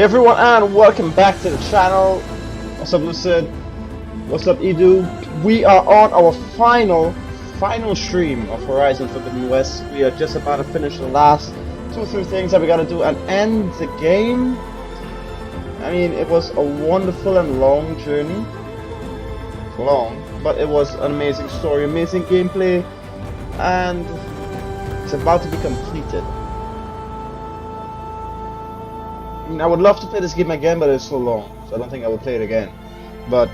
Hey everyone, and welcome back to the channel. What's up, Lucid? What's up, Edu? We are on our final stream of Horizon Forbidden West. We are just about to finish the last 2 or 3 things that we gotta do and end the game. I mean, it was a wonderful and long journey. Long, but it was an amazing story, amazing gameplay, and it's about to be completed. I would love to play this game again, but it's so long, so I don't think I would play it again. But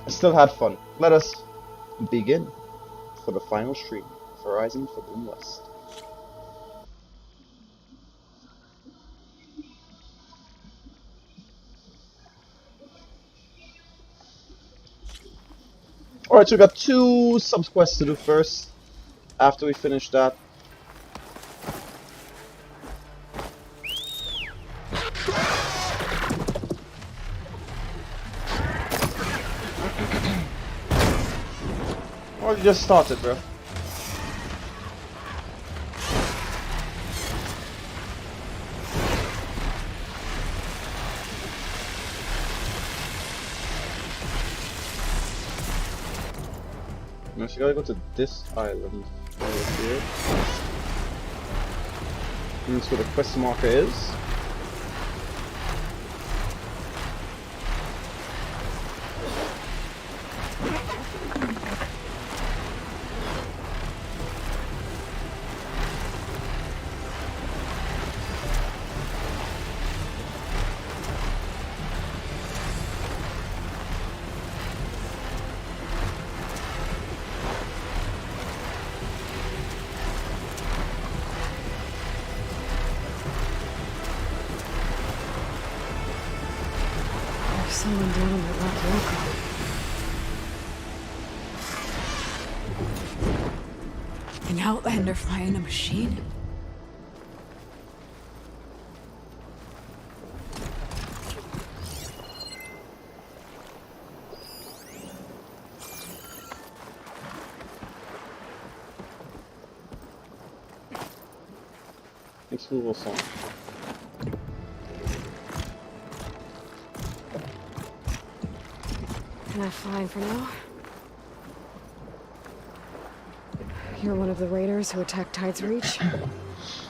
I still had fun. Let us begin for the final stream of Horizon Forbidden West. Alright, so we got 2 sub-quests to do first, after we finish that. Well, you just started, bro. Now, so you gotta go to this island over here. And that's where the quest marker is. Someone down in that rocky alcove. An outlander flying a machine? Thanks for the little song. Am I fine for now? You're one of the raiders who attacked Tide's Reach?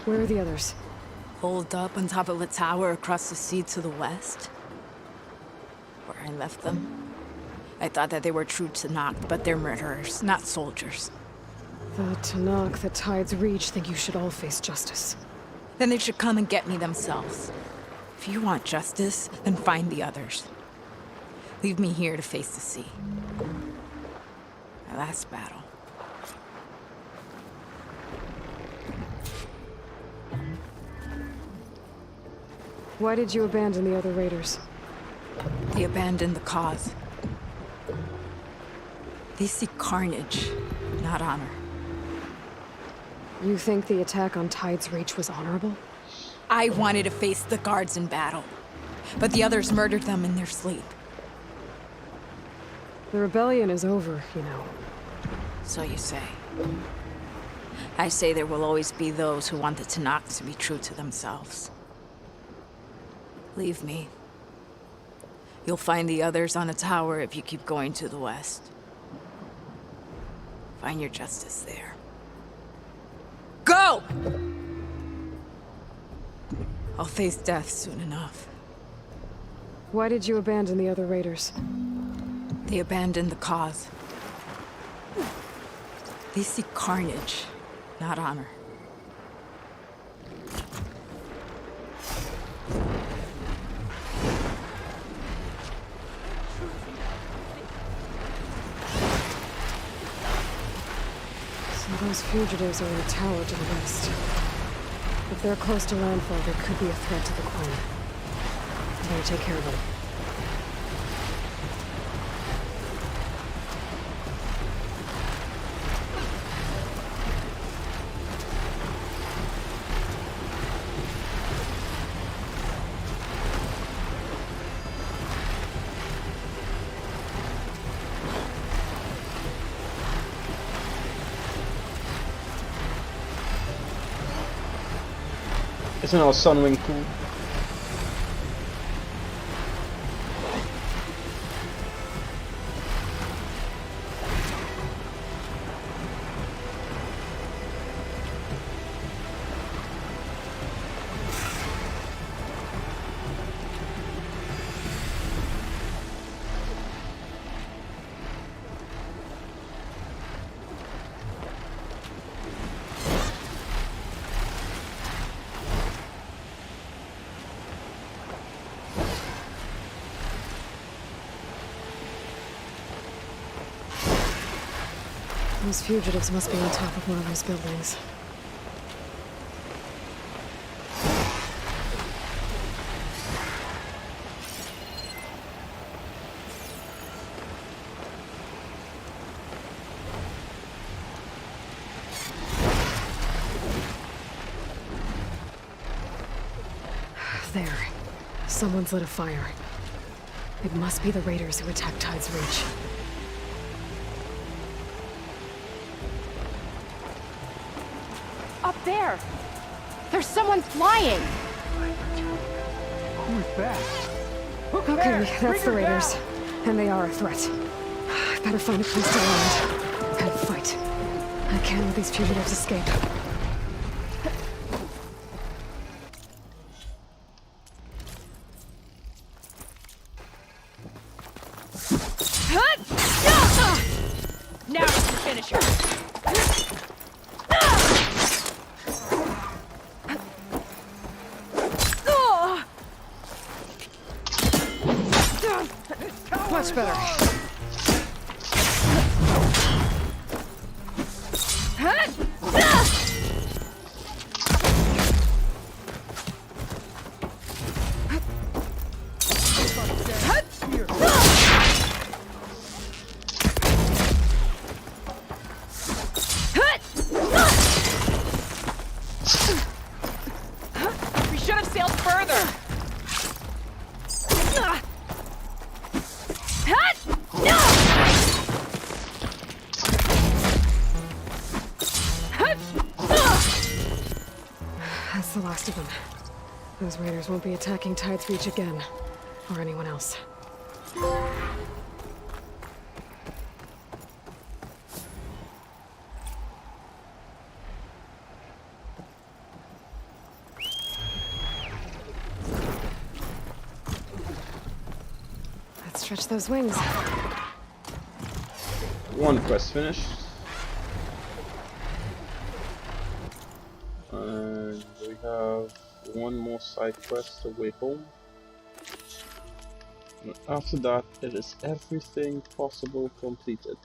Where are the others? Holed up on top of a tower across the sea to the west. Where I left them. I thought that they were true Tanakh, but they're murderers, not soldiers. The Tanakh that Tide's Reach think you should all face justice. Then they should come and get me themselves. If you want justice, then find the others. Leave me here to face the sea. My last battle. Why did you abandon the other raiders? They abandoned the cause. They seek carnage, not honor. You think the attack on Tide's Reach was honorable? I wanted to face the guards in battle, but the others murdered them in their sleep. The rebellion is over, you know. So you say. I say there will always be those who want the Tanakh to be true to themselves. Leave me. You'll find the others on a tower if you keep going to the west. Find your justice there. Go! I'll face death soon enough. Why did you abandon the other raiders? They abandoned the cause. They seek carnage, not honor. So those fugitives are in a tower to the west. If they're close to landfall, they could be a threat to the Queen. Better take care of them. Isn't our Sunwing cool? Those fugitives must be on top of one of those buildings. There. Someone's lit a fire. It must be the raiders who attacked Tide's Reach. Up there! There's someone flying! Who's that? Okay, that's the raiders. And they are a threat. I better find a place to land. And fight. I can't let these fugitives escape. Now we can finish her! Much better. We should have sailed further! That's the last of them. Those raiders won't be attacking Tide's Reach again. Or anyone else. Let's stretch those wings. One quest finished. And we have one more side quest away home. And after that, it is everything possible completed.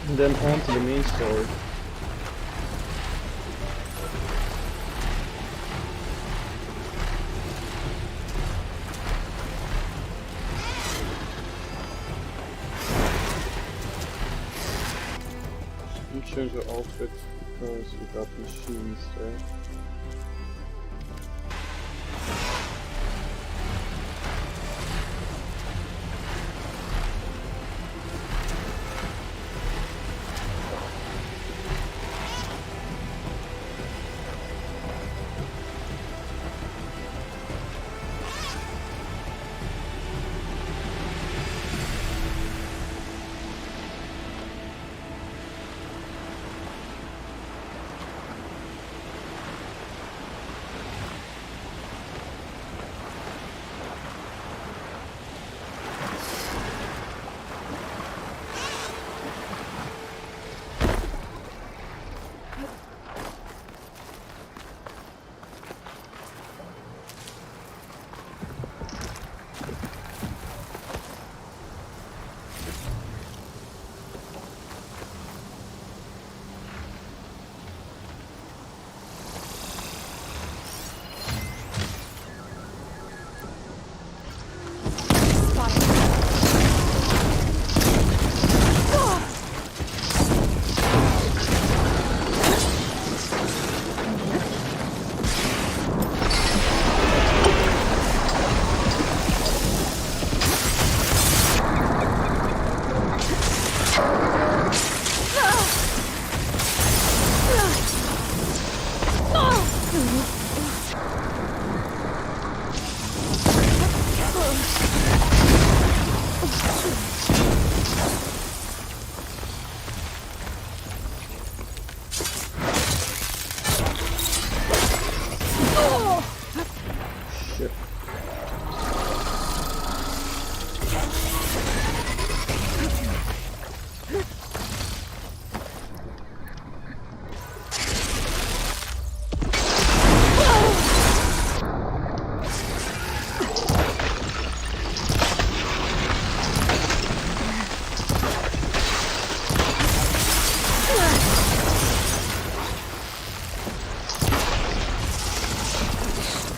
And then on to the main story. Change your outfit because we got machines there.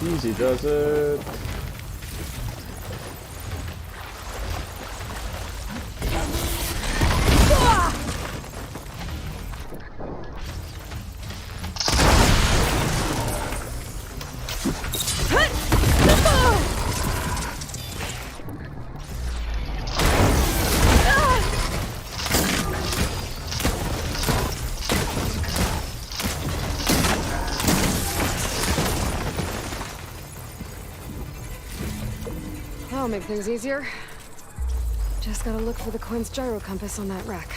Easy does it. That'll make things easier. Just gotta look for the coin's gyro compass on that rack.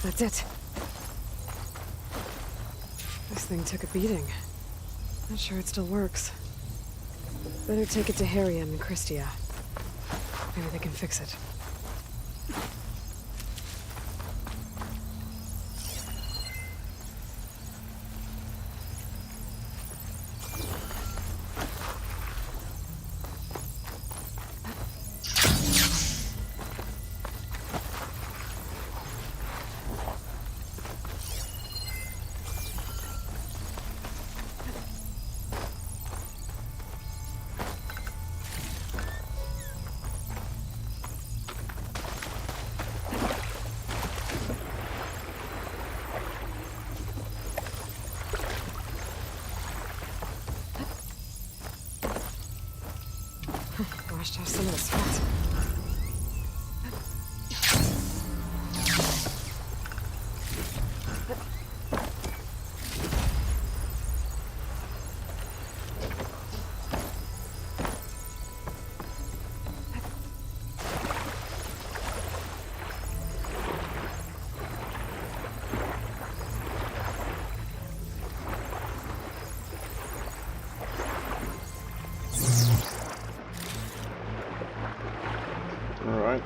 That's it. This thing took a beating. Not sure it still works. Better take it to Harriam and Christia. Maybe they can fix it. Washed off some of the sweat. Alright.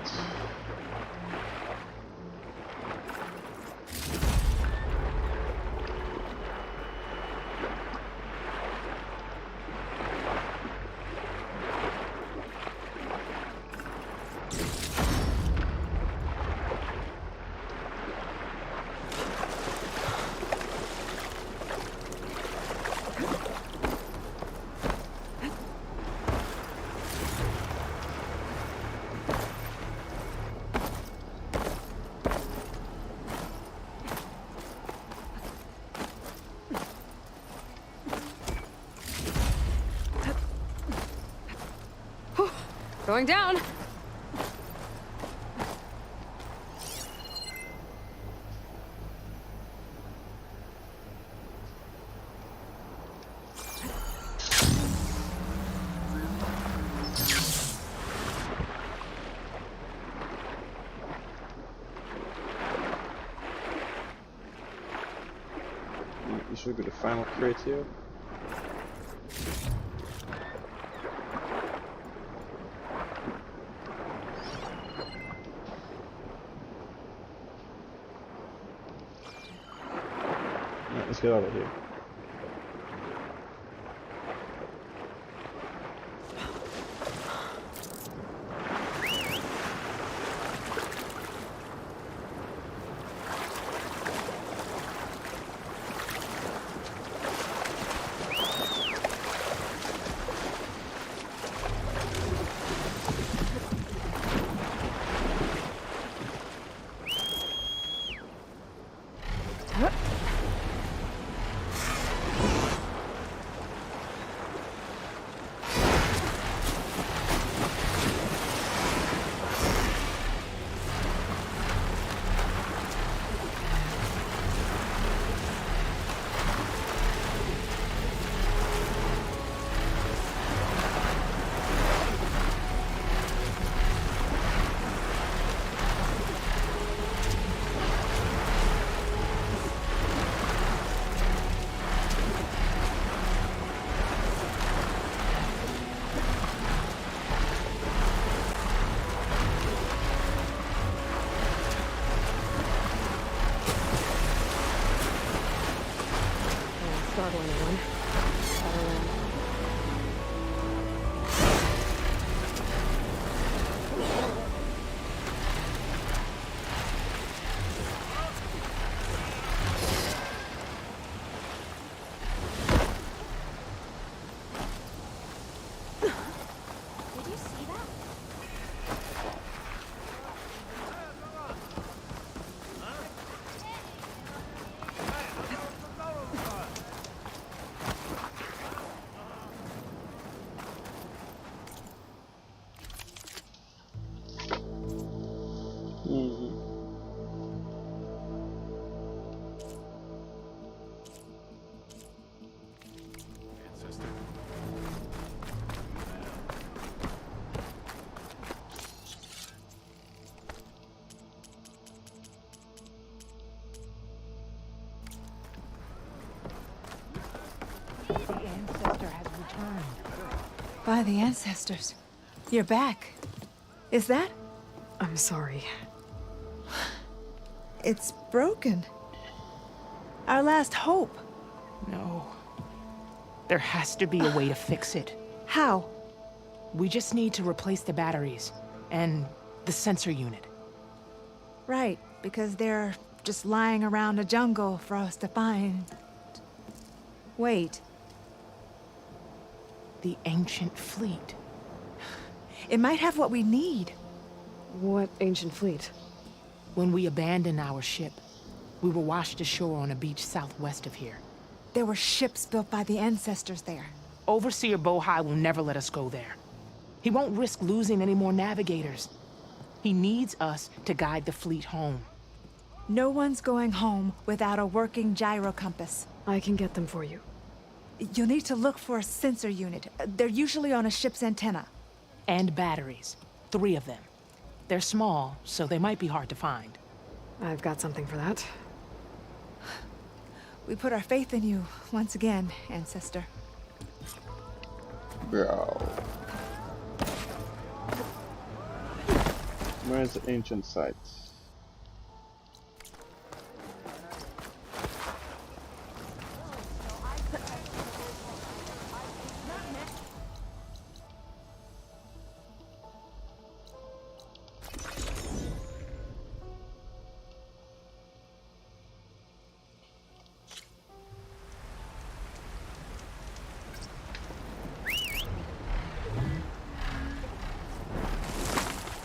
Going down. This should be the final crate here. Let's get out of here. startle anyone. Shadowland. Did you see that? Mhm. By the ancestors. You're back. Is that? I'm sorry. It's broken. Our last hope. No. There has to be a way to fix it. How? We just need to replace the batteries and the sensor unit. Right, because they're just lying around a jungle for us to find. Wait, The ancient fleet. it might have what we need. What ancient fleet? When we abandoned our ship, we were washed ashore on a beach southwest of here. There were ships built by the ancestors there. Overseer Bohai will never let us go there. He won't risk losing any more navigators. He needs us to guide the fleet home. No one's going home without a working gyro compass. I can get them for you. You'll need to look for a sensor unit. They're usually on a ship's antenna. And batteries. 3 of them. They're small, so they might be hard to find. I've got something for that. We put our faith in you once again, ancestor. Bro. Where's the ancient site?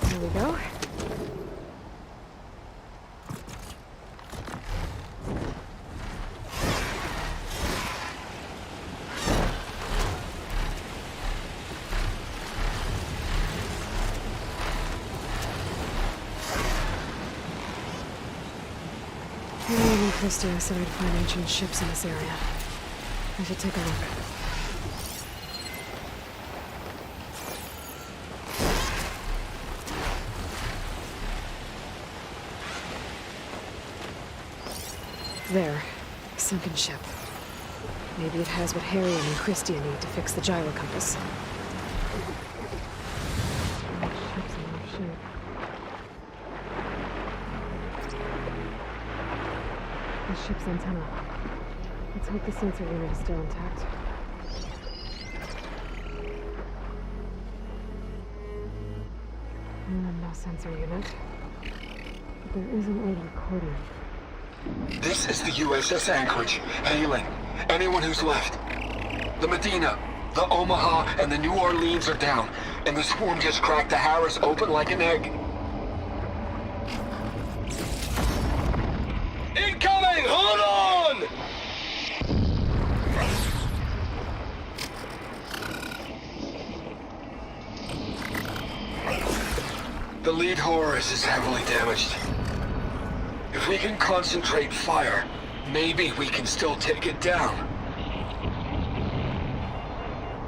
There we go. Maybe Christia said I'd find ancient ships in this area. I should take a look. There. Sunken ship. Maybe it has what Harry and Christia need to fix the gyro compass. Ship's in rough shape. The ship's antenna. Let's hope the sensor unit is still intact. No sensor unit. But there is an old recording. This is the USS Anchorage, hailing anyone who's left. The Medina, the Omaha, and the New Orleans are down, and the swarm just cracked the Harris open like an egg. Incoming! Hold on! The lead Horus is heavily damaged. If we can concentrate fire, maybe we can still take it down.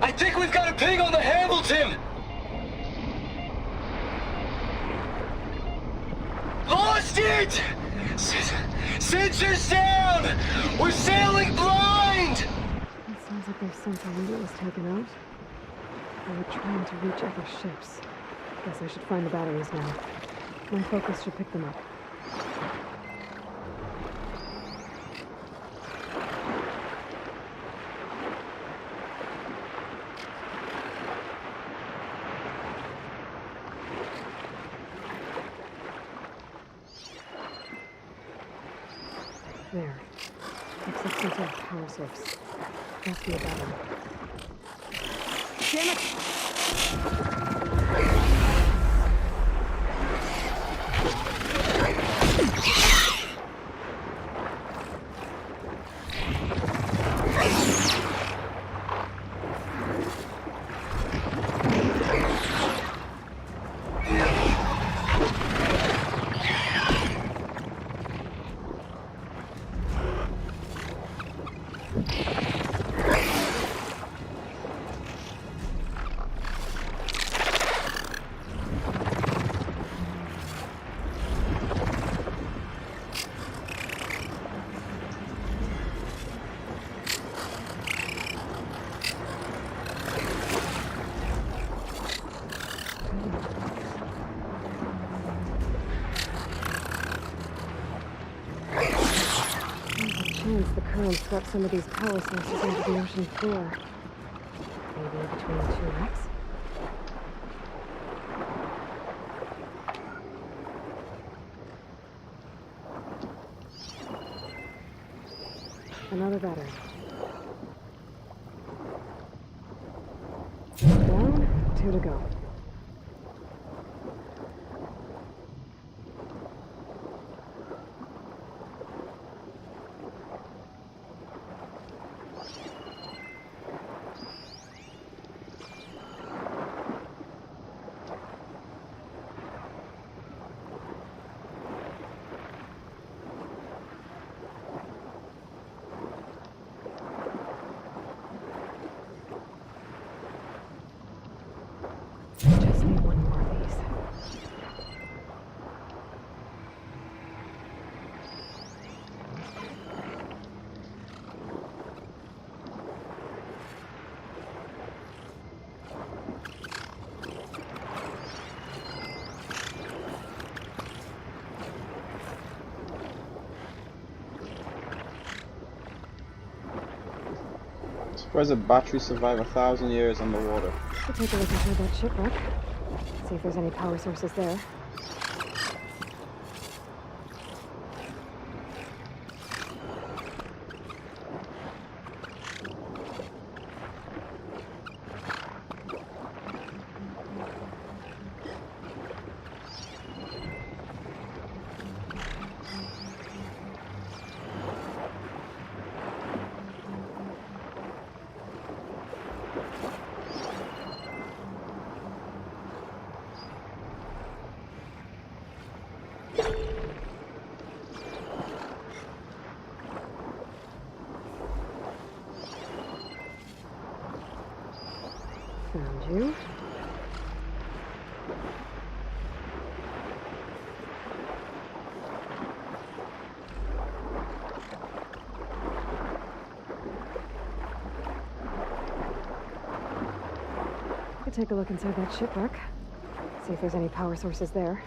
I think we've got a ping on the Hamilton! Lost it! Sensors down! We're sailing blind! It sounds like their sensor unit was taken out. They were trying to reach other ships. Guess I should find the batteries now. My focus should pick them up. Looks like a power source. Must be a battery. Damn it! The current swept some of these power sources into the ocean floor. Maybe between the two wrecks? Another battery. Down, 2 to go. Just need one more of these. Surprised the battery survive 1,000 years underwater. We'll take a look inside that shipwreck. See if there's any power sources there. Found you. We'll take a look inside that shipwreck. See if there's any power sources there.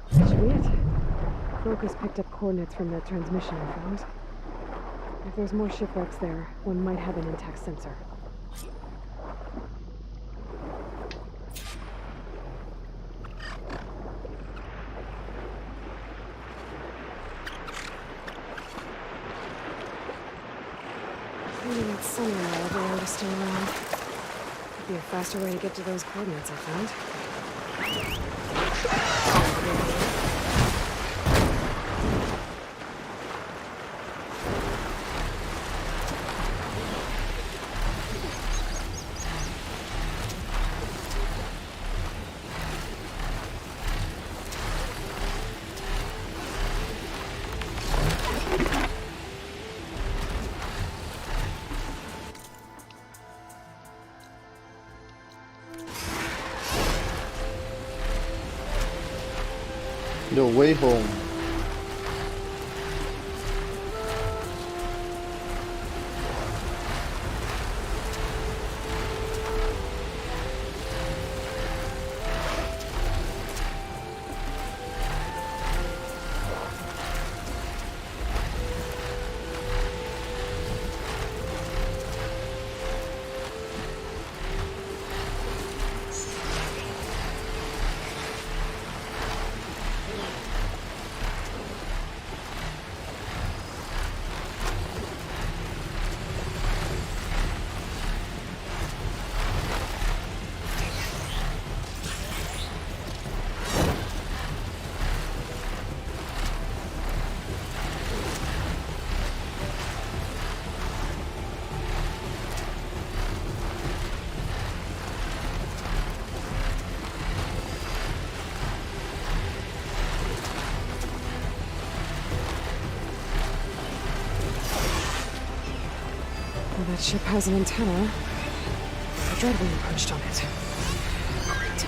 That should be it. Focus picked up coordinates from that transmission I found. If there's more shipwrecks there, one might have an intact sensor. Maybe that sunlight elevator is still around. Could be a faster way to get to those coordinates I found. The way home. That ship has an antenna. I dread when you perched on it. Great.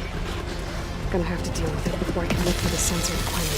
Gonna have to deal with it before I can look for the sensor to climb it.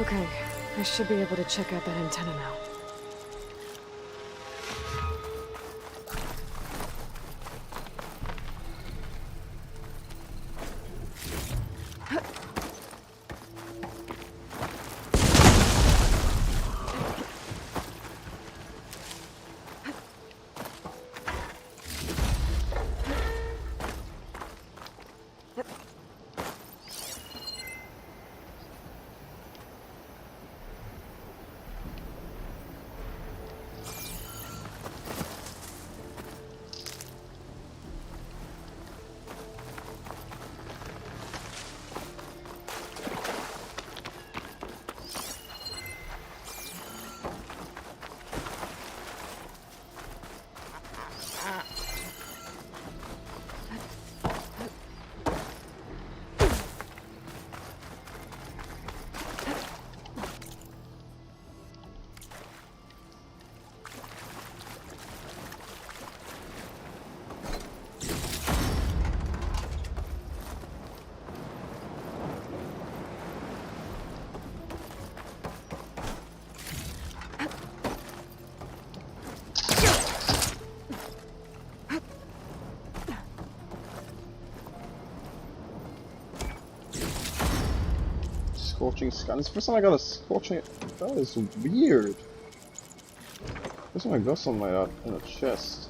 Okay, I should be able to check out that antenna now. Scorching scan. It's the first time I got a scorching. That is weird. First time I got something like that in a chest.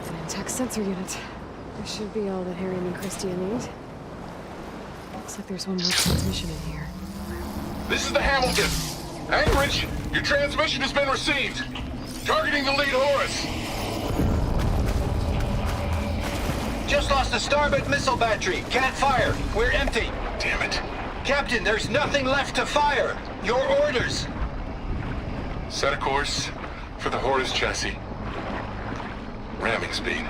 An intact sensor unit. This should be all that Harry and Christia need. Looks like there's one more transmission in here. This is the Hamilton. Anchorage, your transmission has been received. Targeting the lead Horus. Just lost the starboard missile battery. Can't fire. We're empty. Damn it. Captain, there's nothing left to fire. Your orders. Set a course for the Horus chassis. Ramming speed.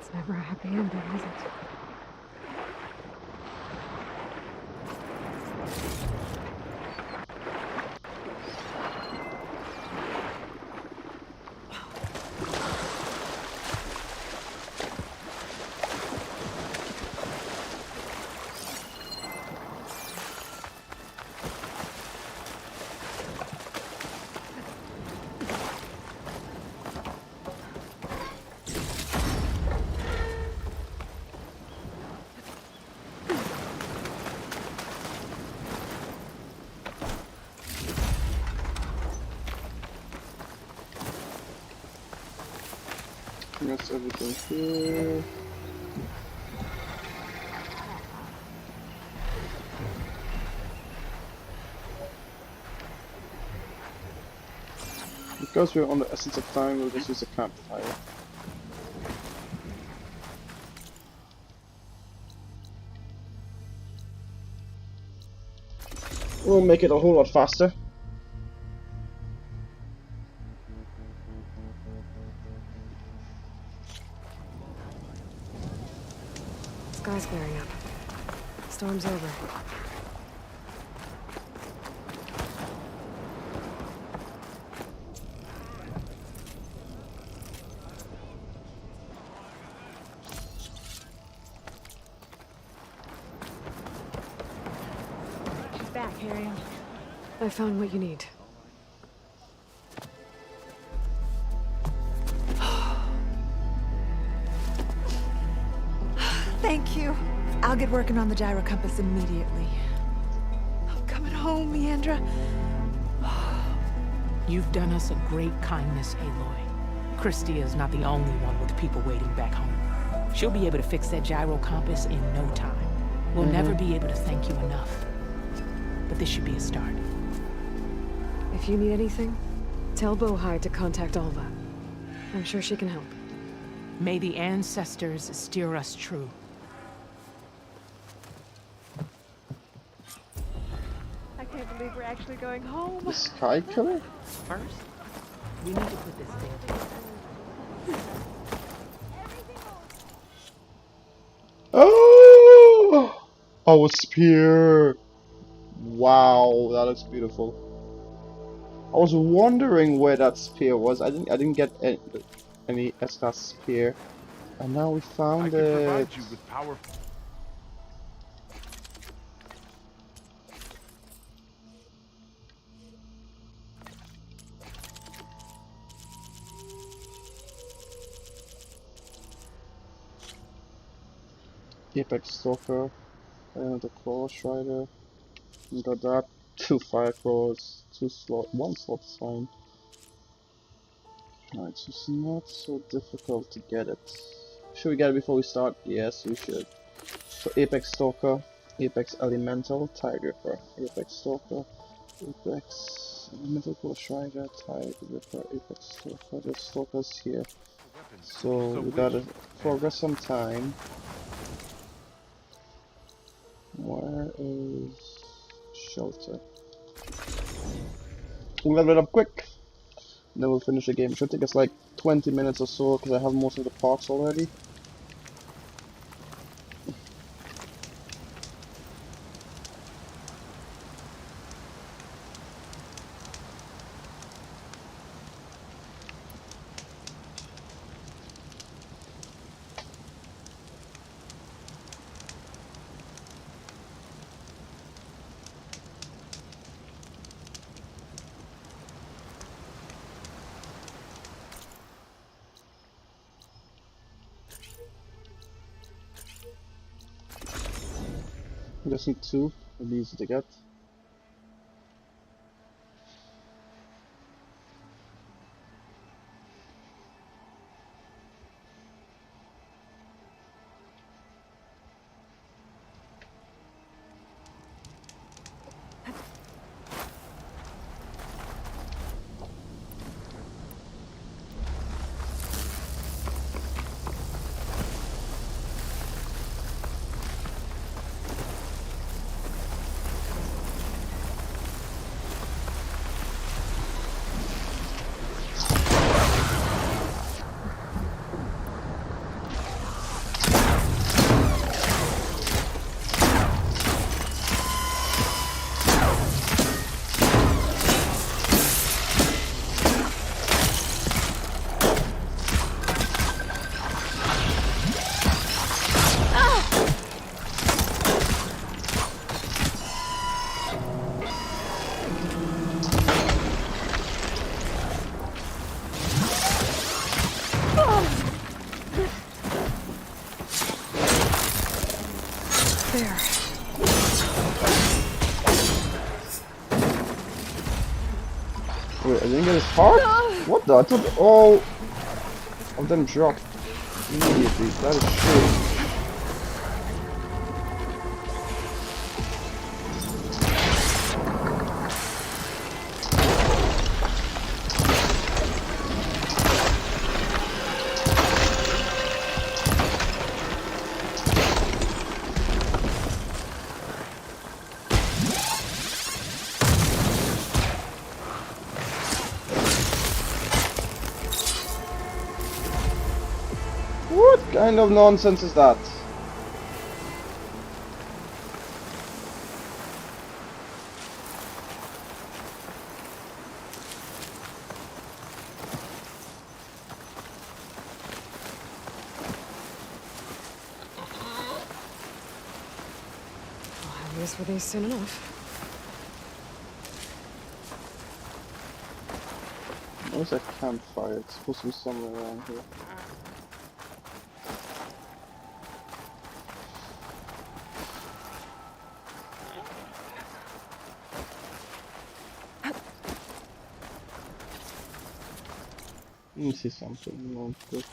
It's never a happy ending, is it? That's everything here. Because we're on the essence of time, we'll just use a campfire. We'll make it a whole lot faster. Sky's clearing up. Storm's over. Back, Harry. I found what you need. Thank you. I'll get working on the gyro compass immediately. I'm coming home, Leandra. You've done us a great kindness, Aloy. Christy is not the only one with people waiting back home. She'll be able to fix that gyro compass in no time. We'll never be able to thank you enough. But this should be a start. If you need anything, tell Bohai to contact Alva. I'm sure she can help. May the ancestors steer us true. I can't believe we're actually going home. The Sky Killer? First, we need to put this thing together. Oh! Oh, a spear! Wow, that looks beautiful. I was wondering where that spear was. I didn't get any Esca spear, and now we found it. Provide you with powerful. Apex Stalker, the Claw Strider. We got that. 2 fire claws, 1 slot is fine. Alright, so it's not so difficult to get it. Should we get it before we start? Yes, we should. So Apex Stalker, Apex Elemental, Tide Ripper, Apex Stalker, Apex Elemental Claw Strider, Tide Ripper, Apex Stalker. There's Stalkers here. So we gotta progress some time. Where is shelter? We'll level it up quick, then we'll finish the game. It should take us like 20 minutes or so because I have most of the parts already. I just need 2, it'll be easy to get. There. Wait, I didn't get his heart? What the? I thought all of them dropped. immediately. That is true. What kind of nonsense is that? I'll have use for these soon enough. Where's that campfire? It's supposed to be somewhere around here. Let me see something real quick.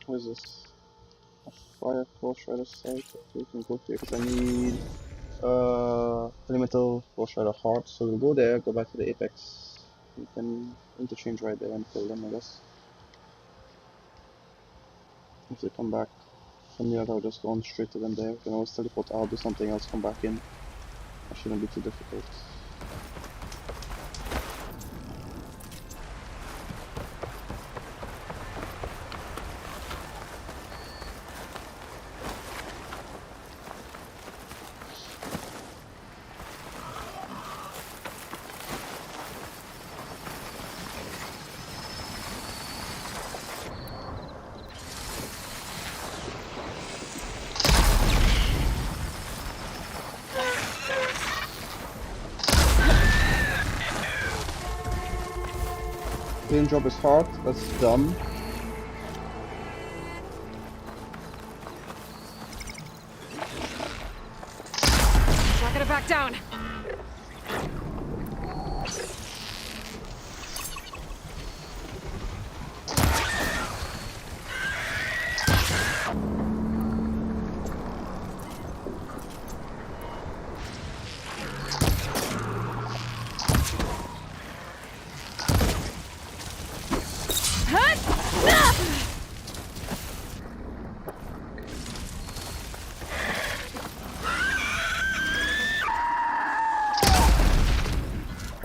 What is this? A fire force rider site. Okay, we can go here because I need elemental force rider heart. So we'll go there, go back to the apex. We can interchange right there and kill them, I guess. If they come back from the other, I'll just go on straight to them there. Then I'll teleport out, do something else, come back in. That shouldn't be too difficult. Didn't drop his heart, that's dumb. Not gonna back down.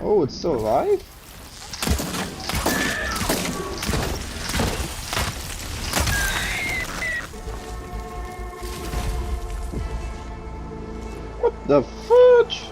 Oh, it's still alive? What the fudge?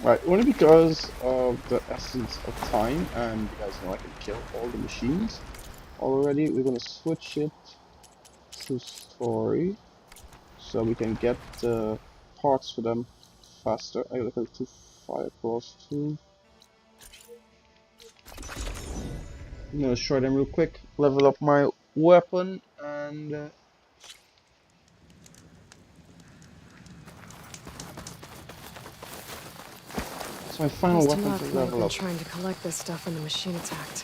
Right, only because of the essence of time, and you guys know I can kill all the machines already, we're gonna switch it to story so we can get the parts for them faster. I gotta go to fire cross too. I'm gonna destroy them real quick, level up my weapon, and my final Mr. weapon Muff to might have level been up. trying to collect this stuff when the machine attacked.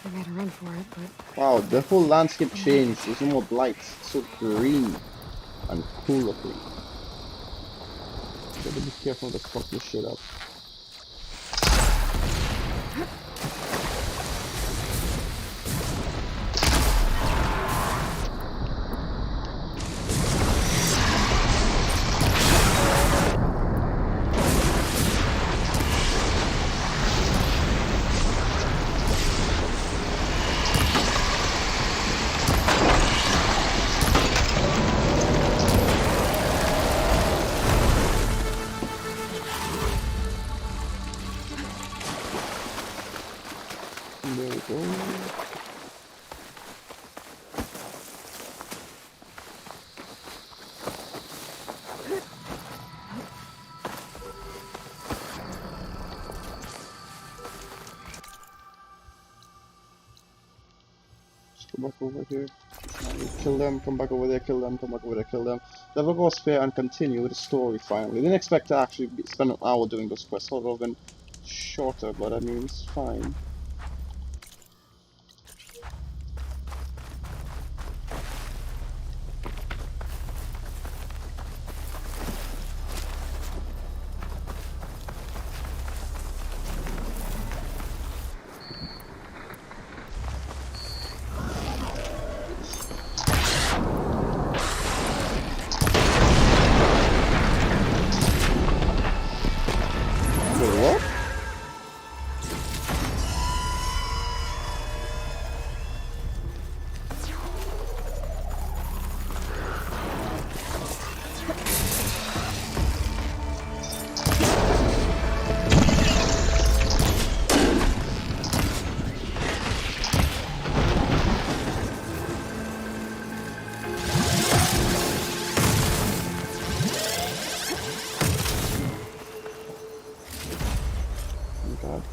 I made a run for it, but Wow, the whole landscape changed. There's no more blights. It's so green and cool looking. Gotta be careful to fuck this shit up. back over here. Kill them, come back over there, kill them, come back over there, kill them. Level go spare and continue with the story finally. Didn't expect to actually spend an hour doing those quests. Thought it would have been shorter, but I mean, it's fine. What?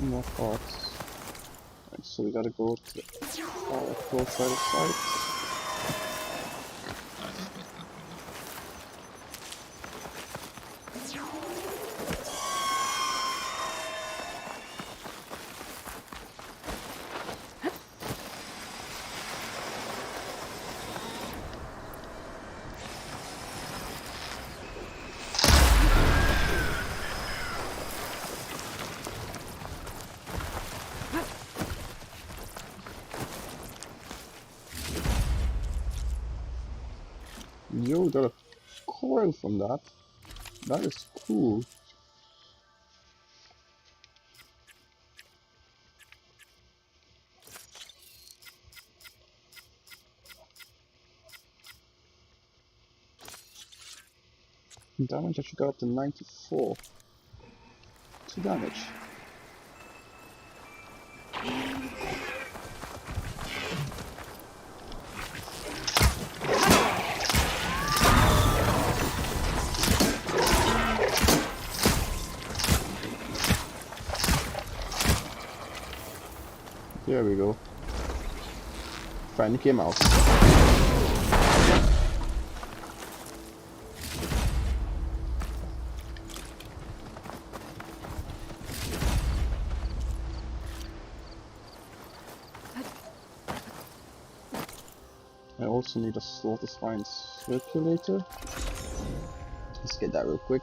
More parts. Right, so we gotta go to the close side of sight. Yo, we got a coil from that. That is cool. Damage actually got up to 94. 2 damage. There we go. Finally came out. I also need a slaughter spine circulator. Let's get that real quick.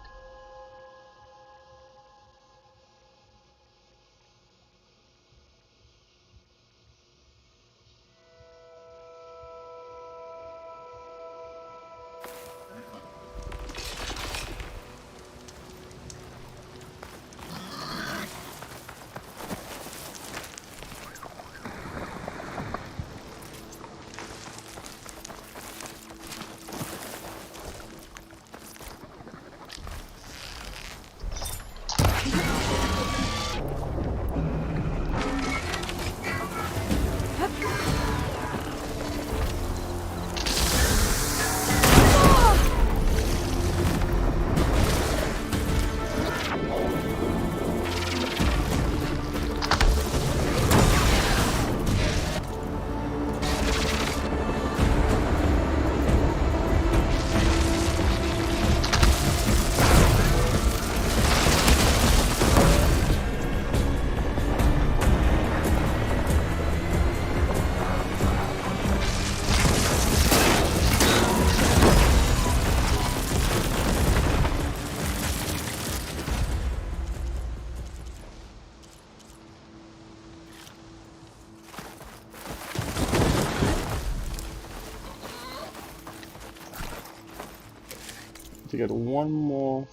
To get one more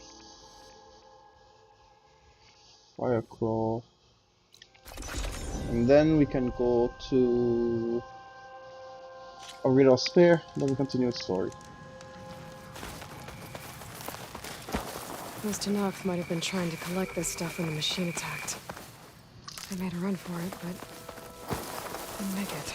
fire claw, and then we can go to a radar spare, then we continue the story. Those Tanakh might have been trying to collect this stuff when the machine attacked. They made a run for it, but didn't make it.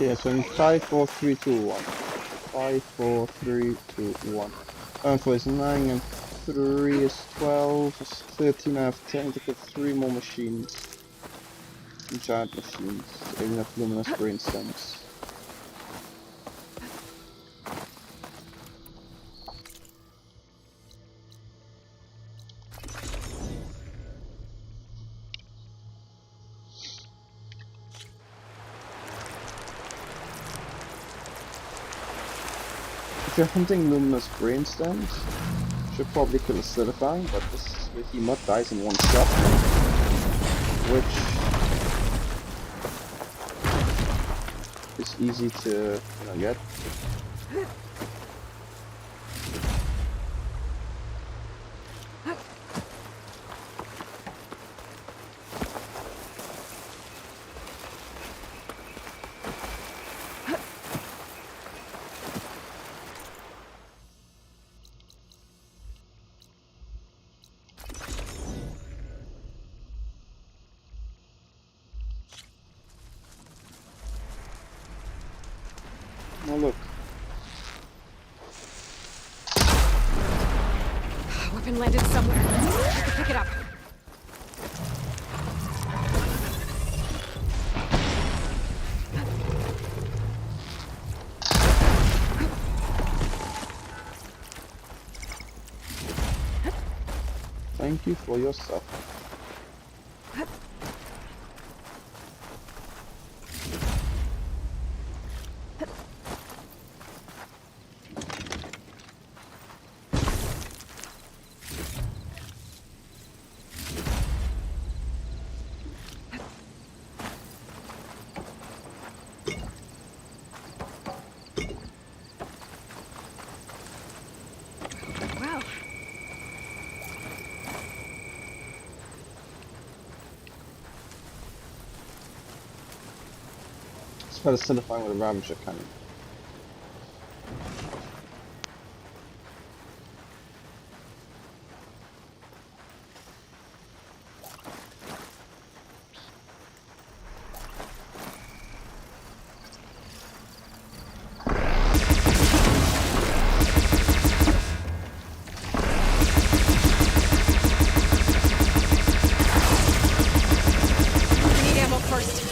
Okay, so in 5, 4, 3, 2, 1. 5, 4, 3, 2, 1. 4 is 9 and 3 is 12. That's 13. I have 10 to get 3 more machines. Giant machines. Aiming at luminous brainstems. If you're hunting luminous brainstems, you should probably kill a solidifying, but this wiki mod dies in one shot, which is easy to get. Oh look. Weapon landed somewhere. I can pick it up. Thank you for your stuff. Wow. Let's try to solidify with a Ravager cannon. I need ammo first.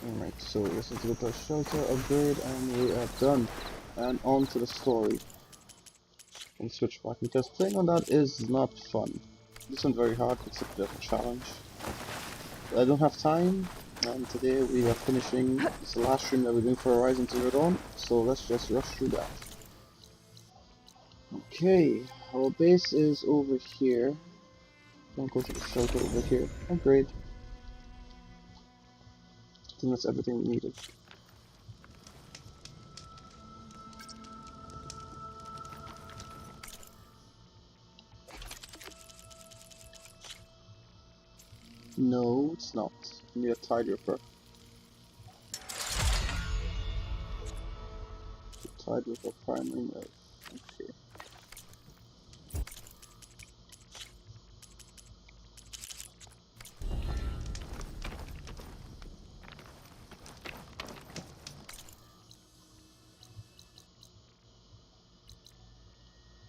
Alright, so this is with our shelter, upgrade, and we are done. And on to the story. And switch back, because playing on that is not fun. It isn't very hard, it's a bit of a challenge. But I don't have time, and today we are finishing this last stream that we're doing for Horizon Zero Dawn, so let's just rush through that. Okay, our base is over here. Don't go to the shelter over here. Upgrade. I think that's everything we needed. No, it's not. We need a tide ripper. The tide ripper primary nerve. Okay.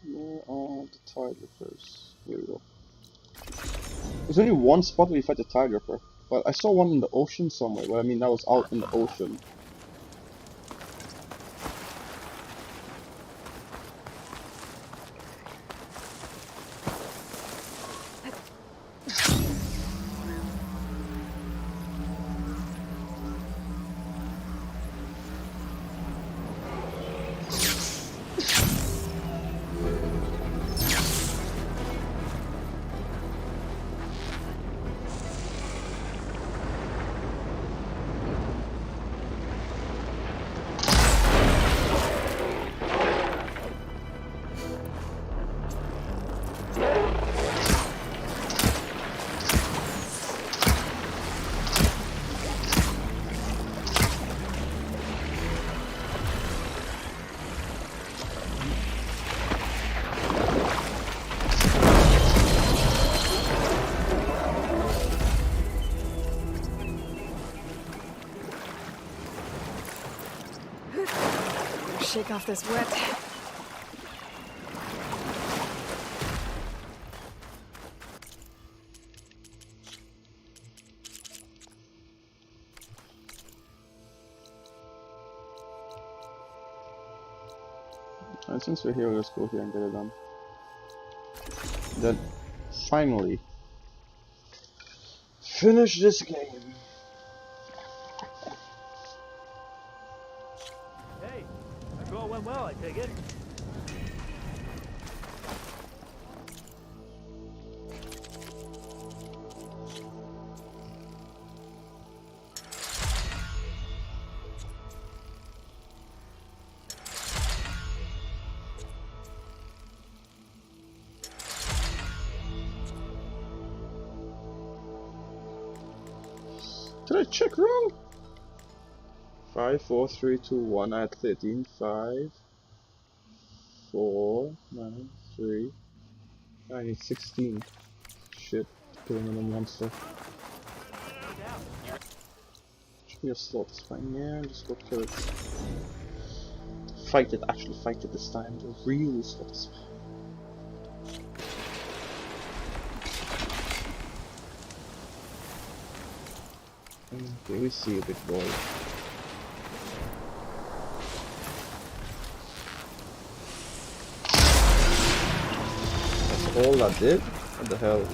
Where are the tide rippers? Here we go. There's only one spot where you fight the tide ripper, but I saw one in the ocean somewhere. Well, I mean, that was out in the ocean. shake off this wet. And since we're here, let's go here and get it done. Then finally finish this game. Hey, the draw went well, I take it. Did I check wrong? 5, 4, 3, 2, 1. I had 13. 5, 4, 9, 3. I need 16. Shit. Killing another monster. Should be a slot. It's fine. Yeah, just go kill it. Fight it. Actually fight it this time. The real slot is fine. Okay, we see a big boy. That's all that did? What the hell?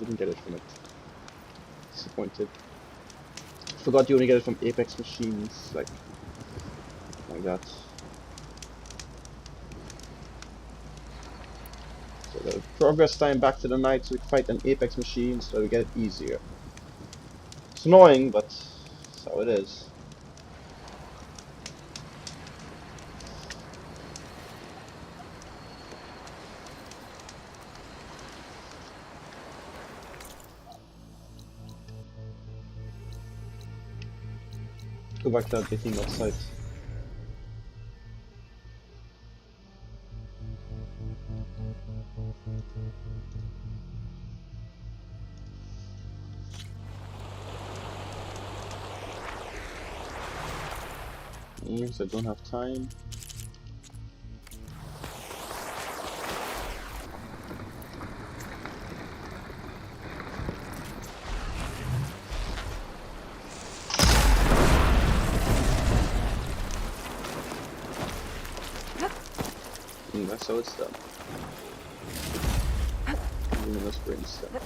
Didn't get it from it. Disappointed. Forgot you only get it from Apex machines, like that. So the progress time back to the night so we can fight an Apex machine so we get it easier. It's annoying, but that's how it is. Go back to the team outside. Yes, I don't have time. That's how it's done. luminous brainstem.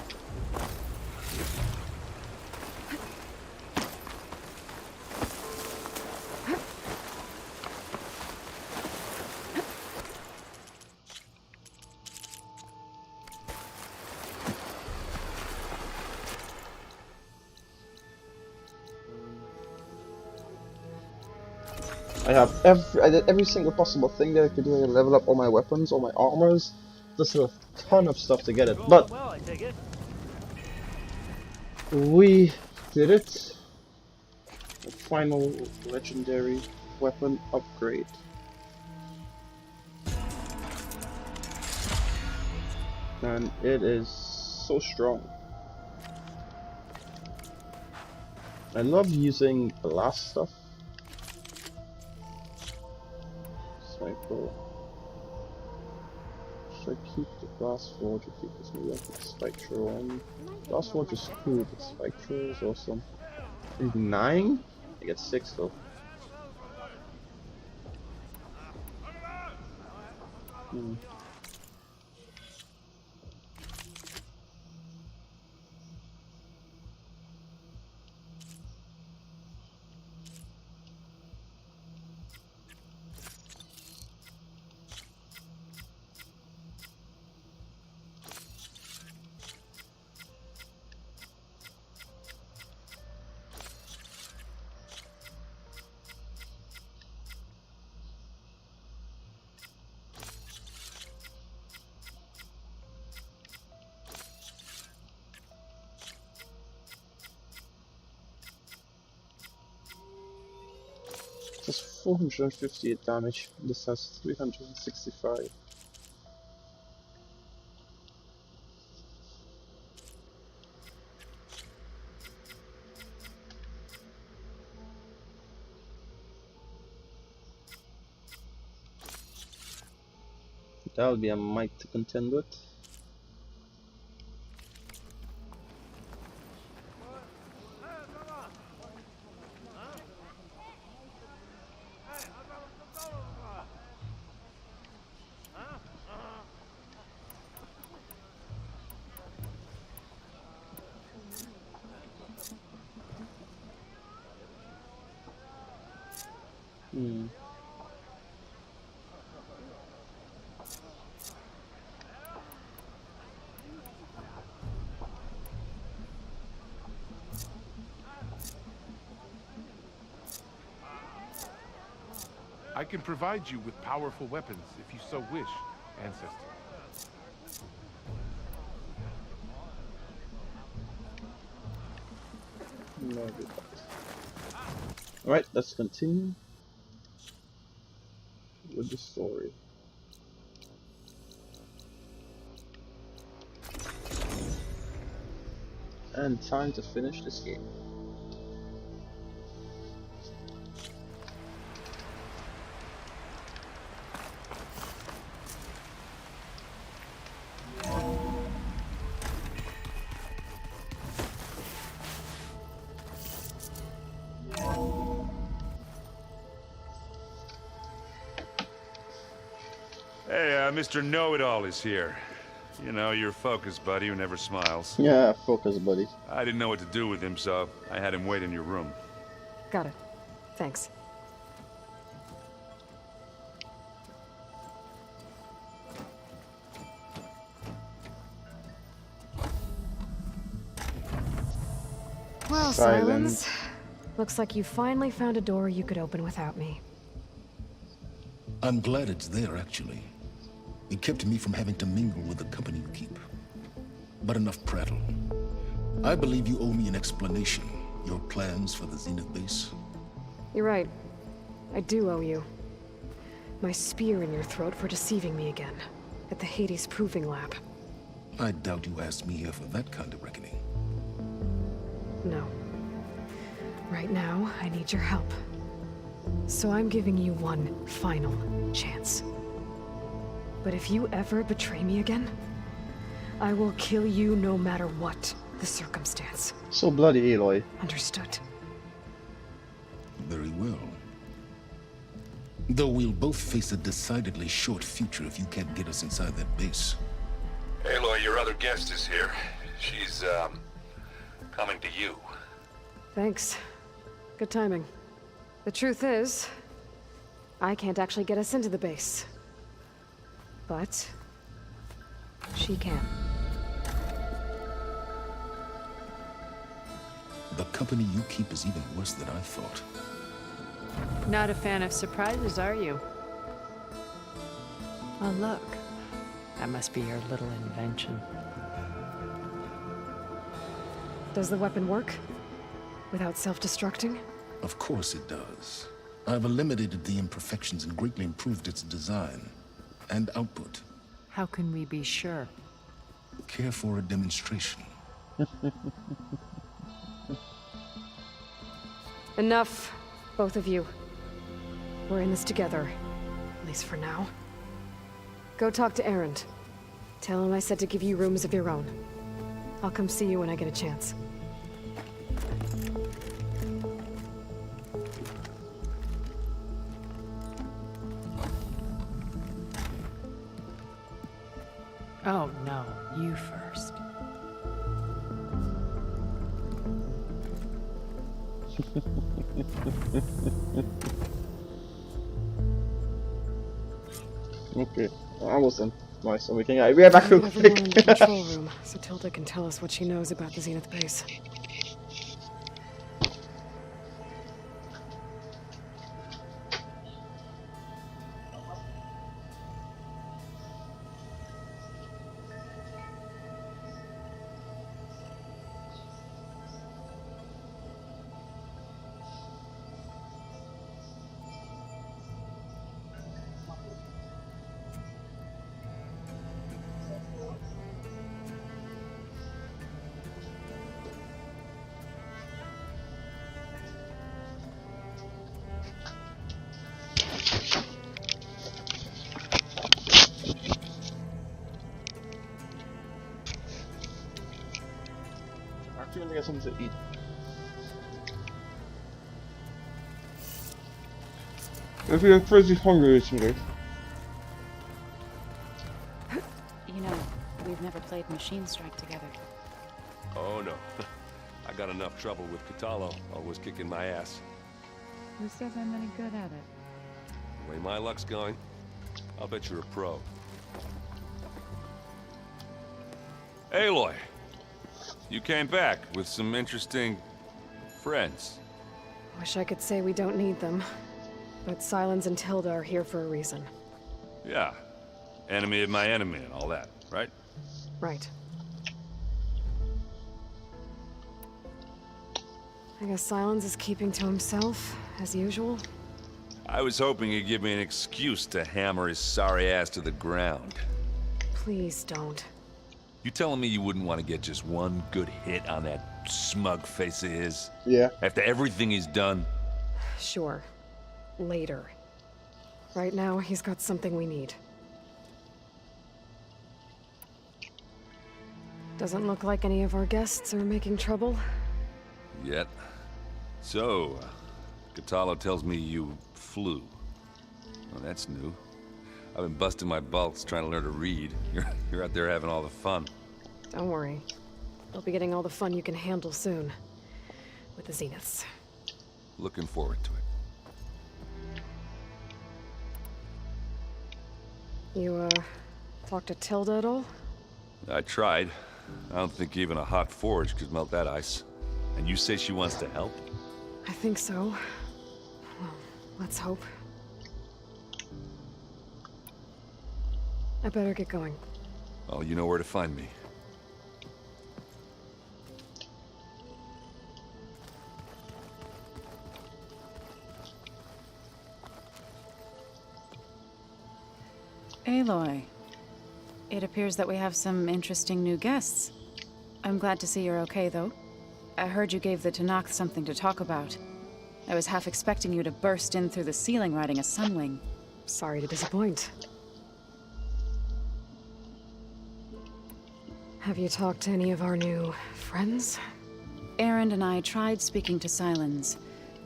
I did every single possible thing that I could do. I level up all my weapons, all my armors. There's a ton of stuff to get it, but Well, I take it. we did it. The final legendary weapon upgrade. And it is so strong. I love using blast stuff. Sniper. Should I keep the blast forge or keep this new weapon? Spectre on. Blast forge is cool, but Spectre is awesome. I think 9? I get 6 though. This has 458 damage, this has 365. That would be a might to contend with. I can provide you with powerful weapons if you so wish, Ancestor. Alright, let's continue with the story. And time to finish this game. Hey, Mr. Know-It-All is here. You know, your focus buddy who never smiles. Yeah, focus, buddy. I didn't know what to do with him, so I had him wait in your room. Got it. Thanks. Well, Silence. Looks like you finally found a door you could open without me. I'm glad it's there, actually. It kept me from having to mingle with the company you keep. But enough prattle. I believe you owe me an explanation. Your plans for the Zenith base? You're right. I do owe you. My spear in your throat for deceiving me again. At the Hades Proving Lab. I doubt you asked me here for that kind of reckoning. No. Right now, I need your help. So I'm giving you one final chance. But if you ever betray me again, I will kill you no matter what the circumstance. So bloody, Aloy. Understood. Very well. Though we'll both face a decidedly short future if you can't get us inside that base. Aloy, your other guest is here. She's, coming to you. Thanks. Good timing. The truth is, I can't actually get us into the base. But she can. The company you keep is even worse than I thought. Not a fan of surprises, are you? Oh, look. That must be your little invention. Does the weapon work? Without self-destructing? Of course it does. I've eliminated the imperfections and greatly improved its design and output. How can we be sure? Care for a demonstration? Enough, both of you. We're in this together, at least for now. Go talk to Erend. Tell him I said to give you rooms of your own. I'll come see you when I get a chance. Oh, no. You first. Okay, almost done. Nice, so we can we are back real Get everyone quick. in the control room, so Tilda can tell us what she knows about the Zenith base. Actually, let me get something to eat. If you're crazy hungry recently. You know, we've never played Machine Strike together. Oh no. I got enough trouble with Catallo, always kicking my ass. Who says I'm any good at it? The way my luck's going, I'll bet you're a pro. Aloy, you came back with some interesting friends. Wish I could say we don't need them. But Silence and Tilda are here for a reason. Yeah, enemy of my enemy and all that, right? Right. I guess Silence is keeping to himself, as usual. I was hoping he'd give me an excuse to hammer his sorry ass to the ground. Please don't. You telling me you wouldn't want to get just one good hit on that smug face of his? Yeah. After everything he's done? Sure. Later. Right now, he's got something we need. Doesn't look like any of our guests are making trouble. Yet. So, Catallo tells me you flew. Well, that's new. I've been busting my balls trying to learn to read. You're out there having all the fun. Don't worry. You'll be getting all the fun you can handle soon. With the Zeniths. Looking forward to it. You, talk to Tilda at all? I tried. I don't think even a hot forge could melt that ice. And you say she wants to help? I think so. Well, let's hope. I better get going. Well, you know where to find me. Aloy, it appears that we have some interesting new guests. I'm glad to see you're okay, though. I heard you gave the Tanakh something to talk about. I was half expecting you to burst in through the ceiling riding a sunwing. Sorry to disappoint. Have you talked to any of our new friends? Erend and I tried speaking to Silence,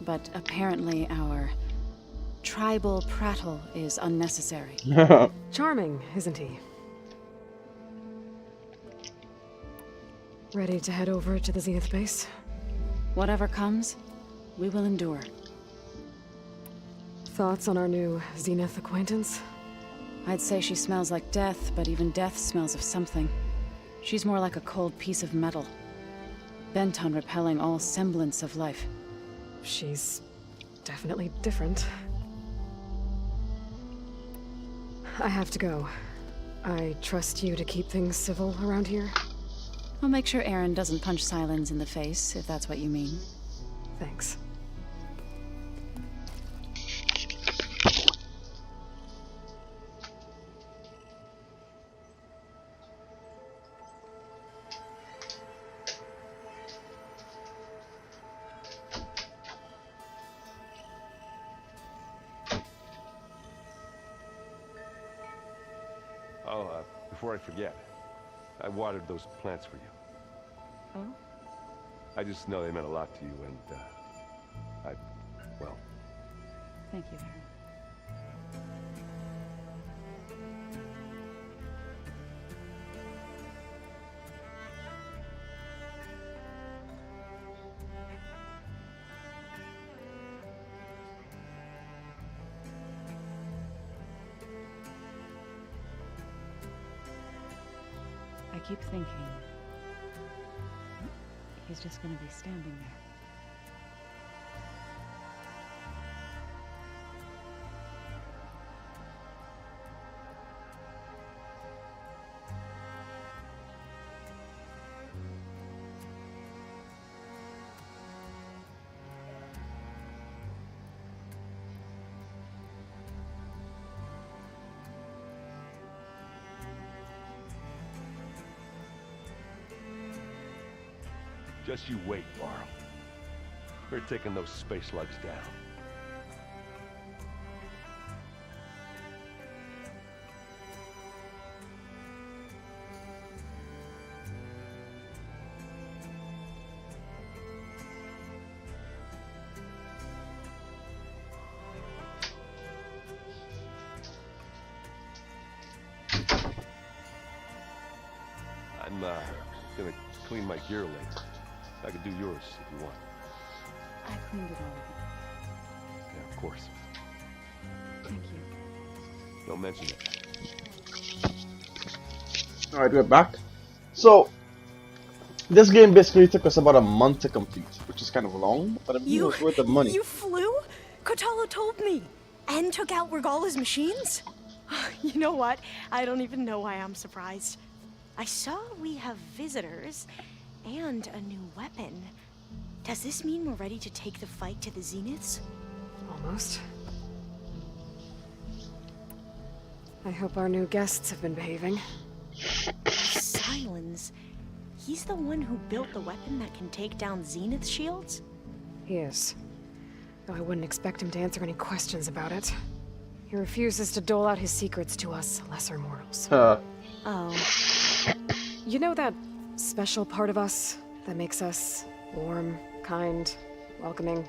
but apparently our tribal prattle is unnecessary. Charming, isn't he? Ready to head over to the Zenith base? Whatever comes, we will endure. Thoughts on our new Zenith acquaintance? I'd say she smells like death, but even death smells of something. She's more like a cold piece of metal, bent on repelling all semblance of life. She's definitely different. I have to go. I trust you to keep things civil around here. I'll make sure Aaron doesn't punch Silence in the face, if that's what you mean. Thanks. Oh, before I forget, I watered those plants for you. Oh? I just know they meant a lot to you, and, well... Thank you, Aaron. I keep thinking... he's just gonna be standing there. Just you wait, Varl. We're taking those space slugs down. I'm, gonna clean my gear later. I could do yours if you want. I cleaned it all. Yeah, of course. Thank you. Don't mention it. Alright, we're back. So, this game basically took us about a month to complete, which is kind of long, but it was worth the money. You flew? Kotalo told me. And took out Regala's machines? You know what? I don't even know why I'm surprised. I saw we have visitors and a new weapon. Does this mean we're ready to take the fight to the Zeniths? Almost. I hope our new guests have been behaving. Silence. He's the one who built the weapon that can take down Zenith shields? He is. Though I wouldn't expect him to answer any questions about it. He refuses to dole out his secrets to us lesser mortals. Oh. You know that special part of us that makes us warm, kind, welcoming?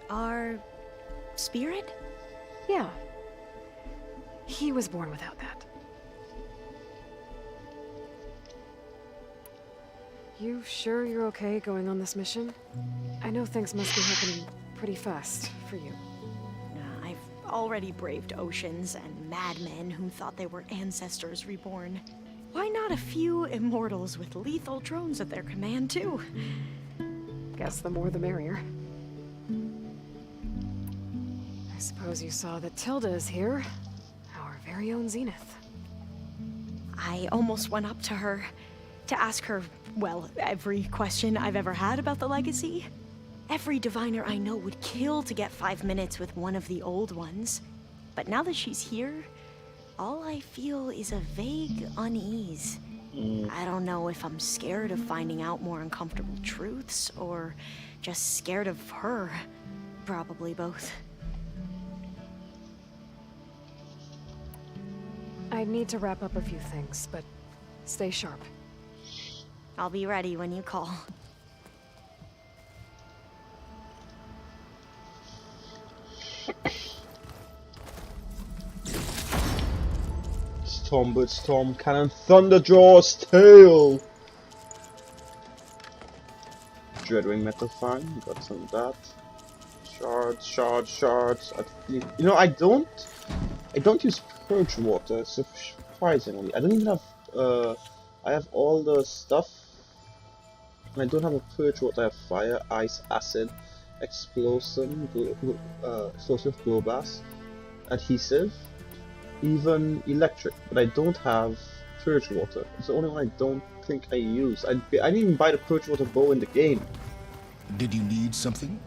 Our spirit? Yeah. He was born without that. You sure you're okay going on this mission? I know things must be happening pretty fast for you. I've already braved oceans and madmen who thought they were ancestors reborn. Why not a few immortals with lethal drones at their command, too? Guess the more the merrier. I suppose you saw that Tilda is here. Our very own Zenith. I almost went up to her to ask her, well, every question I've ever had about the legacy. Every diviner I know would kill to get 5 minutes with one of the old ones. But now that she's here, all I feel is a vague unease. I don't know if I'm scared of finding out more uncomfortable truths, or just scared of her. Probably both. I need to wrap up a few things, but stay sharp. I'll be ready when you call. Stormbird Storm Cannon Thunderjaw's tail. Dreadwing metal fine. Got some of that. Shards. You know, I don't use purge water, surprisingly. I don't even have, I have all the stuff, and I don't have a purge water. I have fire, ice, acid, explosive, glow blast, adhesive, even electric, but I don't have purge water. It's the only one I don't think I use. I didn't even buy the purge water bow in the game. Did you need something?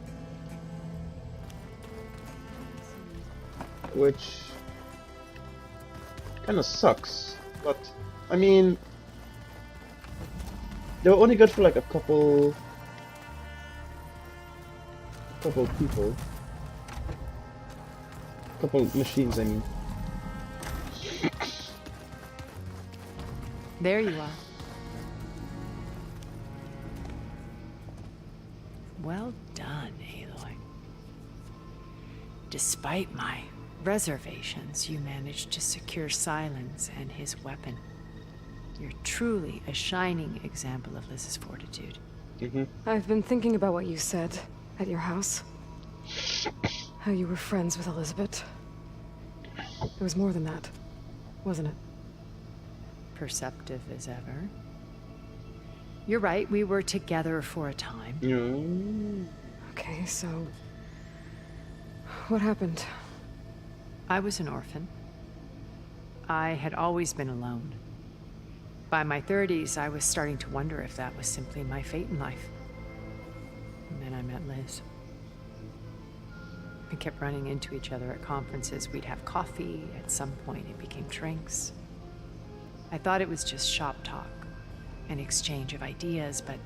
Which kind of sucks, but I mean, they were only good for like a couple people, couple machines, I mean. There you are. Well done, Aloy. Despite my reservations, you managed to secure Silence and his weapon. You're truly a shining example of Liz's fortitude. I've been thinking about what you said at your house. How you were friends with Elizabeth. It was more than that, wasn't it? Perceptive as ever. You're right, we were together for a time. Okay, so what happened? I was an orphan. I had always been alone. By my 30s, I was starting to wonder if that was simply my fate in life. And then I met Liz. We kept running into each other at conferences. We'd have coffee. At some point, it became drinks. I thought it was just shop talk, an exchange of ideas, but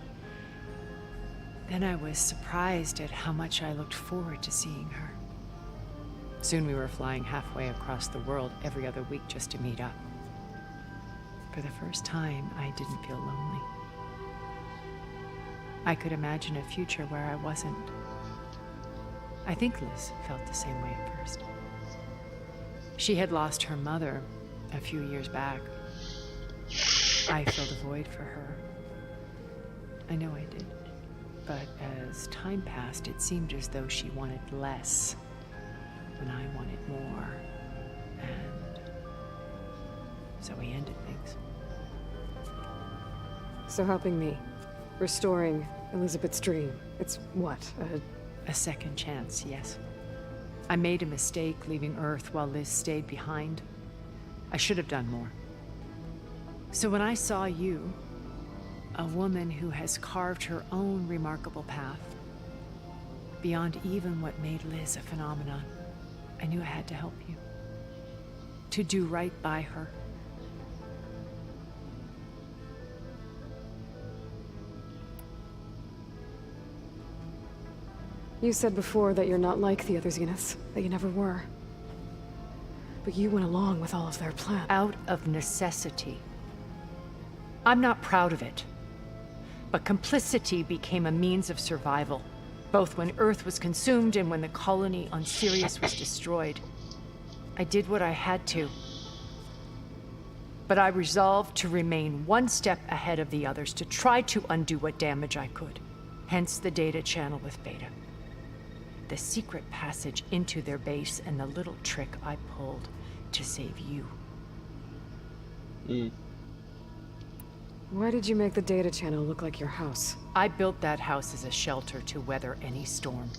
then I was surprised at how much I looked forward to seeing her. Soon we were flying halfway across the world every other week just to meet up. For the first time, I didn't feel lonely. I could imagine a future where I wasn't. I think Liz felt the same way at first. She had lost her mother a few years back. I filled a void for her. I know I did. But as time passed, it seemed as though she wanted less when I wanted more. And so we ended things. So helping me, restoring Elizabeth's dream, it's what, a second chance, yes. I made a mistake leaving Earth while Liz stayed behind. I should have done more. So when I saw you, a woman who has carved her own remarkable path, beyond even what made Liz a phenomenon, I knew I had to help you. To do right by her. You said before that you're not like the other Zeniths, that you never were. But you went along with all of their plans. Out of necessity. I'm not proud of it. But complicity became a means of survival, both when Earth was consumed and when the colony on Sirius was destroyed. I did what I had to. But I resolved to remain one step ahead of the others, to try to undo what damage I could. Hence the data channel with Beta. The secret passage into their base and the little trick I pulled to save you. Why did you make the data channel look like your house? I built that house as a shelter to weather any storm.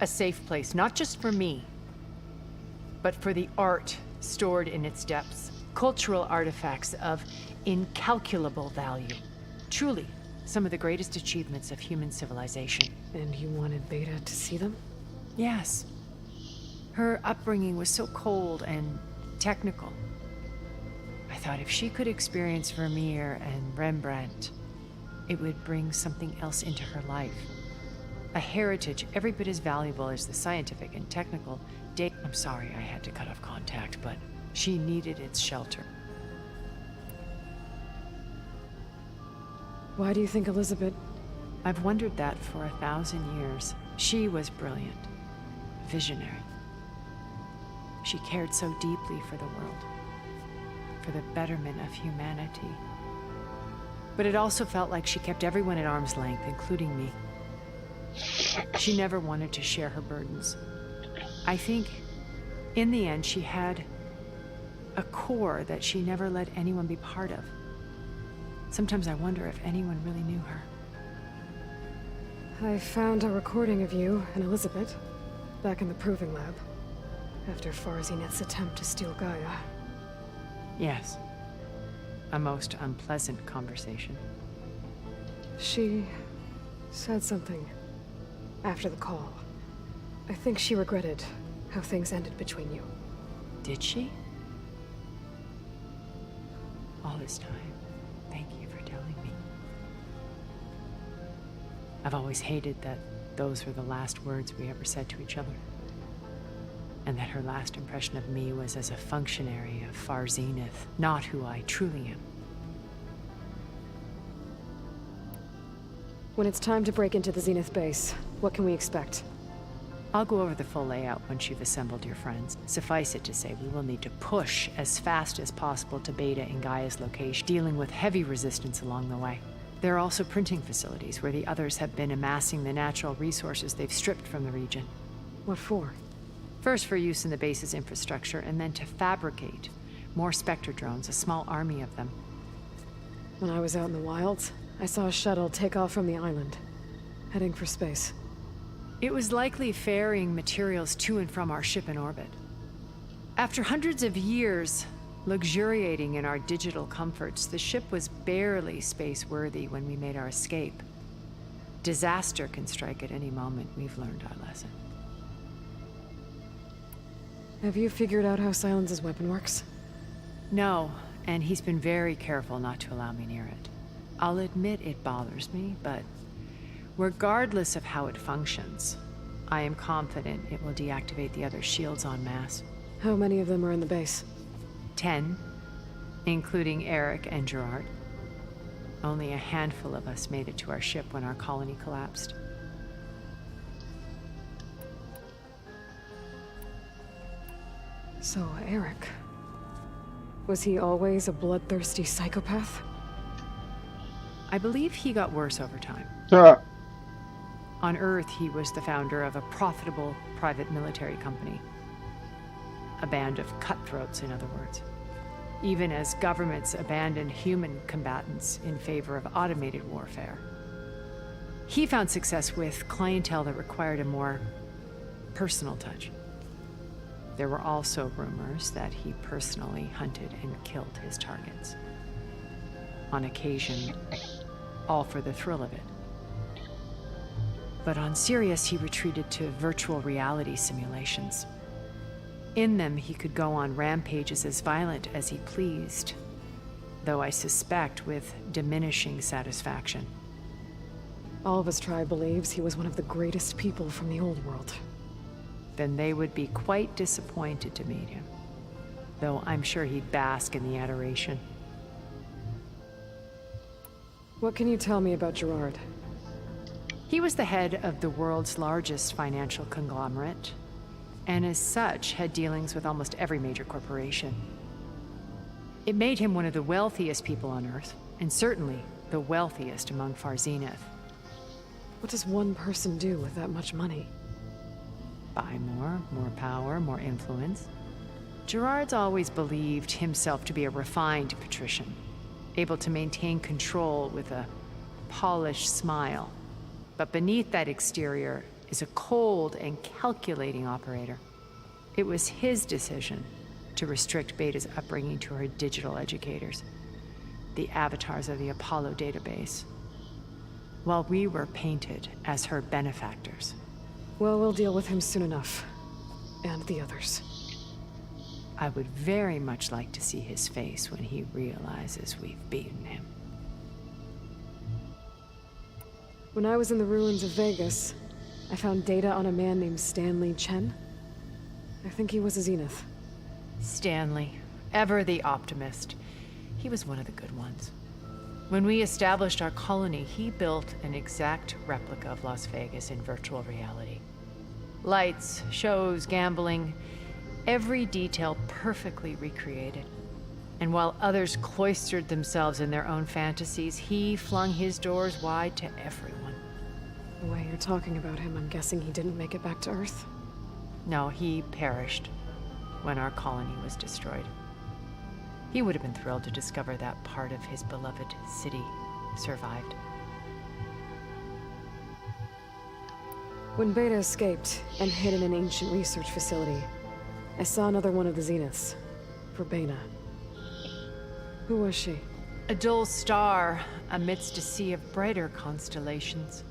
A safe place, not just for me, but for the art stored in its depths. Cultural artifacts of incalculable value. Truly, some of the greatest achievements of human civilization. And you wanted Beta to see them? Yes. Her upbringing was so cold and technical. I thought if she could experience Vermeer and Rembrandt, it would bring something else into her life. A heritage every bit as valuable as the scientific and technical data. I'm sorry I had to cut off contact, but she needed its shelter. Why do you think Elizabeth... I've wondered that for 1,000 years. She was brilliant, visionary. She cared so deeply for the world, for the betterment of humanity. But it also felt like she kept everyone at arm's length, including me. She never wanted to share her burdens. I think, in the end, she had a core that she never let anyone be part of. Sometimes I wonder if anyone really knew her. I found a recording of you and Elizabeth back in the proving lab after Farzineth's attempt to steal Gaia. Yes. A most unpleasant conversation. She said something after the call. I think she regretted how things ended between you. Did she? All this time, thank you for telling me. I've always hated that those were the last words we ever said to each other. And that her last impression of me was as a functionary of Farzineth, not who I truly am. When it's time to break into the Zenith base, what can we expect? I'll go over the full layout once you've assembled your friends. Suffice it to say, we will need to push as fast as possible to Beta and Gaia's location, dealing with heavy resistance along the way. There are also printing facilities where the others have been amassing the natural resources they've stripped from the region. What for? First for use in the base's infrastructure, and then to fabricate more Spectre drones, a small army of them. When I was out in the wilds, I saw a shuttle take off from the island, heading for space. It was likely ferrying materials to and from our ship in orbit. After hundreds of years luxuriating in our digital comforts, the ship was barely space-worthy when we made our escape. Disaster can strike at any moment. We've learned our lesson. Have you figured out how Silence's weapon works? No, and he's been very careful not to allow me near it. I'll admit it bothers me, but regardless of how it functions, I am confident it will deactivate the other shields en masse. How many of them are in the base? 10, including Eric and Gerard. Only a handful of us made it to our ship when our colony collapsed. So, Eric... was he always a bloodthirsty psychopath? I believe he got worse over time. On Earth, he was the founder of a profitable private military company. A band of cutthroats, in other words. Even as governments abandoned human combatants in favor of automated warfare. He found success with clientele that required a more personal touch. There were also rumors that he personally hunted and killed his targets. On occasion, all for the thrill of it. But on Sirius, he retreated to virtual reality simulations. In them, he could go on rampages as violent as he pleased, though I suspect with diminishing satisfaction. All of his tribe believes he was one of the greatest people from the old world. Then they would be quite disappointed to meet him, though I'm sure he'd bask in the adoration. What can you tell me about Gerard? He was the head of the world's largest financial conglomerate, and as such had dealings with almost every major corporation. It made him one of the wealthiest people on Earth, and certainly the wealthiest among Farzineth. What does one person do with that much money? Buy more power, more influence. Gerard's always believed himself to be a refined patrician, able to maintain control with a polished smile. But beneath that exterior is a cold and calculating operator. It was his decision to restrict Beta's upbringing to her digital educators, the avatars of the Apollo database, while we were painted as her benefactors. Well, we'll deal with him soon enough. And the others. I would very much like to see his face when he realizes we've beaten him. When I was in the ruins of Vegas, I found data on a man named Stanley Chen. I think he was a Zenith. Stanley, ever the optimist. He was one of the good ones. When we established our colony, he built an exact replica of Las Vegas in virtual reality. Lights, shows, gambling, every detail perfectly recreated. And while others cloistered themselves in their own fantasies, he flung his doors wide to everyone. The way you're talking about him, I'm guessing he didn't make it back to Earth? No, he perished when our colony was destroyed. He would have been thrilled to discover that part of his beloved city survived. When Beta escaped and hid in an ancient research facility, I saw another one of the Zeniths. Verbena. Who was she? A dull star amidst a sea of brighter constellations.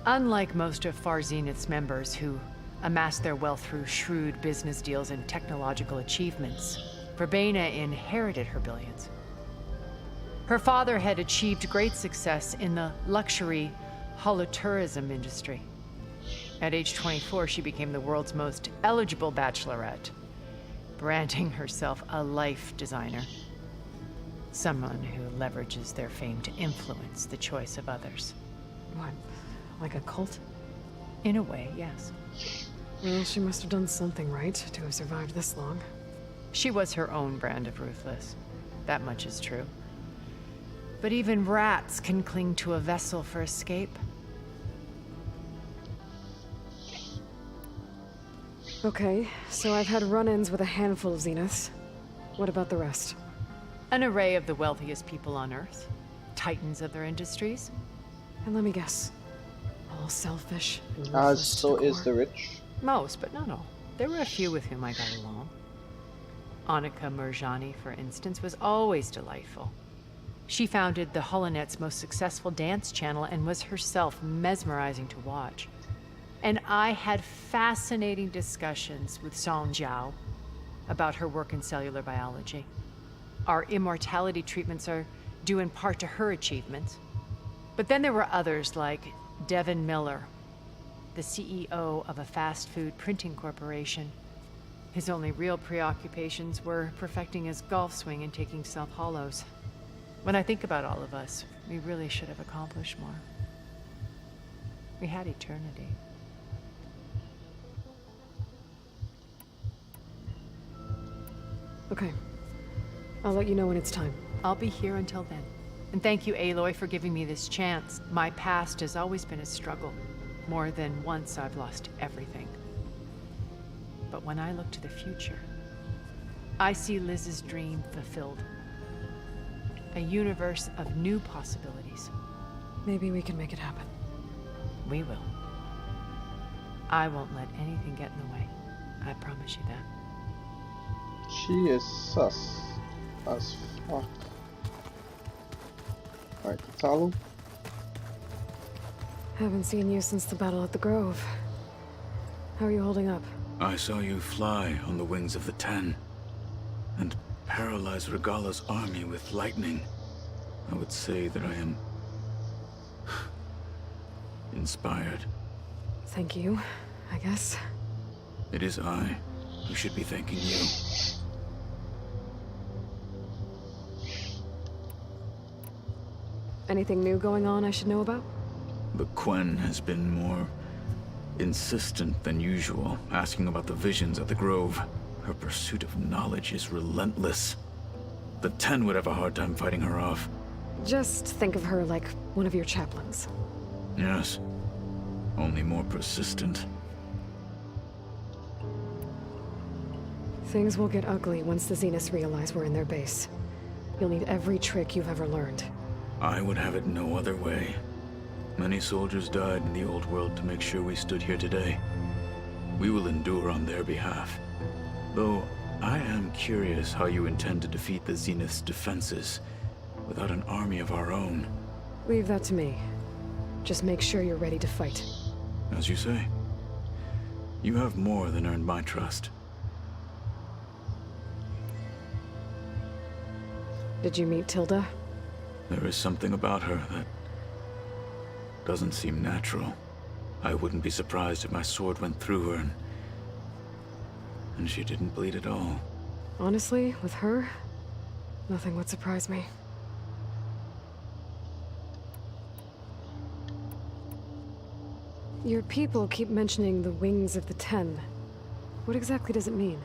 Unlike most of Far Zenith's members who amassed their wealth through shrewd business deals and technological achievements, Verbena inherited her billions. Her father had achieved great success in the luxury holotourism industry. At age 24, she became the world's most eligible bachelorette, branding herself a life designer. Someone who leverages their fame to influence the choice of others. What, like a cult? In a way, yes. Well, she must have done something right to have survived this long. She was her own brand of ruthless. That much is true. But even rats can cling to a vessel for escape. Okay, so I've had run-ins with a handful of Zeniths. What about the rest? An array of the wealthiest people on Earth. Titans of their industries. And let me guess. All selfish and As ruthless so to the is core. the rich. Most, but not all. There were a few with whom I got along. Annika Murjani, for instance, was always delightful. She founded the Holonet's most successful dance channel and was herself mesmerizing to watch. And I had fascinating discussions with Song Jiao about her work in cellular biology. Our immortality treatments are due in part to her achievements. But then there were others like Devin Miller, the CEO of a fast food printing corporation. His only real preoccupations were perfecting his golf swing and taking self-hollows. When I think about all of us, we really should have accomplished more. We had eternity. Okay. I'll let you know when it's time. I'll be here until then. And thank you, Aloy, for giving me this chance. My past has always been a struggle. More than once I've lost everything. But when I look to the future, I see Liz's dream fulfilled. A universe of new possibilities. Maybe we can make it happen. We will. I won't let anything get in the way. I promise you that. She is sus as fuck. Alright, Talo. Haven't seen you since the battle at the Grove. How are you holding up? I saw you fly on the wings of the Ten, and paralyze Regala's army with lightning. I would say that I am inspired. Thank you, I guess. It is I who should be thanking you. Anything new going on I should know about? The Quen has been more insistent than usual, asking about the visions at the Grove. Her pursuit of knowledge is relentless. The Ten would have a hard time fighting her off. Just think of her like one of your chaplains. Yes, only more persistent. Things will get ugly once the Zeniths realize we're in their base. You'll need every trick you've ever learned. I would have it no other way. Many soldiers died in the old world to make sure we stood here today. We will endure on their behalf. Though, I am curious how you intend to defeat the Zenith's defenses without an army of our own. Leave that to me. Just make sure you're ready to fight. As you say. You have more than earned my trust. Did you meet Tilda? There is something about her that doesn't seem natural. I wouldn't be surprised if my sword went through her and she didn't bleed at all. Honestly, with her, nothing would surprise me. Your people keep mentioning the wings of the Ten. What exactly does it mean?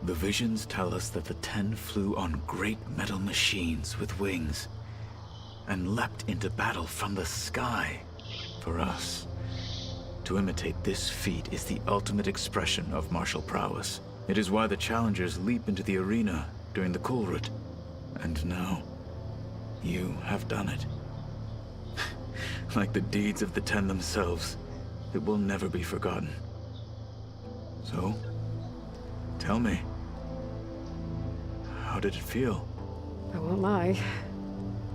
The visions tell us that the 10 flew on great metal machines with wings and leapt into battle from the sky. For us, to imitate this feat is the ultimate expression of martial prowess. It is why the challengers leap into the arena during the Kulrut. And now, you have done it. Like the deeds of the 10 themselves, it will never be forgotten. So, tell me, how did it feel? I won't lie.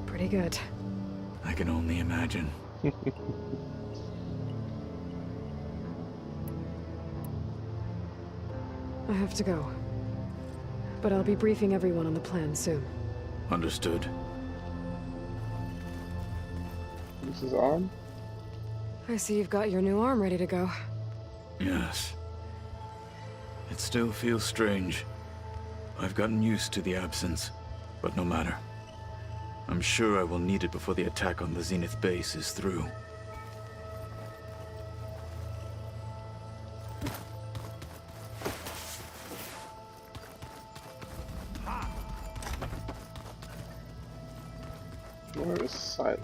Pretty good. I can only imagine. I have to go. But I'll be briefing everyone on the plan soon. Understood. This is arm. I see you've got your new arm ready to go. Yes. It still feels strange. I've gotten used to the absence, but no matter. I'm sure I will need it before the attack on the Zenith base is through. Where is silence?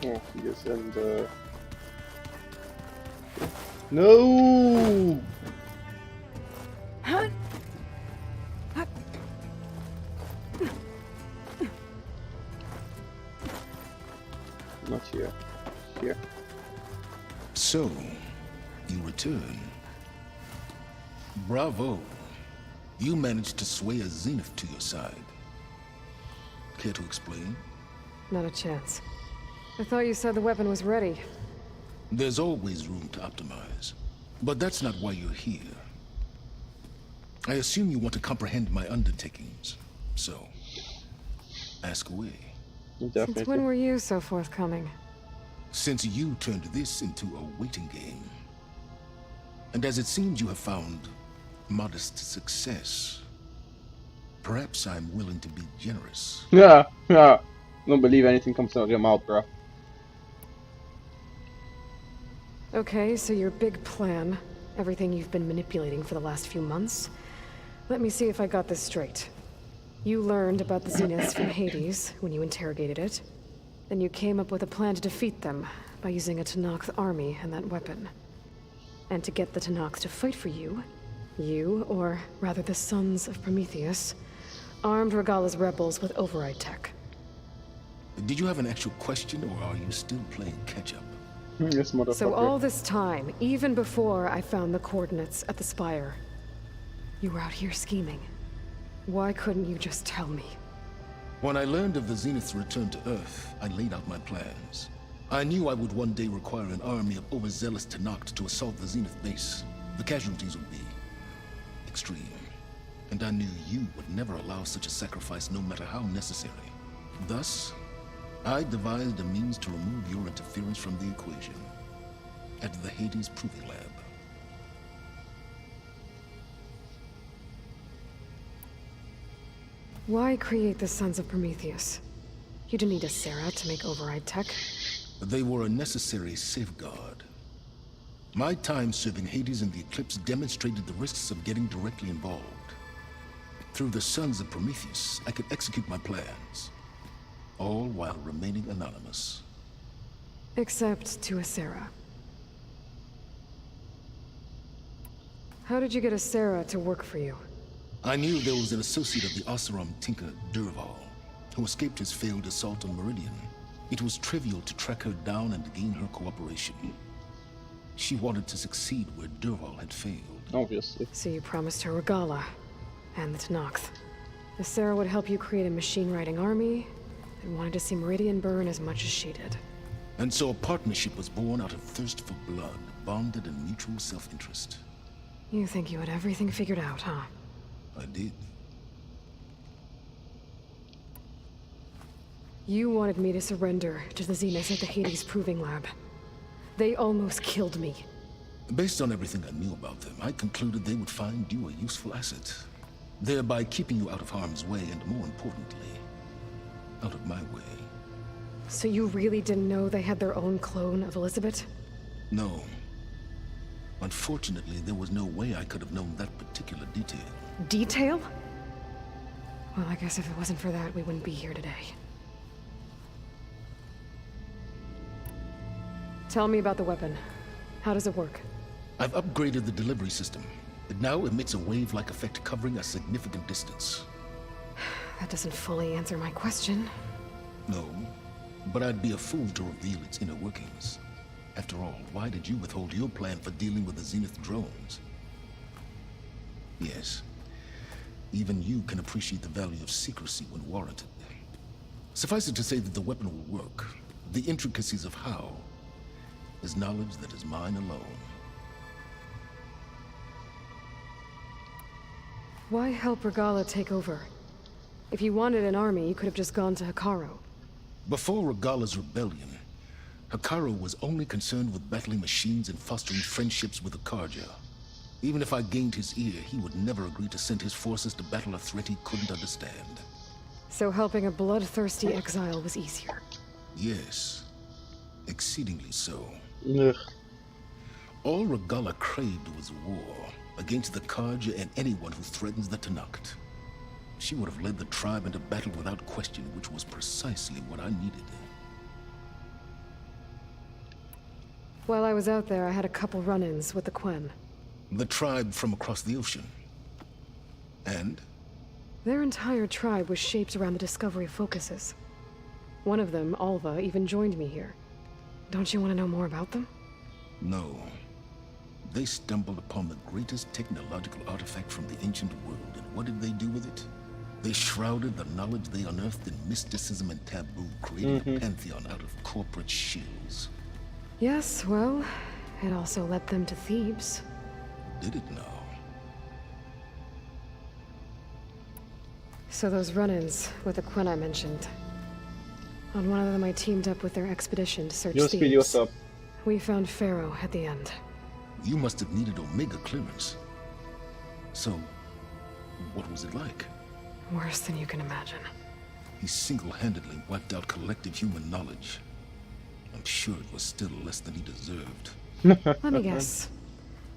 Oh, he is in the... No! Not here. Here. So, you return. Bravo. You managed to sway a Zenith to your side. Care to explain? Not a chance. I thought you said the weapon was ready. There's always room to optimize. But that's not why you're here. I assume you want to comprehend my undertakings. So, ask away. Since when were you so forthcoming? Since you turned this into a waiting game. And as it seems you have found modest success, perhaps I'm willing to be generous. Yeah. Don't believe anything comes out of your mouth, bro. Okay, so your big plan, everything you've been manipulating for the last few months. Let me see if I got this straight. You learned about the Zeniths from Hades when you interrogated it. Then you came up with a plan to defeat them by using a Tenakth army and that weapon. And to get the Tenakth to fight for you, or rather the Sons of Prometheus, armed Regalla's rebels with override tech. Did you have an actual question, or are you still playing catch-up? Yes, motherfucker. So all this time, even before I found the coordinates at the Spire, you were out here scheming. Why couldn't you just tell me? When I learned of the Zenith's return to Earth, I laid out my plans. I knew I would one day require an army of overzealous Tenakth to assault the Zenith base. The casualties would be extreme. And I knew you would never allow such a sacrifice, no matter how necessary. Thus, I devised a means to remove your interference from the equation at the Hades Proving Lab. Why create the Sons of Prometheus? You didn't need a Sarah to make override tech. They were a necessary safeguard. My time serving Hades in the Eclipse demonstrated the risks of getting directly involved. Through the Sons of Prometheus, I could execute my plans, all while remaining anonymous. Except to Asera. How did you get Asera to work for you? I knew there was an associate of the Oseram tinker, Durval, who escaped his failed assault on Meridian. It was trivial to track her down and gain her cooperation. She wanted to succeed where Durval had failed. Obviously. So you promised her Regalla, and the Tenakth. Asera would help you create a machine-riding army, and wanted to see Meridian burn as much as she did. And so a partnership was born out of thirst for blood, bonded in mutual self-interest. You think you had everything figured out, huh? I did. You wanted me to surrender to the Zeniths at the Hades Proving Lab. They almost killed me. Based on everything I knew about them, I concluded they would find you a useful asset, thereby keeping you out of harm's way and, more importantly, out of my way. So you really didn't know they had their own clone of Elizabeth? No. Unfortunately, there was no way I could have known that particular detail. Detail? Well, I guess if it wasn't for that, we wouldn't be here today. Tell me about the weapon. How does it work? I've upgraded the delivery system. It now emits a wave-like effect covering a significant distance. That doesn't fully answer my question. No, but I'd be a fool to reveal its inner workings. After all, why did you withhold your plan for dealing with the Zenith drones? Yes, even you can appreciate the value of secrecy when warranted. Suffice it to say that the weapon will work. The intricacies of how is knowledge that is mine alone. Why help Regala take over? If you wanted an army, you could have just gone to Hekarro. Before Regala's rebellion, Hekarro was only concerned with battling machines and fostering friendships with the Karja. Even if I gained his ear, he would never agree to send his forces to battle a threat he couldn't understand. So helping a bloodthirsty exile was easier? Yes, exceedingly so. Ugh. All Regala craved was war against the Karja and anyone who threatens the Tenakth. She would have led the tribe into battle without question, which was precisely what I needed. While I was out there, I had a couple run-ins with the Quen. The tribe from across the ocean. And? Their entire tribe was shaped around the discovery of focuses. One of them, Alva, even joined me here. Don't you want to know more about them? No. They stumbled upon the greatest technological artifact from the ancient world, and what did they do with it? They shrouded the knowledge they unearthed in mysticism and taboo, creating a pantheon out of corporate shills. Yes, well, it also led them to Thebes. Did it now? So those run-ins with the Quen I mentioned. On one of them I teamed up with their expedition to search Thebes. Speedy, what's up? We found Pharaoh at the end. You must have needed Omega clearance. So, what was it like? Worse than you can imagine. He single-handedly wiped out collective human knowledge. I'm sure it was still less than he deserved. Let me guess.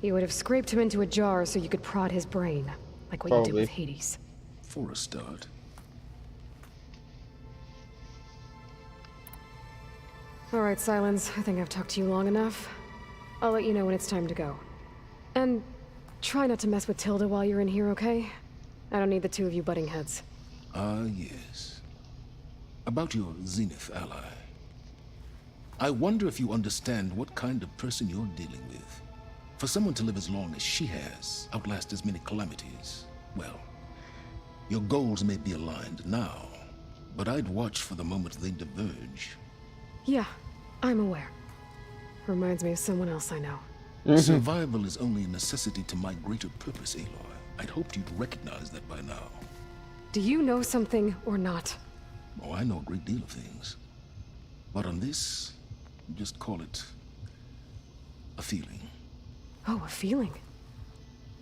You would have scraped him into a jar so you could prod his brain, like what you did with Hades. For a start. Alright, Silence. I think I've talked to you long enough. I'll let you know when it's time to go. And try not to mess with Tilda while you're in here, okay? I don't need the two of you butting heads. Ah, yes. About your Zenith ally. I wonder if you understand what kind of person you're dealing with. For someone to live as long as she has, outlast as many calamities, well, your goals may be aligned now, but I'd watch for the moment they diverge. Yeah, I'm aware. Reminds me of someone else I know. Survival is only a necessity to my greater purpose, Aloy. I'd hoped you'd recognize that by now. Do you know something or not? Oh, I know a great deal of things. But on this, just call it a feeling. Oh, a feeling?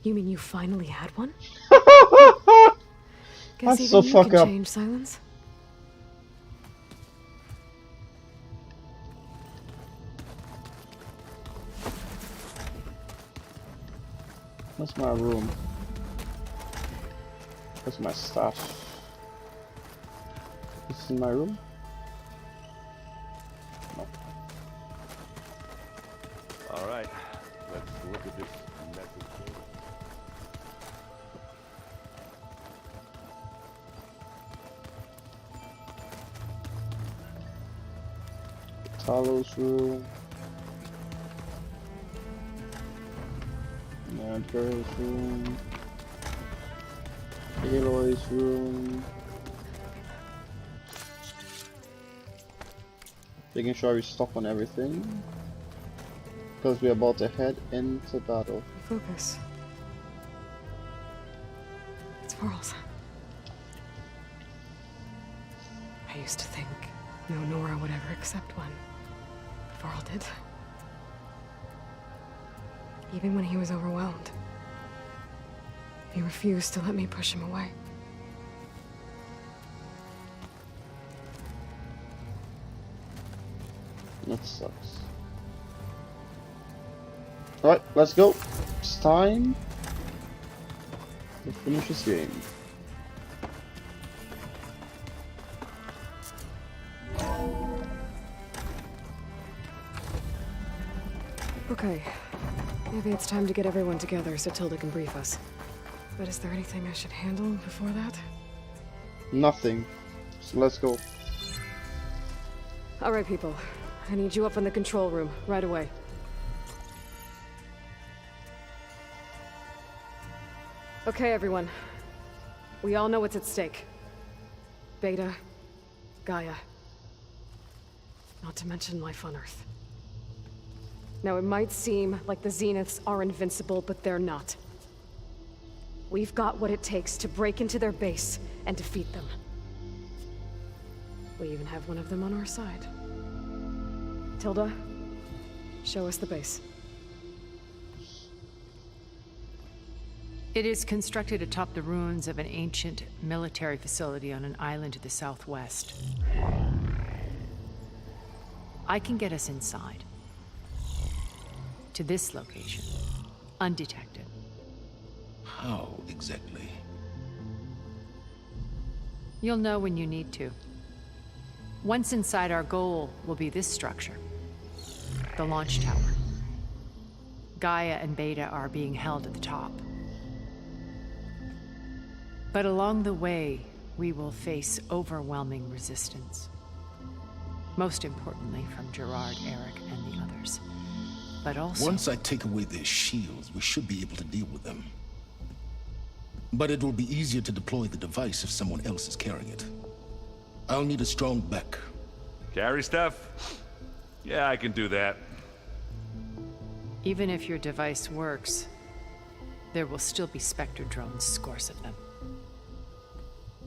You mean you finally had one? Guess That's even so you fucked can up. change, Silence. That's my room. That's my stuff. This is my room? No. Alright, let's look at this message. Talos room. Mad Girl's room. Aloy's room. Making sure we stop on everything. Because we're about to head into battle. Focus. It's Varl's. I used to think no Nora would ever accept one. But Varl did. Even when he was overwhelmed. He refused to let me push him away. That sucks. Alright, let's go. It's time to finish this game. Okay. Maybe it's time to get everyone together so Tilda can brief us. But is there anything I should handle before that? Nothing. So let's go. Alright, people. I need you up in the control room, right away. Okay, everyone. We all know what's at stake. Beta, Gaia. Not to mention life on Earth. Now, it might seem like the Zeniths are invincible, but they're not. We've got what it takes to break into their base and defeat them. We even have one of them on our side. Tilda, show us the base. It is constructed atop the ruins of an ancient military facility on an island to the southwest. I can get us inside. To this location, undetected. How exactly? You'll know when you need to. Once inside, our goal will be this structure. The launch tower. Gaia and Beta are being held at the top. But along the way, we will face overwhelming resistance. Most importantly from Gerard, Eric, and the others. But also... Once I take away their shields, we should be able to deal with them. But it will be easier to deploy the device if someone else is carrying it. I'll need a strong back. Carry stuff? Yeah, I can do that. Even if your device works, there will still be Spectre drones, scores of them.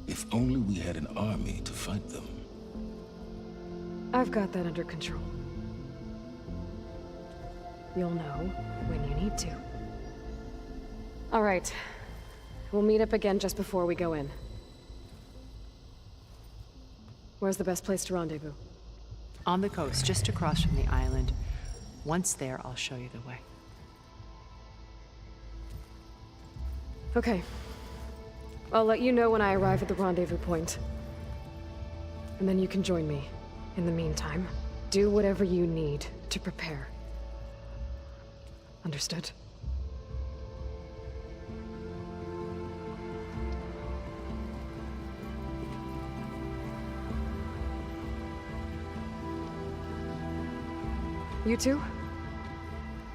If only we had an army to fight them. I've got that under control. You'll know when you need to. All right. We'll meet up again just before we go in. Where's the best place to rendezvous? On the coast, just across from the island. Once there, I'll show you the way. Okay. I'll let you know when I arrive at the rendezvous point. And then you can join me. In the meantime, do whatever you need to prepare. Understood? You two?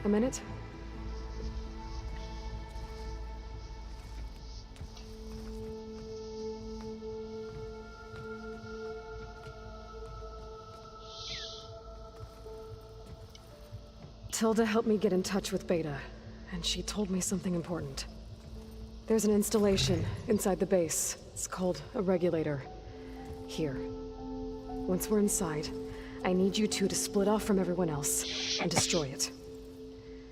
A minute? Tilda helped me get in touch with Beta, and she told me something important. There's an installation inside the base. It's called a regulator. Here. Once we're inside, I need you two to split off from everyone else and destroy it.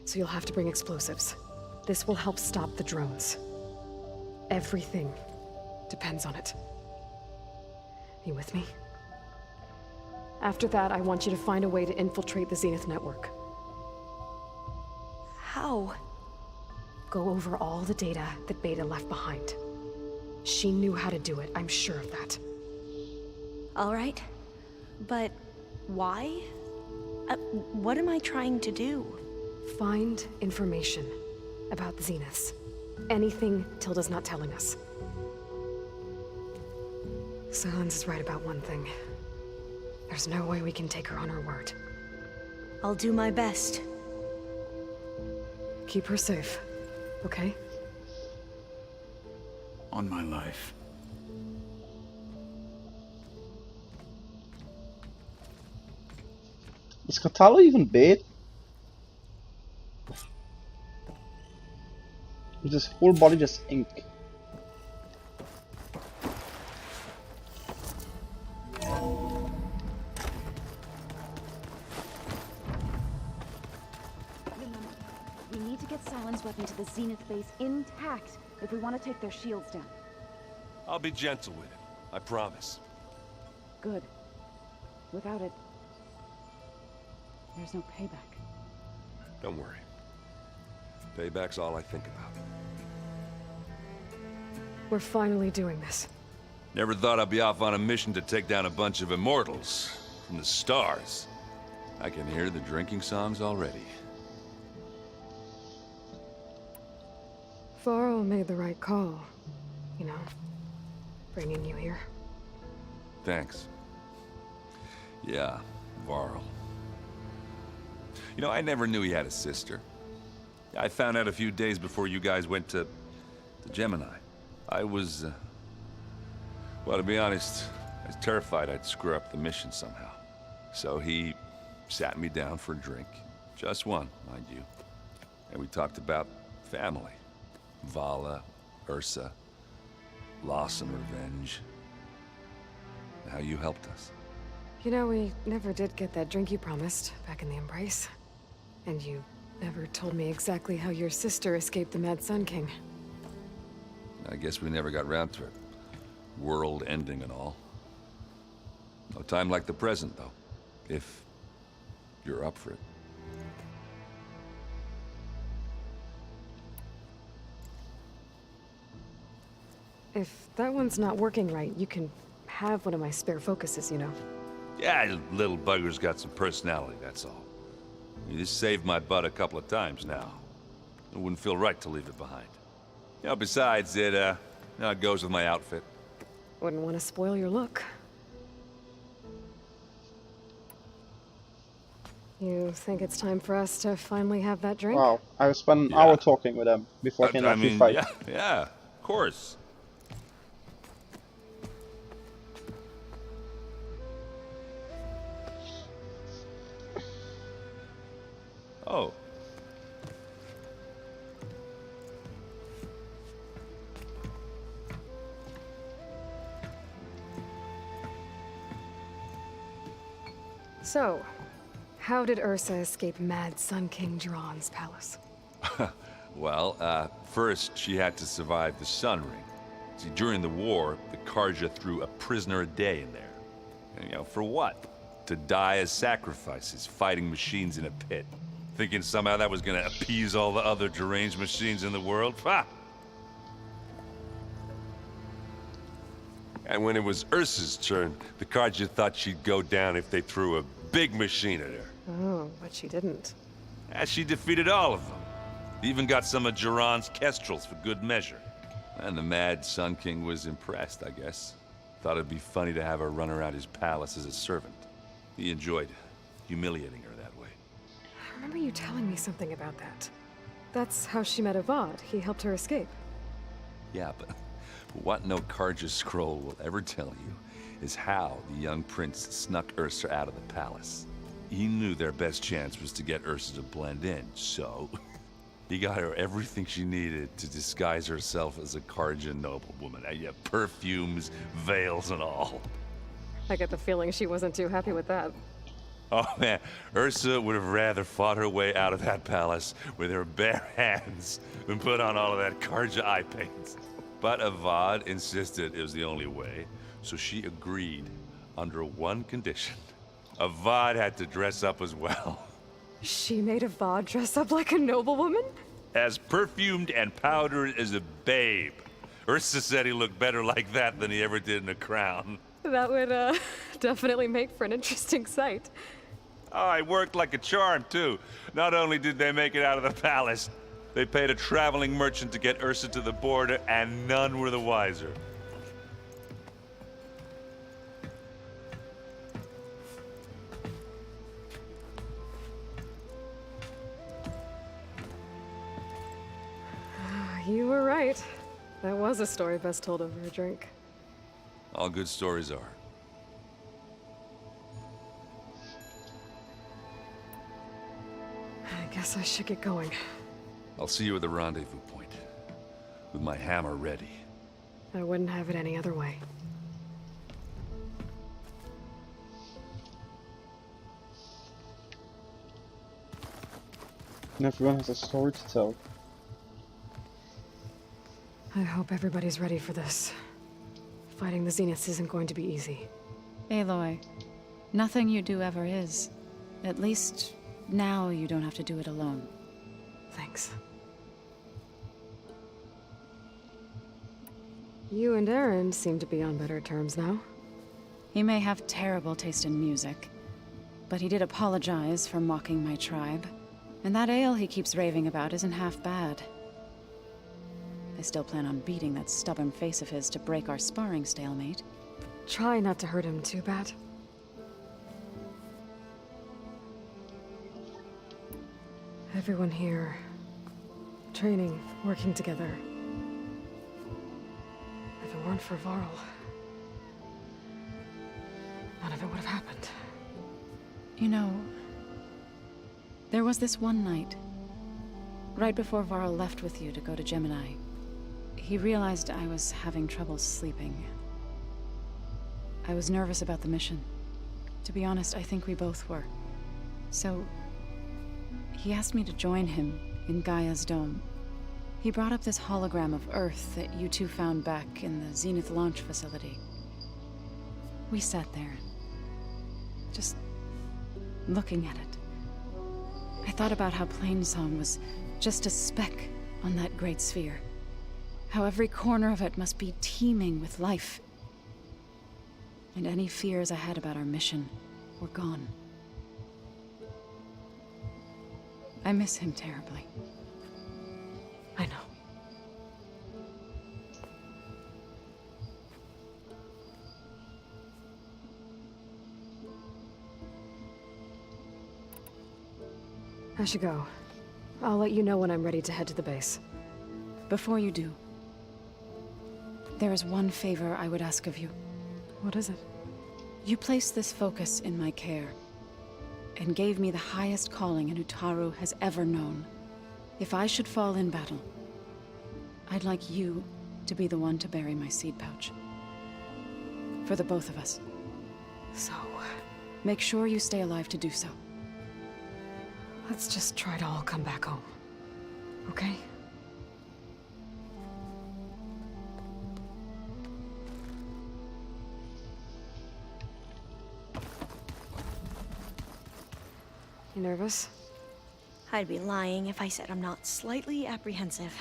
So you'll have to bring explosives. This will help stop the drones. Everything depends on it. You with me? After that, I want you to find a way to infiltrate the Zenith network. How? Go over all the data that Beta left behind. She knew how to do it, I'm sure of that. All right. But why? What am I trying to do? Find information about the Zeniths. Anything Tilda's not telling us. Silence is right about one thing. There's no way we can take her on her word. I'll do my best. Keep her safe, okay? On my life. Is Katalo even bait? With his whole body just ink. We need to get Silence weapon to the Zenith base intact if we want to take their shields down. I'll be gentle with it, I promise. Good. Without it, there's no payback. Don't worry. Payback's all I think about. We're finally doing this. Never thought I'd be off on a mission to take down a bunch of immortals from the stars. I can hear the drinking songs already. Varl made the right call. You know, bringing you here. Thanks. Yeah, Varl. You know, I never knew he had a sister. I found out a few days before you guys went to Gemini. I was, well, to be honest, I was terrified I'd screw up the mission somehow. So he sat me down for a drink. Just one, mind you. And we talked about family. Vala, Ursa, loss and revenge. How you helped us. You know, we never did get that drink you promised back in the Embrace. And you never told me exactly how your sister escaped the Mad Sun King. I guess we never got round to it. World ending and all. No time like the present, though. If you're up for it. If that one's not working right, you can have one of my spare focuses, you know. Yeah, little bugger's got some personality, that's all. You just saved my butt a couple of times now. It wouldn't feel right to leave it behind. You know, besides, it goes with my outfit. Wouldn't want to spoil your look. You think it's time for us to finally have that drink? Wow, I spent an hour talking with them before I can actually fight. Yeah, of course. Oh. So, how did Ursa escape Mad Sun King Jiran's palace? Well, first she had to survive the Sun Ring. See, during the war, the Karja threw a prisoner a day in there. And, you know, for what? To die as sacrifices, fighting machines in a pit. Thinking somehow that was gonna appease all the other deranged machines in the world? Ha! And when it was Ursa's turn, the Karja thought she'd go down if they threw a big machine at her. Oh, but she didn't. And she defeated all of them. Even got some of Jiran's kestrels for good measure. And the Mad Sun King was impressed, I guess. Thought it'd be funny to have her run around his palace as a servant. He enjoyed humiliating her that way. I remember you telling me something about that. That's how she met Avad. He helped her escape. Yeah, but what no Karja scroll will ever tell you is how the young prince snuck Ursa out of the palace. He knew their best chance was to get Ursa to blend in, so he got her everything she needed to disguise herself as a Karja noblewoman. Yeah, perfumes, veils, and all. I get the feeling she wasn't too happy with that. Oh man, Ursa would have rather fought her way out of that palace with her bare hands than put on all of that Karja eye paint. But Avad insisted it was the only way, so she agreed under one condition. Avad had to dress up as well. She made Avad dress up like a noblewoman? As perfumed and powdered as a babe. Ursa said he looked better like that than he ever did in a crown. That would, definitely make for an interesting sight. Oh, it worked like a charm, too. Not only did they make it out of the palace, they paid a traveling merchant to get Ursa to the border, and none were the wiser. You were right. That was a story best told over a drink. All good stories are. I guess I should get going. I'll see you at the rendezvous point, with my hammer ready. I wouldn't have it any other way. Everyone has a story to tell. I hope everybody's ready for this. Fighting the Zeniths isn't going to be easy. Aloy, nothing you do ever is. At least, now you don't have to do it alone. Thanks. You and Aaron seem to be on better terms now. He may have terrible taste in music, but he did apologize for mocking my tribe. And that ale he keeps raving about isn't half bad. I still plan on beating that stubborn face of his to break our sparring stalemate. Try not to hurt him too bad. Everyone here, training, working together. If it weren't for Varl, none of it would have happened. You know, there was this one night, right before Varl left with you to go to Gemini. He realized I was having trouble sleeping. I was nervous about the mission. To be honest, I think we both were. So, he asked me to join him in Gaia's dome. He brought up this hologram of Earth that you two found back in the Zenith launch facility. We sat there, just looking at it. I thought about how Plainsong was just a speck on that great sphere. How every corner of it must be teeming with life. And any fears I had about our mission were gone. I miss him terribly. I know. I should go. I'll let you know when I'm ready to head to the base. Before you do, there is one favor I would ask of you. What is it? You placed this focus in my care, and gave me the highest calling an Utaru has ever known. If I should fall in battle, I'd like you to be the one to bury my seed pouch. For the both of us. So, make sure you stay alive to do so. Let's just try to all come back home. Okay? You nervous? I'd be lying if I said I'm not slightly apprehensive.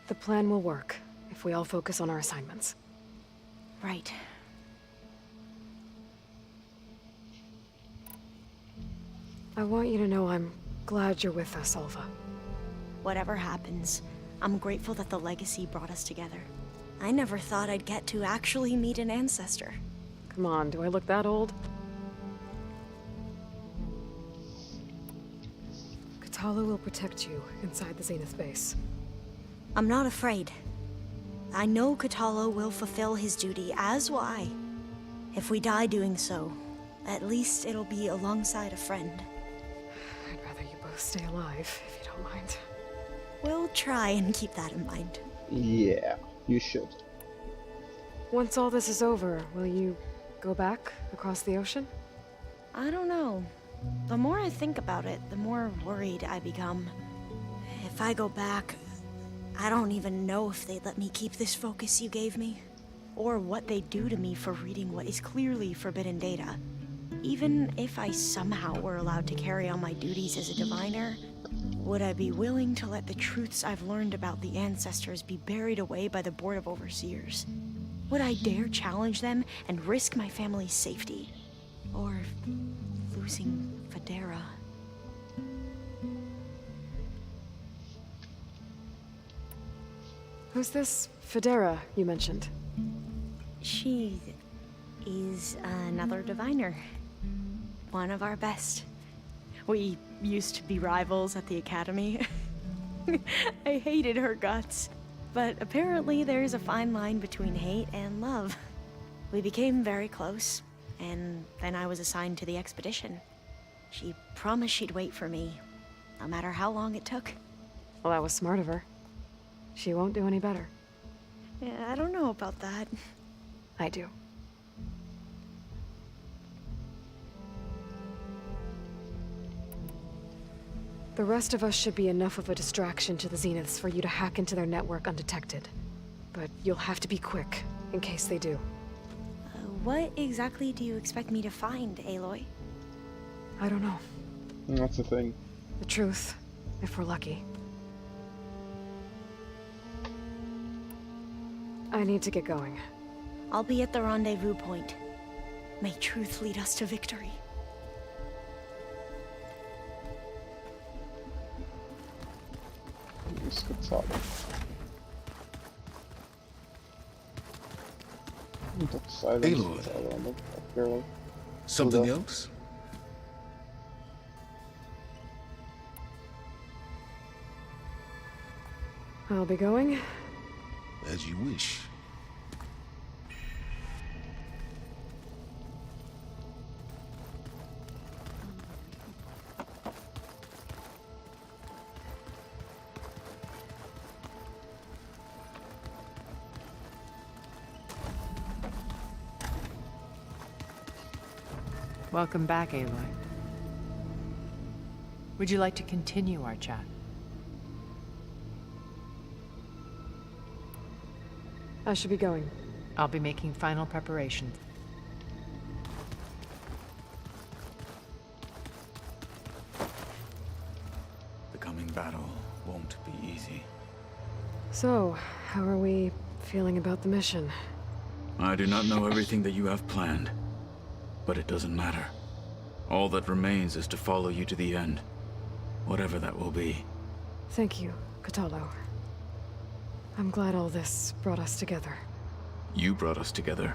The plan will work if we all focus on our assignments. Right. I want you to know I'm glad you're with us, Alva. Whatever happens, I'm grateful that the legacy brought us together. I never thought I'd get to actually meet an ancestor. Come on, do I look that old? Katala will protect you inside the Zenith base. I'm not afraid. I know Katala will fulfill his duty, as will I. If we die doing so, at least it'll be alongside a friend. I'd rather you both stay alive, if you don't mind. We'll try and keep that in mind. Yeah, you should. Once all this is over, will you go back across the ocean? I don't know. The more I think about it, the more worried I become. If I go back, I don't even know if they'd let me keep this focus you gave me, or what they'd do to me for reading what is clearly forbidden data. Even if I somehow were allowed to carry on my duties as a diviner, would I be willing to let the truths I've learned about the ancestors be buried away by the Board of Overseers? Would I dare challenge them and risk my family's safety? Or losing Federa? Who's this Federa you mentioned? She is another diviner. One of our best. We used to be rivals at the academy. I hated her guts. But apparently there's a fine line between hate and love. We became very close, and then I was assigned to the expedition. She promised she'd wait for me, no matter how long it took. Well, that was smart of her. She won't do any better. Yeah, I don't know about that. I do. The rest of us should be enough of a distraction to the Zeniths for you to hack into their network undetected. But you'll have to be quick, in case they do. What exactly do you expect me to find, Aloy? I don't know. That's the thing. The truth, if we're lucky. I need to get going. I'll be at the rendezvous point. May truth lead us to victory. Use Katana. Aloy. Something else? I'll be going. As you wish. Welcome back, Aloy. Would you like to continue our chat? I should be going. I'll be making final preparations. The coming battle won't be easy. So, how are we feeling about the mission? I do not know everything that you have planned, but it doesn't matter. All that remains is to follow you to the end, whatever that will be. Thank you, Katalo. I'm glad all this brought us together. You brought us together,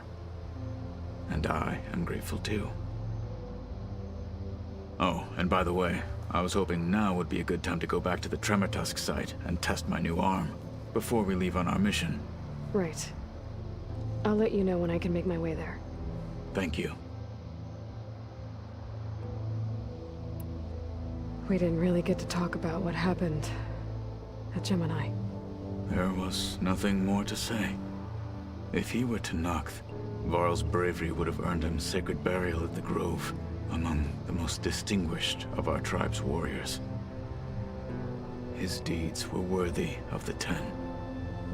and I am grateful too. Oh, and by the way, I was hoping now would be a good time to go back to the Tremor Tusk site and test my new arm, before we leave on our mission. Right. I'll let you know when I can make my way there. Thank you. We didn't really get to talk about what happened at Gemini. There was nothing more to say. If he were to Noct, Varl's bravery would have earned him sacred burial at the Grove, among the most distinguished of our tribe's warriors. His deeds were worthy of the Ten.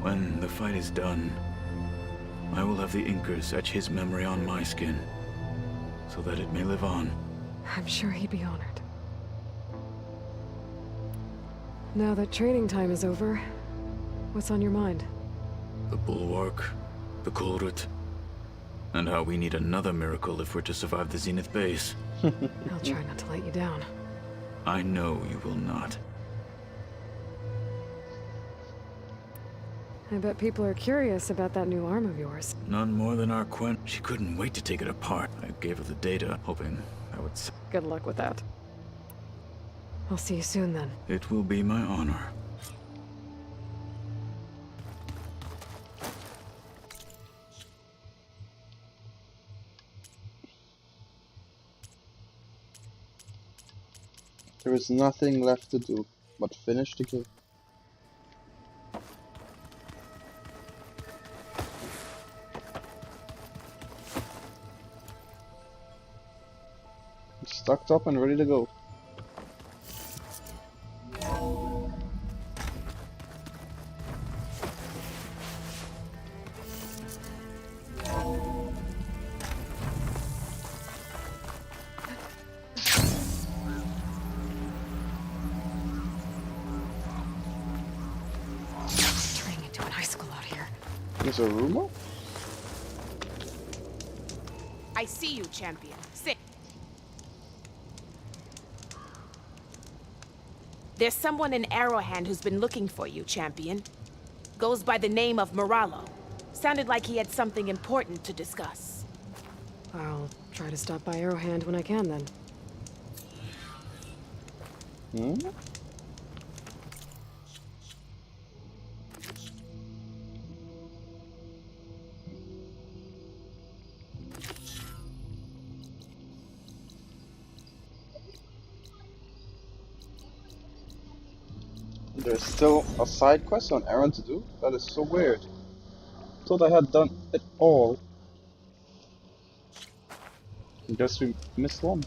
When the fight is done, I will have the Inkers etch his memory on my skin, so that it may live on. I'm sure he'd be honored. Now that training time is over, what's on your mind? The Bulwark, the Kulrut, and how we need another miracle if we're to survive the Zenith base. I'll try not to let you down. I know you will not. I bet people are curious about that new arm of yours. None more than our Quen. She couldn't wait to take it apart. I gave her the data, hoping I would... Good luck with that. I'll see you soon then. It will be my honor. There is nothing left to do but finish the game. Stocked up and ready to go. Turning into an icicle out here. There's a rumor? I see you, champion. Sit. There's someone in Arrowhand who's been looking for you, champion. Goes by the name of Moralo. Sounded like he had something important to discuss. I'll try to stop by Arrowhand when I can then. Hmm? There's still a side quest on Aaron to do? That is so weird. Thought I had done it all. Guess we missed one.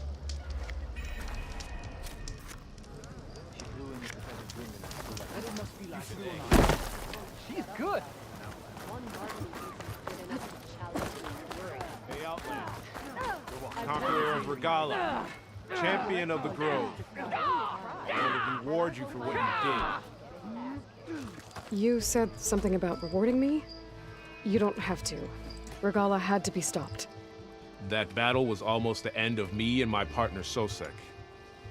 She's good. Hey, Outland. Conqueror of Regala. Champion of the Grove. I want to reward you for what you did. You said something about rewarding me? You don't have to. Regala had to be stopped. That battle was almost the end of me and my partner Sosek.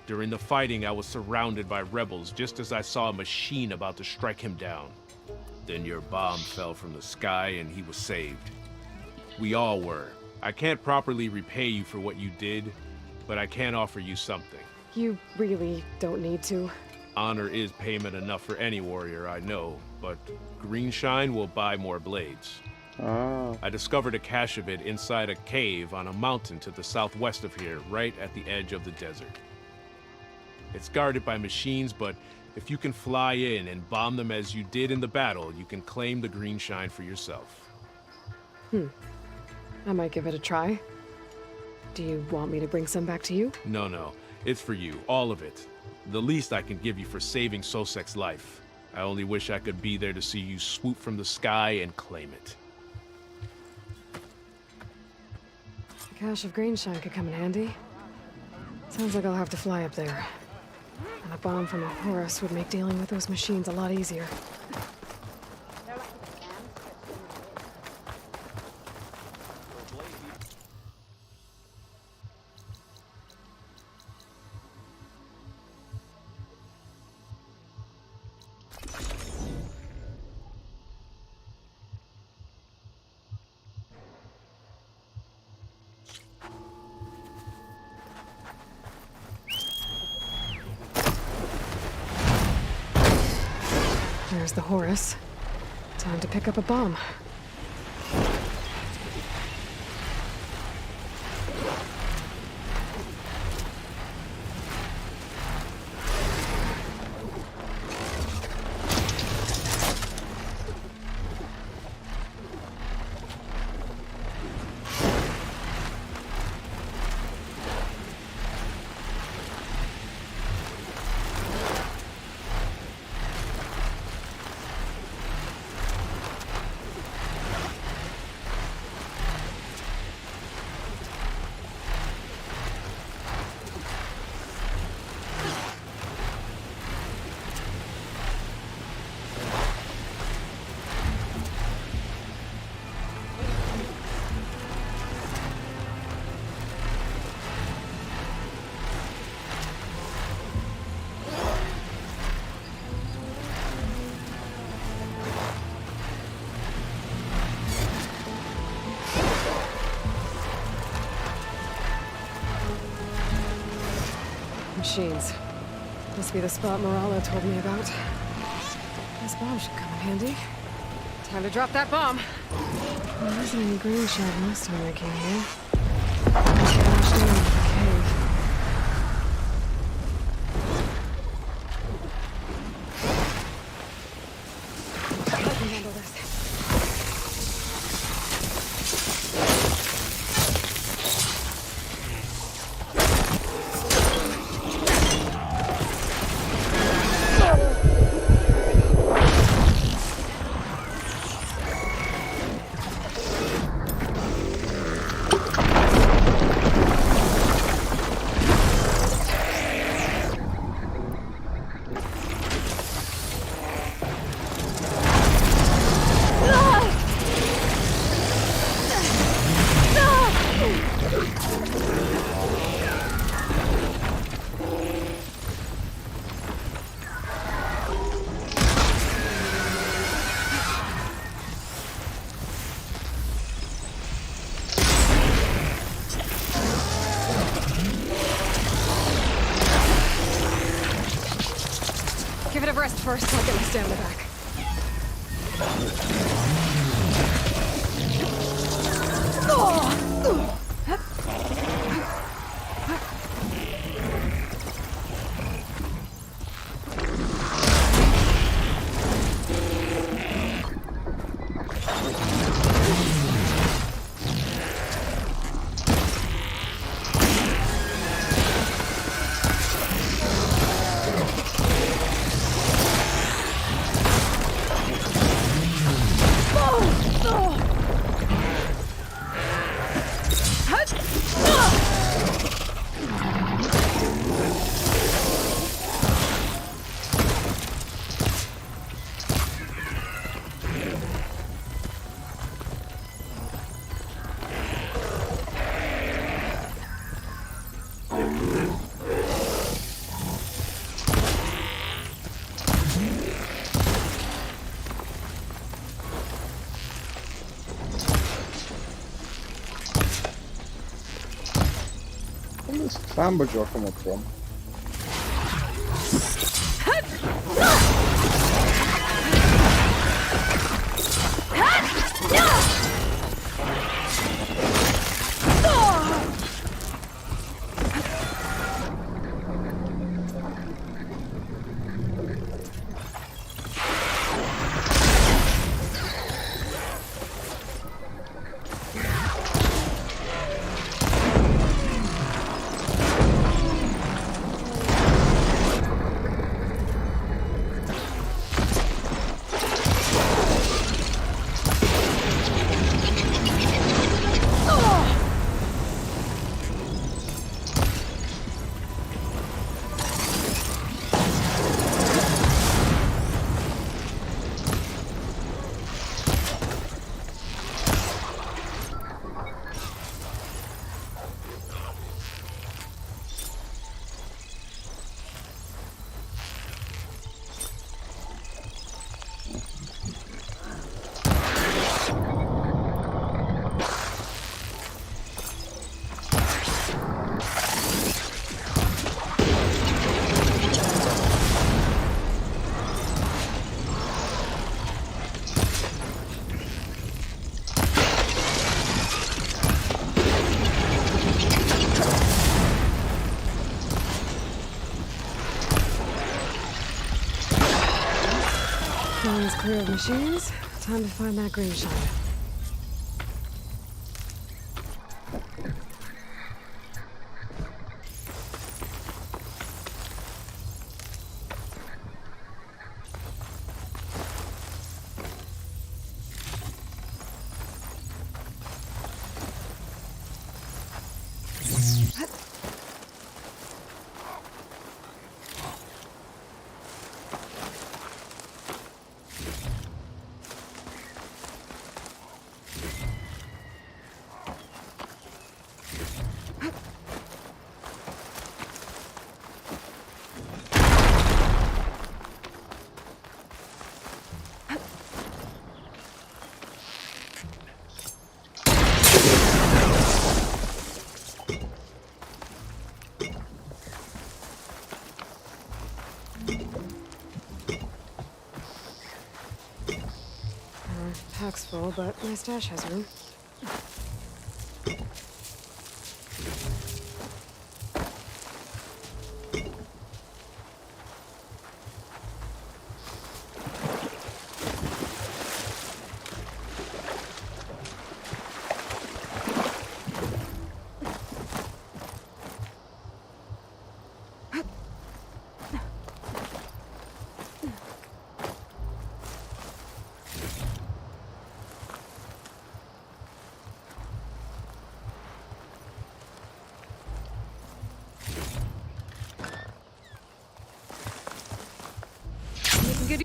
During the fighting, I was surrounded by rebels just as I saw a machine about to strike him down. Then your bomb fell from the sky and he was saved. We all were. I can't properly repay you for what you did, but I can offer you something. You really don't need to. Honor is payment enough for any warrior, I know, but Greenshine will buy more blades. Oh. I discovered a cache of it inside a cave on a mountain to the southwest of here, right at the edge of the desert. It's guarded by machines, but if you can fly in and bomb them as you did in the battle, you can claim the Greenshine for yourself. I might give it a try. Do you want me to bring some back to you? No. It's for you, all of it. The least I can give you for saving Sosek's life. I only wish I could be there to see you swoop from the sky and claim it. A cache of Greenshine could come in handy. Sounds like I'll have to fly up there. And a bomb from a Horus would make dealing with those machines a lot easier. There's the Horus. Time to pick up a bomb. Machines. Must be the spot Morala told me about. This bomb should come in handy. Time to drop that bomb. There wasn't any Greenshine last time I came here. I smashed into the cave. I can handle this. Give it a rest first, I'll get my stamina back. Clamberjaw come up from? Phone's clear of machines. Time to find that green shine. Pack's full, but my stash has room. Good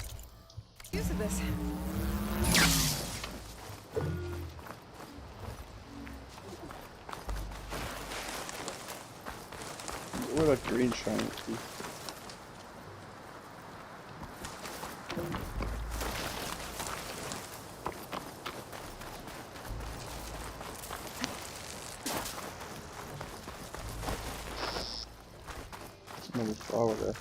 use of this. What a green shine. Another flower there.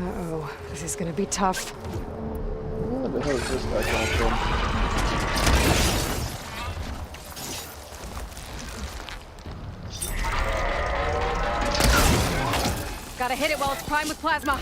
Uh-oh, this is gonna be tough. Where the hell is this guy coming from? Gotta hit it while it's primed with plasma.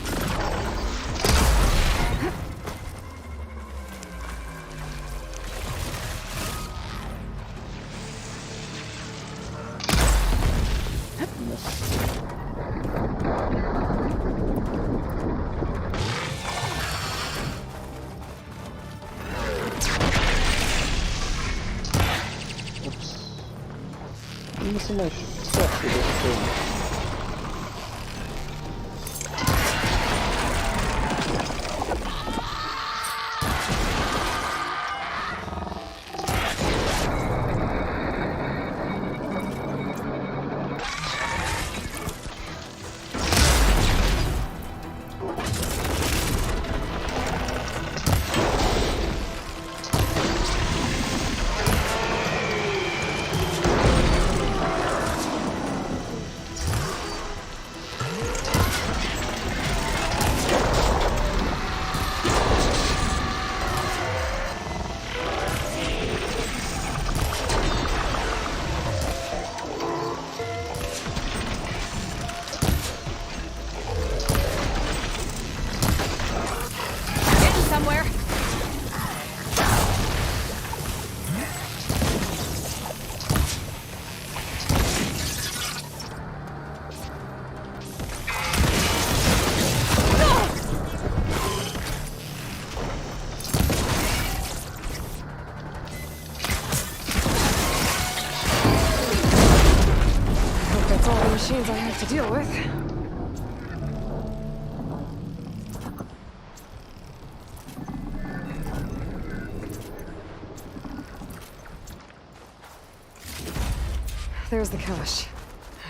I'm missing my stuff with this thing. machines I have to deal with. There's the cache.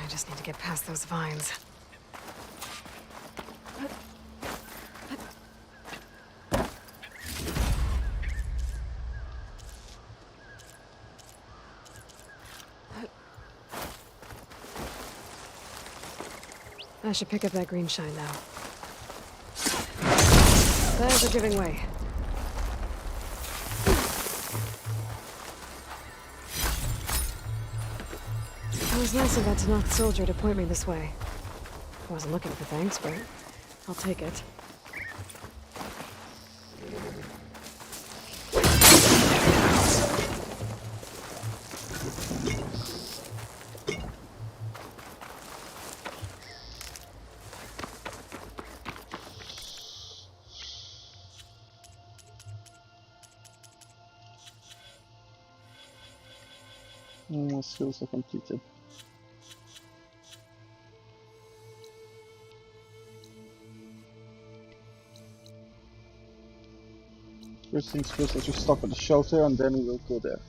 I just need to get past those vines. I should pick up that green shine now. Plans are giving way. It was nice of that Tanakh soldier to point me this way. I wasn't looking for thanks, but I'll take it. All skills are completed. First things first, let's just stop at the shelter and then we'll go there.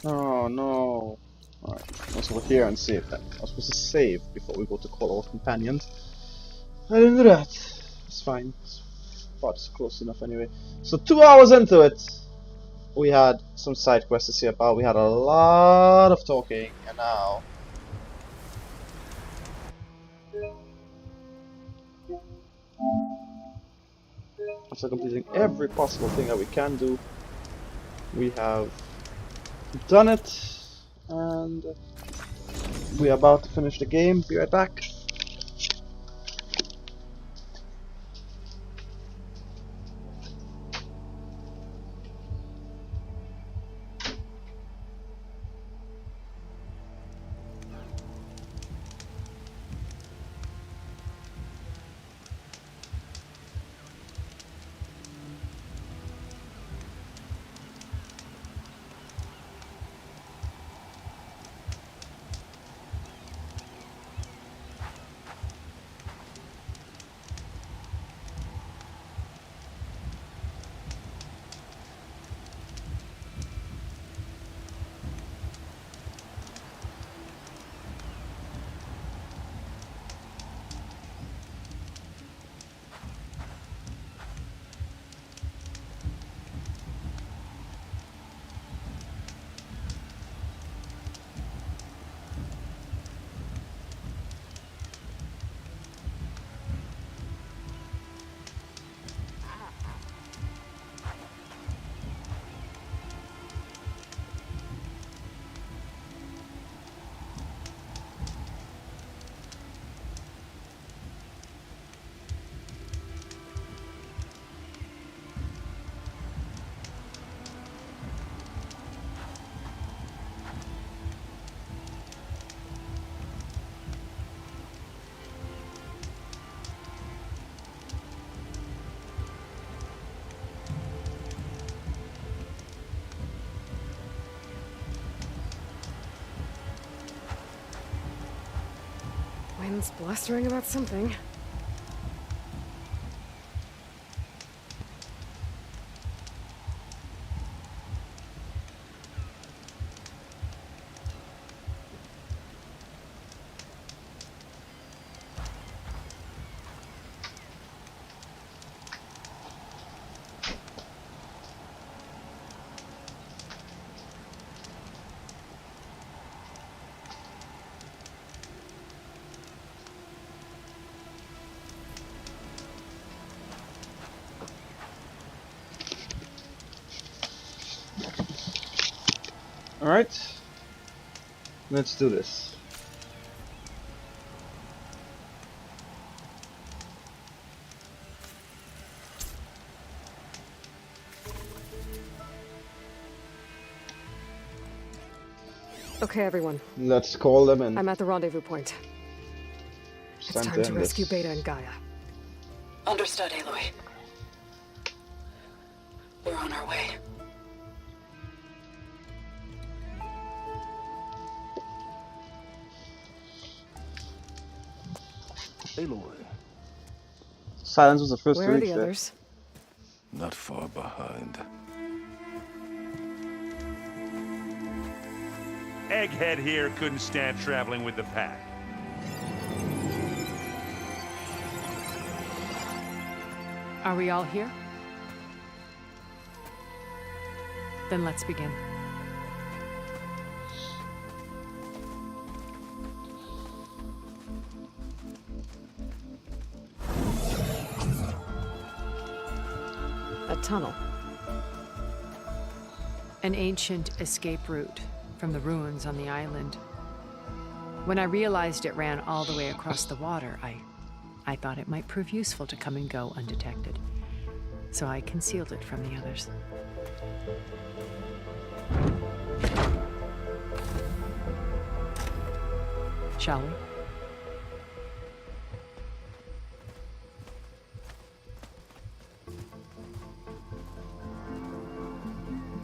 Oh no. Alright, let's over here and save then. I was supposed to save before we go to call our companions. I didn't do that. It's fine. It's close enough anyway. So 2 hours into it, we had some side quests to see about. We had a lot of talking, and now after completing every possible thing that we can do, we have done it, and we are about to finish the game. Be right back. Wind's blustering about something. Alright. Let's do this. Okay, everyone. Let's call them in. I'm at the rendezvous point. It's time to rescue Beta and Gaia. Understood, Aloy. We're on our way. Aloy. Silence was the first Where to are reach the there. others? Not far behind. Egghead here couldn't stand traveling with the pack. Are we all here? Then let's begin. A tunnel. An ancient escape route from the ruins on the island. When I realized it ran all the way across the water, I thought it might prove useful to come and go undetected. So I concealed it from the others. Shall we?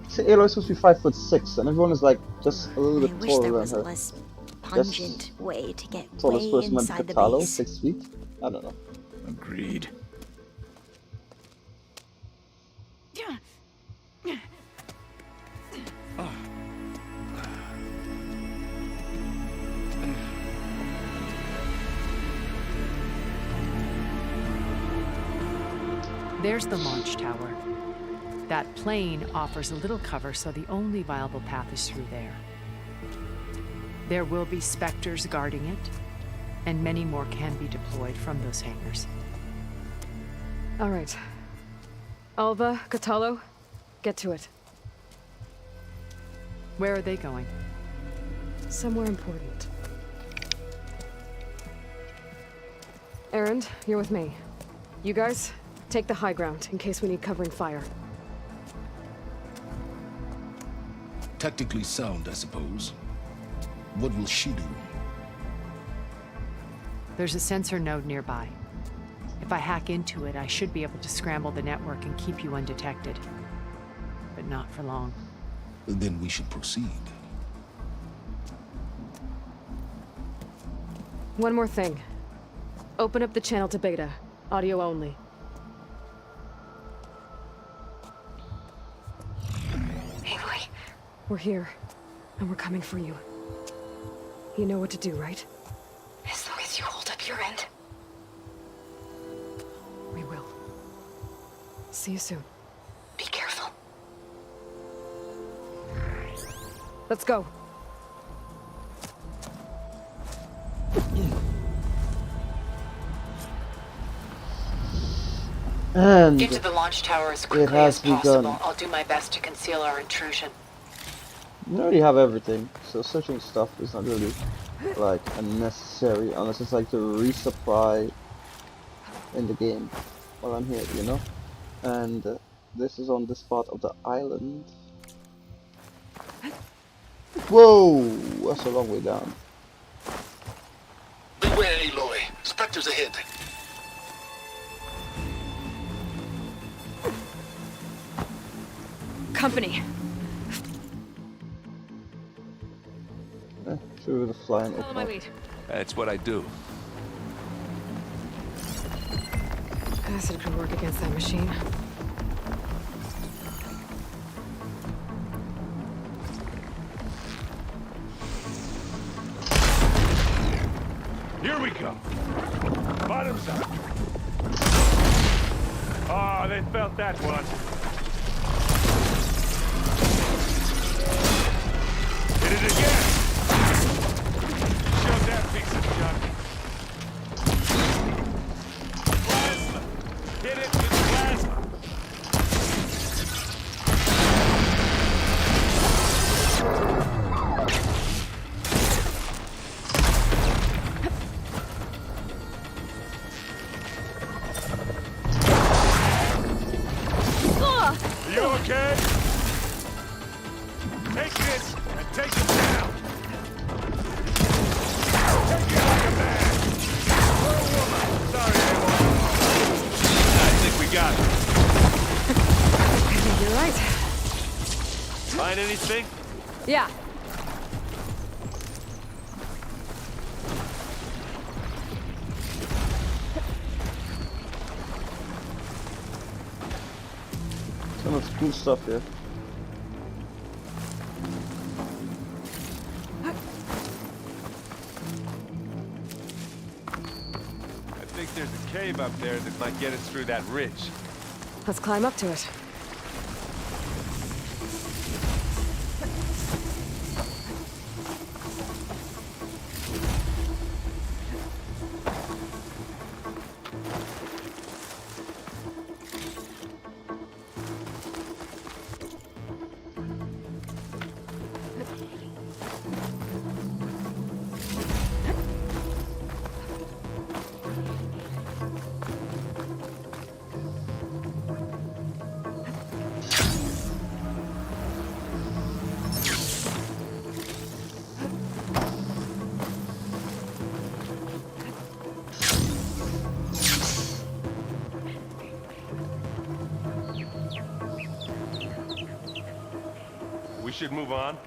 See, Aloy's supposed to be 5'6", and everyone is like just a little I bit wish there taller was than a her. less pungent way to get Tallest way person might be inside the Katalo, base. 6 feet. I don't know. Agreed. There's the launch tower. That plane offers a little cover, so the only viable path is through there. There will be specters guarding it, and many more can be deployed from those hangars. All right. Alva, Katalo, get to it. Where are they going? Somewhere important. Erend, you're with me. You guys, take the high ground in case we need covering fire. Tactically sound, I suppose. What will she do? There's a sensor node nearby. If I hack into it, I should be able to scramble the network and keep you undetected. But not for long. Then we should proceed. One more thing. Open up the channel to Beta. Audio only. Aloy. We're here, and we're coming for you. You know what to do, right? As long as you hold up your end. We will. See you soon. Be careful. Let's go. And Get to the launch tower as it quickly has as possible. begun. I'll do my best to conceal our intrusion. You already have everything, so searching stuff is not really like unnecessary unless it's like to resupply in the game while I'm here, you know. And this is on this part of the island. Whoa, that's a long way down. Beware, Aloy. Spectres ahead. Company. Through the flying Follow my open. lead. That's what I do. Acid could work against that machine. Here we go. Bottoms up. Oh, they felt that one. Hit it again. Shove that piece of junk. Plasma. Hit it with plasma. anything? Yeah. So much cool stuff here. I think there's a cave up there that might get us through that ridge. Let's climb up to it. We should move on.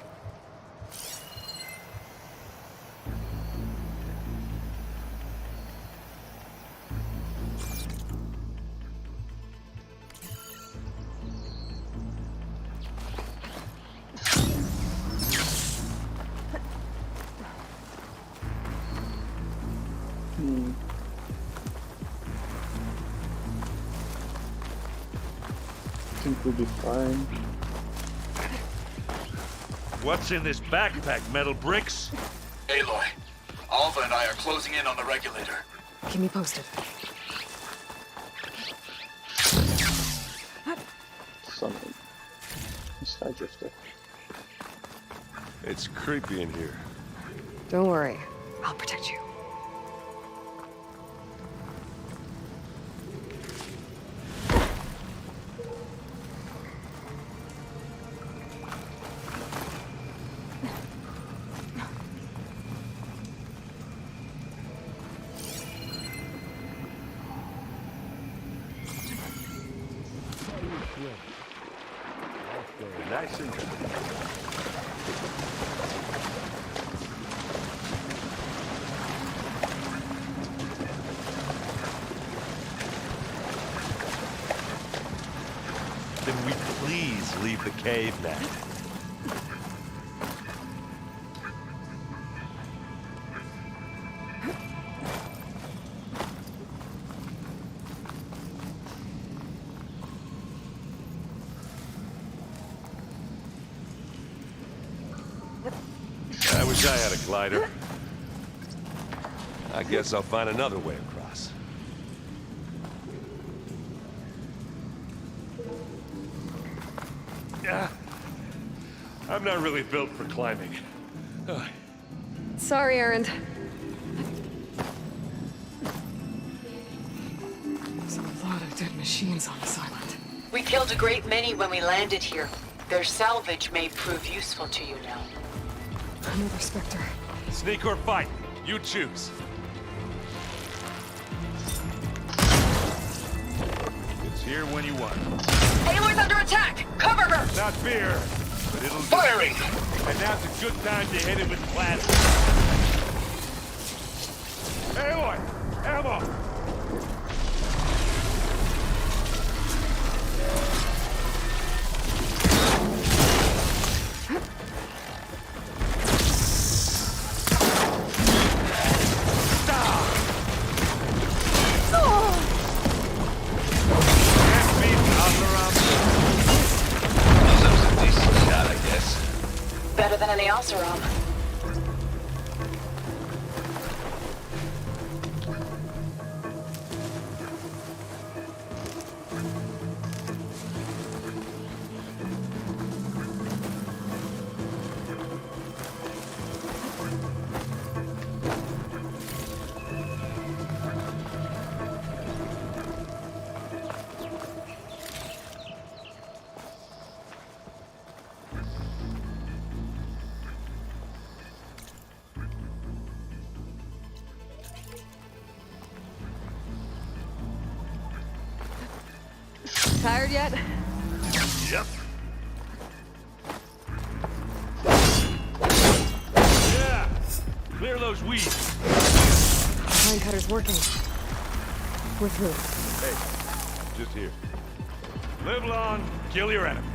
I think we'll be fine. What's in this backpack, metal bricks? Aloy, Alva and I are closing in on the regulator. Keep me posted. Something. Sky drifter. It's creepy in here. Don't worry. I'll protect you. Nice and Can we please leave the cave now? I wish I had a glider. I guess I'll find another way across. I'm not really built for climbing. Sorry, Erend. There's a lot of dead machines on this island. We killed a great many when we landed here. Their salvage may prove useful to you now. Another Spectre. Sneak or fight, you choose. It's here when you want it. Aloy's under attack! Cover her! Not fear, but it'll... Firing! And now's a good time to hit it with plasma. Aloy! Ammo! Better than any Oseram. Tired yet? Yep. those weeds. Pine cutter's working. We're through. Hey, just here. Live long, kill your enemies.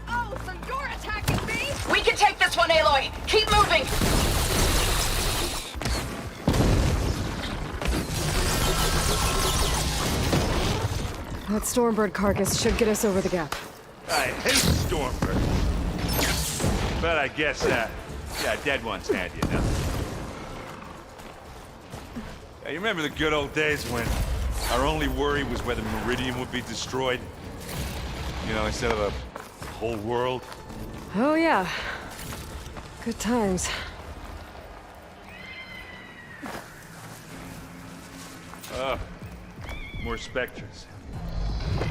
Oh, so you're attacking me? We can take this one, Aloy. Keep moving. That Stormbird carcass should get us over the gap. I hate Stormbird. But I guess, yeah, dead one's handy enough. Yeah, you remember the good old days when our only worry was whether Meridian would be destroyed? You know, instead of a whole world? Oh yeah. Good times. More specters.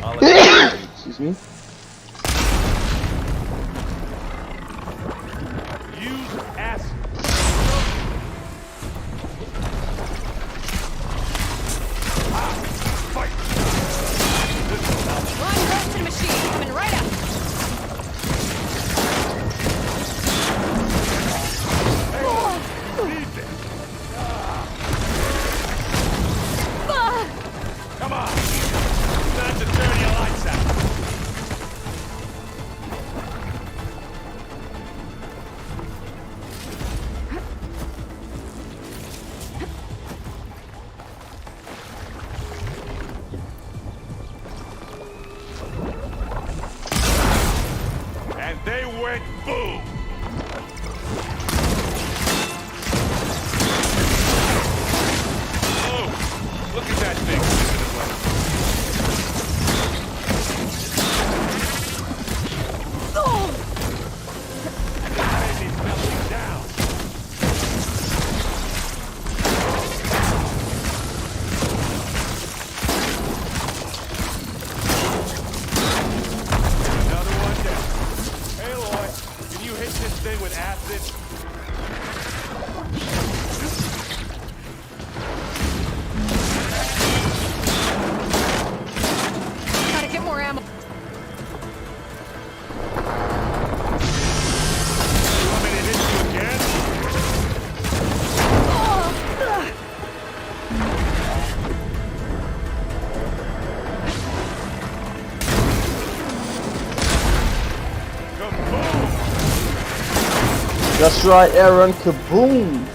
Excuse me. Use acid. Fight. Run, roasted machine coming right up. Come on. Time to turn your lights out. And they went boom! Oh, look at that thing. With acid. Gotta get more ammo. You want me to hit you again? That's right, Aaron. Kaboom!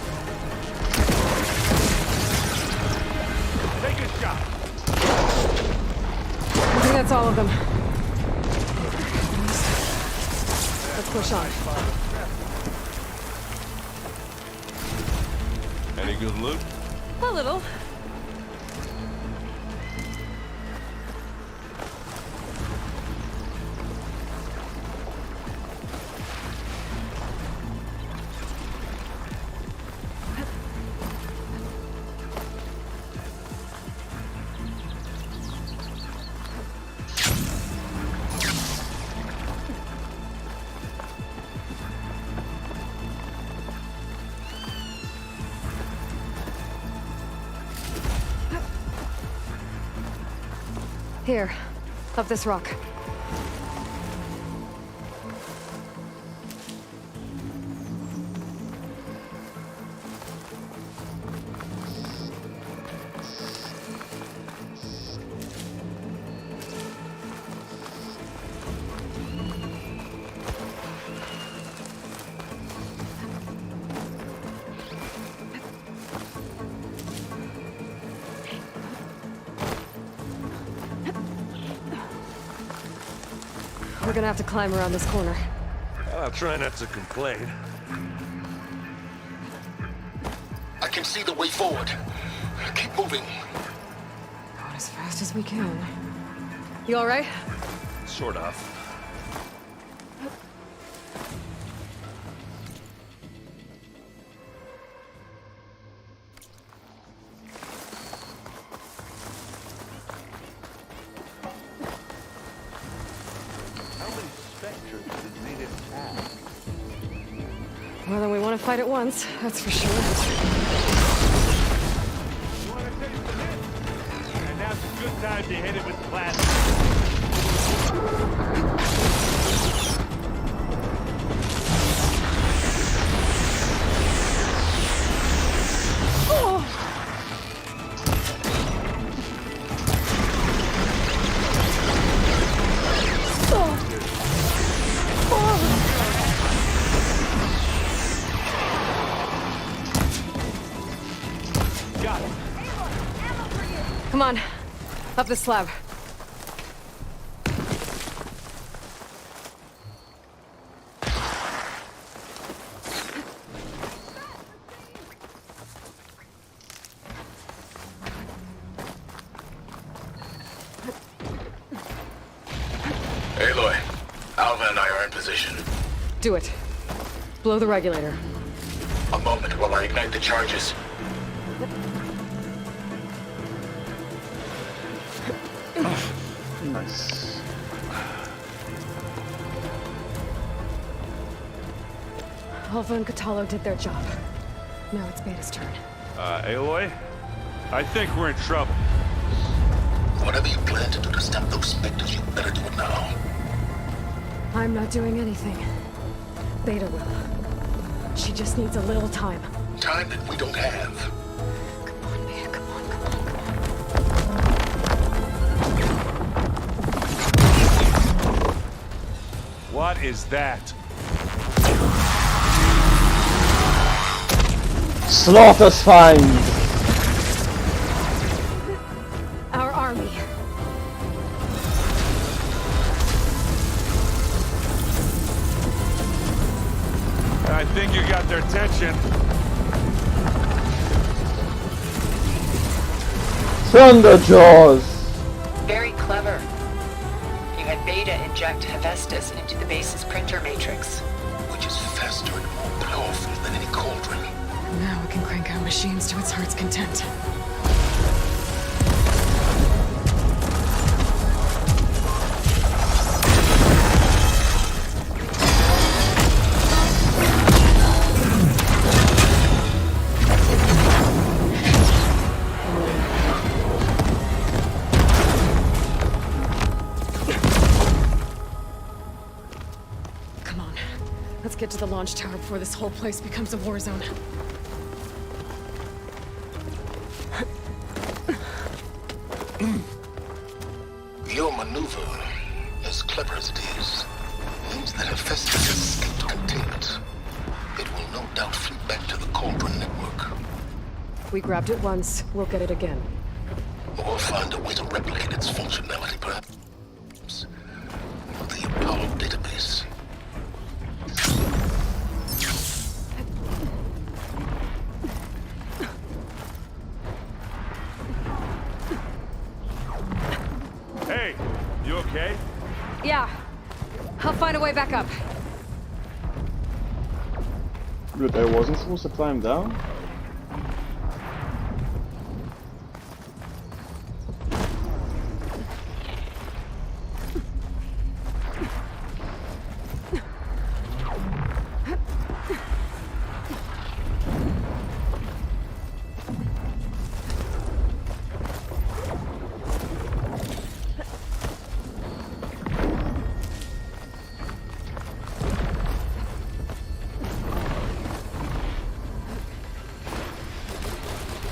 Take a shot. I think that's all of them. Let's push on. Any good loot? A little. Here, up this rock. We're gonna have to climb around this corner. Well, I'll try not to complain. I can see the way forward. Keep moving. Going as fast as we can. You all right? Sort of. More than we want to fight at once, that's for sure. time to hit it with plastic. Got it. Come on, up the slab. Aloy, Alva and I are in position. Do it. Blow the regulator. A moment while I ignite the charges. Nice. Alva and Catalo did their job. Now it's Beta's turn. Aloy? I think we're in trouble. Whatever you plan to do to stop those specters, you better do it now. I'm not doing anything. Beta will. She just needs a little time. Time that we don't have. Come on, Beta, come on, come on, come on. What is that? Slaughter signs! Our army. I think you got their attention. Thunderjaws! Very clever. You had Beta inject Hephaestus into the base's printer matrix. Which is faster and more powerful than any cauldron. Now we can crank our machines to its heart's content. Come on. Let's get to the launch tower before this whole place becomes a war zone. Your maneuver, as clever as it is, means that Hephaestus escaped containment. It will no doubt flee back to the Cauldron network. We grabbed it once, we'll get it again. Or find a way to replicate its functionality, perhaps. The Apollo database. Hey, you okay? Yeah. I'll find a way back up. But I wasn't supposed to climb down?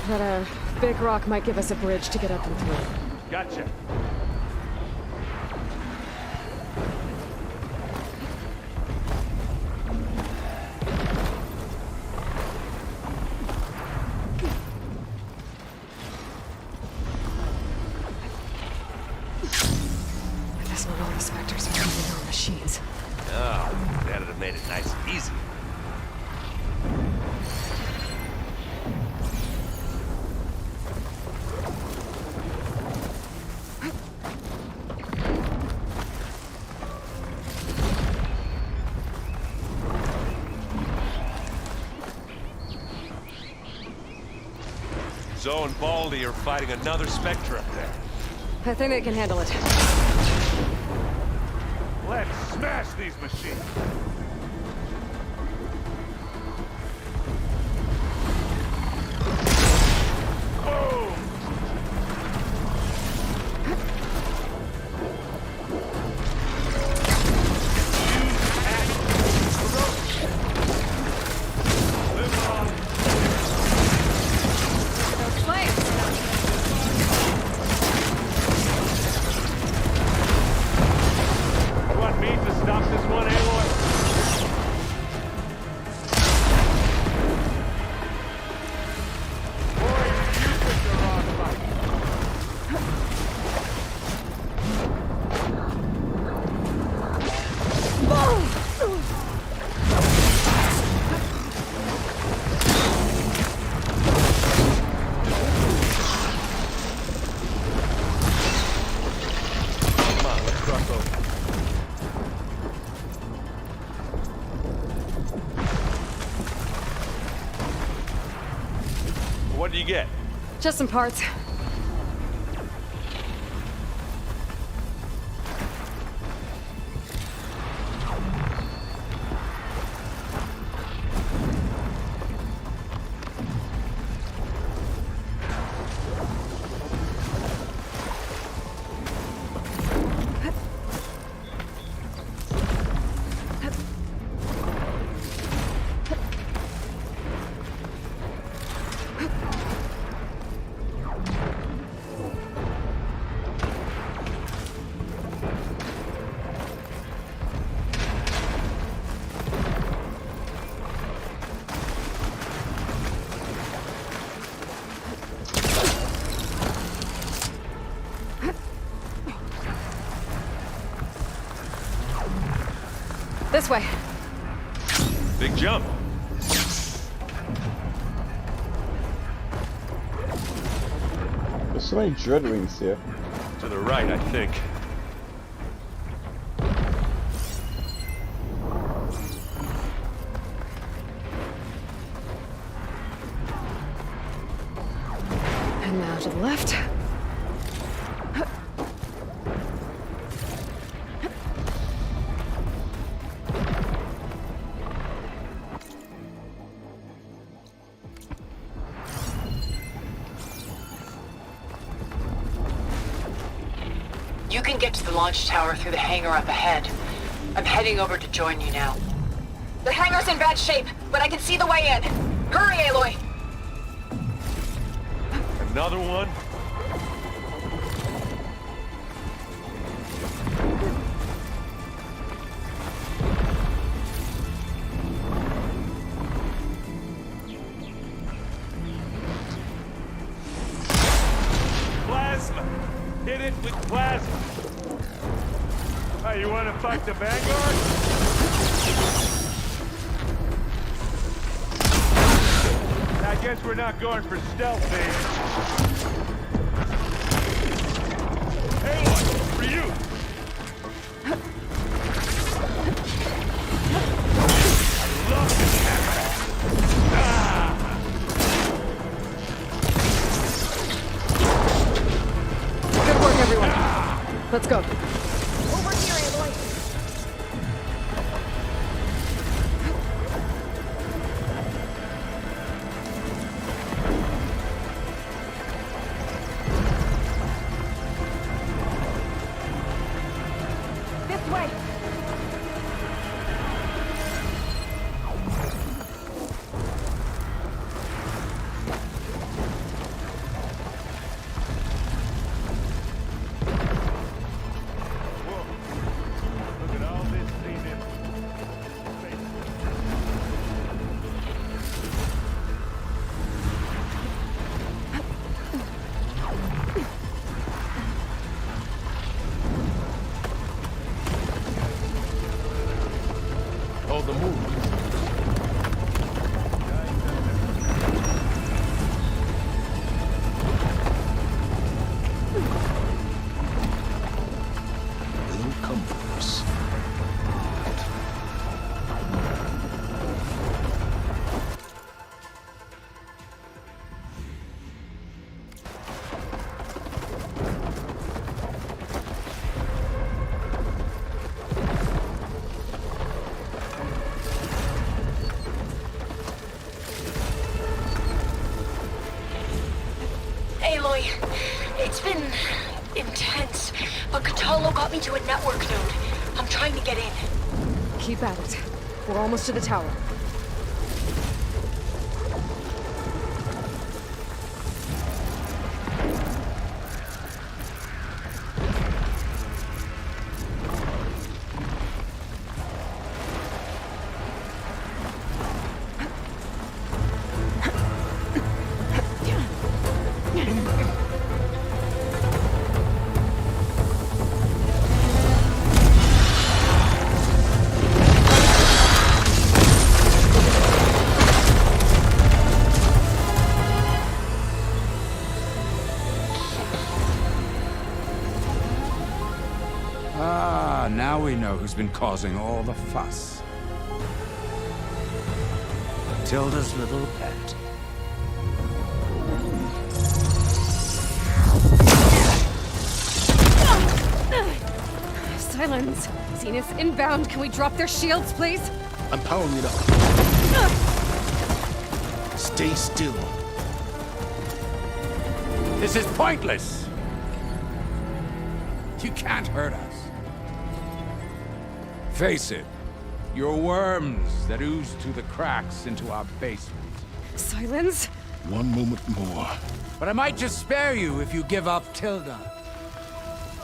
That big rock might give us a bridge to get up and through. Gotcha. I guess not all the specters are using our machines. Oh, that'd have made it nice and easy. Zoe and Baldy are fighting another Spectre up there. I think they can handle it. Let's smash these machines. Boom! Just some parts. This way. Big jump. There's so many dread rings here. To the right, I think. And now to the left. You can get to the launch tower through the hangar up ahead. I'm heading over to join you now. The hangar's in bad shape, but I can see the way in. Hurry, Aloy! Another one? Plasma! Hit it with plasma! Hey, you wanna fight the Vanguard? I guess we're not going for stealth, man. Aloy, for you! I love this camera! Good work, everyone. Let's go. Over here, Aloy! This way! Look at all this zenith. Hold the move. They'll come for us. Aloy, it's been intense, but Katalo got me to a network node. I'm trying to get in. Keep at it. We're almost to the tower. Ah, now we know who's been causing all the fuss. Tilda's little pet. Silence! Zenith's inbound. Can we drop their shields, please? I'm powering it up. Stay still. This is pointless. You can't hurt us. Face it, you're worms that ooze through the cracks into our basement. Silence? One moment more. But I might just spare you if you give up Tilda.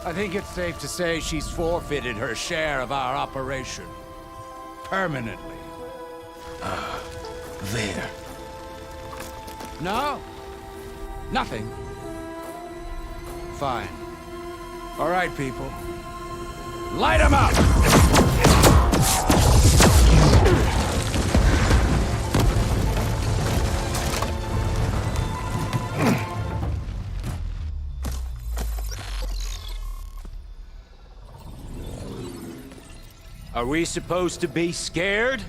I think it's safe to say she's forfeited her share of our operation. Permanently. There. No? Nothing? Fine. All right, people. Light 'em up! Are we supposed to be scared?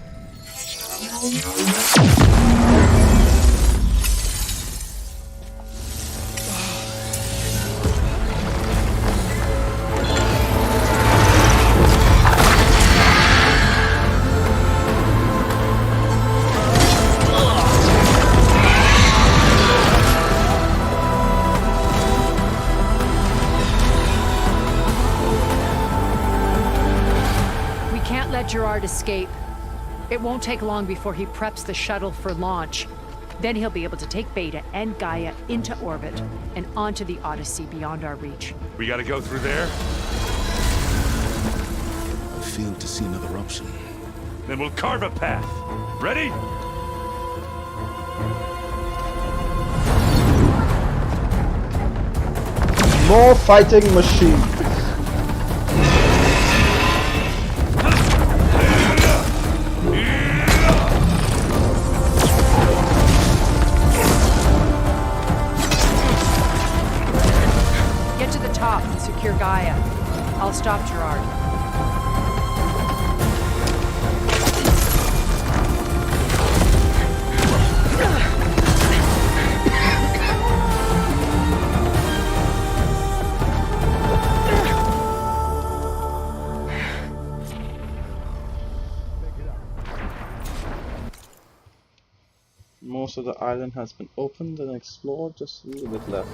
Gerard escape. It won't take long before he preps the shuttle for launch. Then he'll be able to take Beta and Gaia into orbit and onto the Odyssey beyond our reach. We gotta go through there? I failed to see another option. Then we'll carve a path. Ready? More fighting machine. Secure Gaia. I'll stop Gerard. Most of the island has been opened and explored, just a little bit left.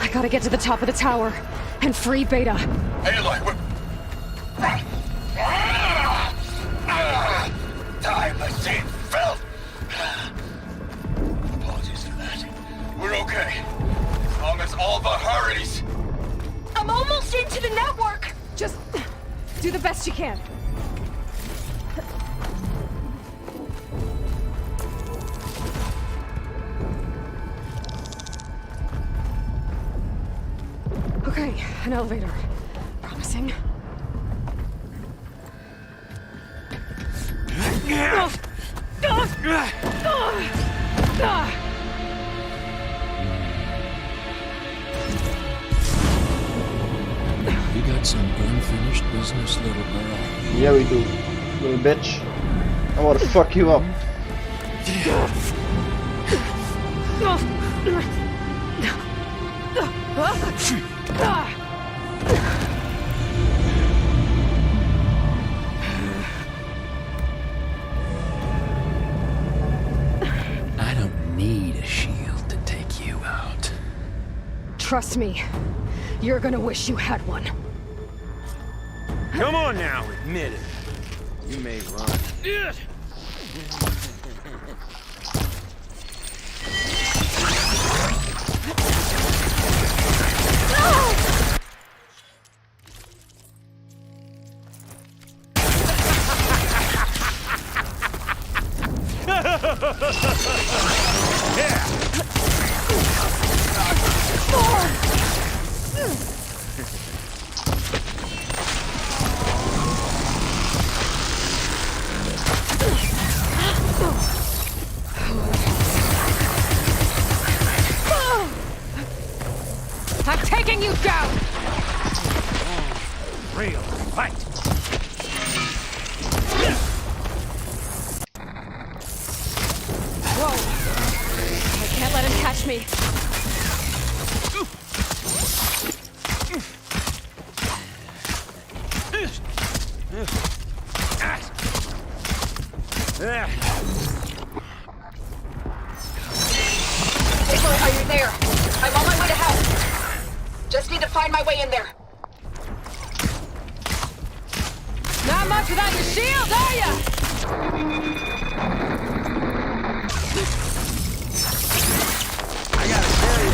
I gotta get to the top of the tower and free Beta. Aloy, we're... Die, machine, filth! Apologies for that. We're okay. As long as Alva hurries. I'm almost into the network! Just do the best you can. Okay, an elevator. Promising. You got some unfinished business, little girl. Yeah, we do. Little bitch. I wanna fuck you up. I don't need a shield to take you out. Trust me, you're gonna wish you had one. Come on now, admit it. You may run. I'm taking you down! Real fight. Whoa! I can't let him catch me. to find my way in there. Not much without your shield, are ya? I gotta tell you,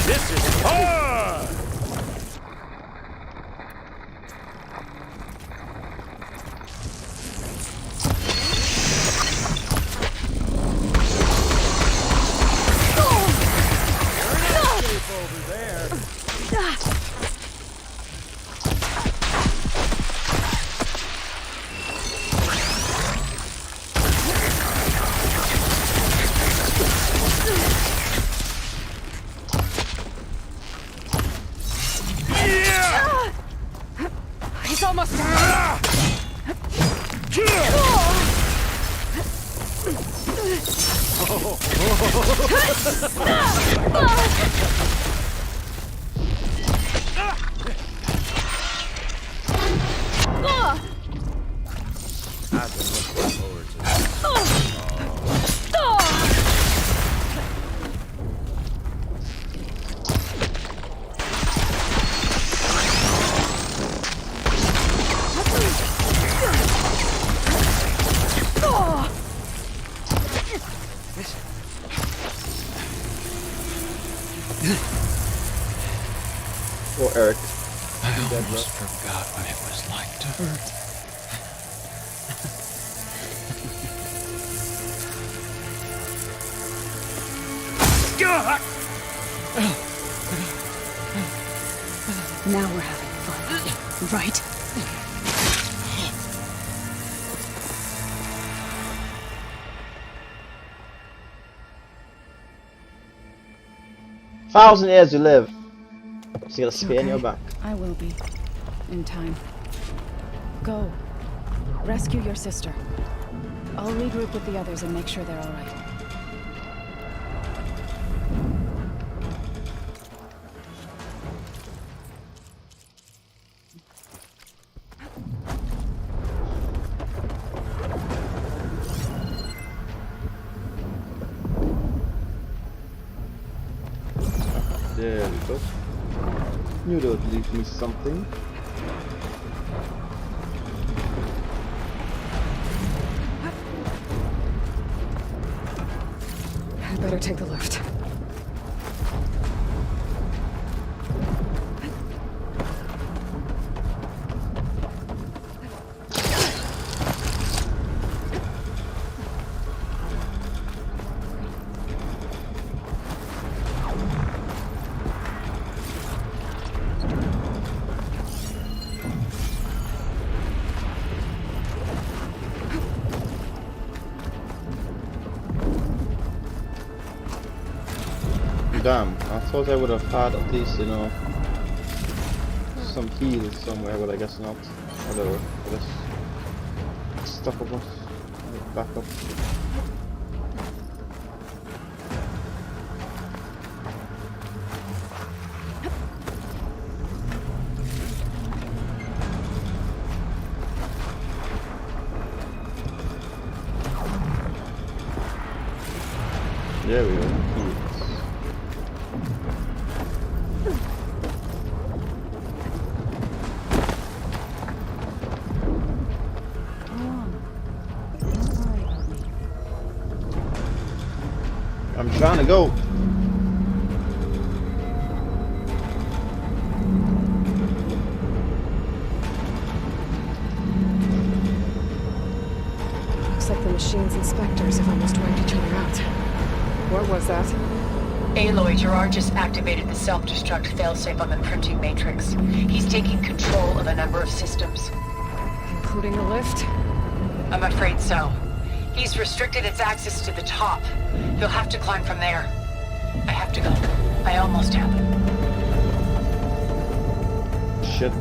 this is hard! Over there. He's almost I've been looking forward to this. Poor Eric. I almost forgot what it was like to hurt. Now we're having fun, right? Thousand years you live. Just gotta spin in your back. I will be. In time. Go. Rescue your sister. I'll regroup with the others and make sure they're all right. There we go. Knew they would leave me something. I better take the lift. Damn, I thought I would have had at least, you know, some heals somewhere, but I guess not. Whatever, I guess stuff of us. Back up. There we go. I'm trying to go. Looks like the machine's inspectors have almost wiped each other out. What was that? Aloy, Gerard just activated the self-destruct failsafe on the printing matrix. He's taking control of a number of systems. Including the lift? I'm afraid so. He's restricted its access to the top. You'll have to climb from there. I have to go. I almost have. Shit.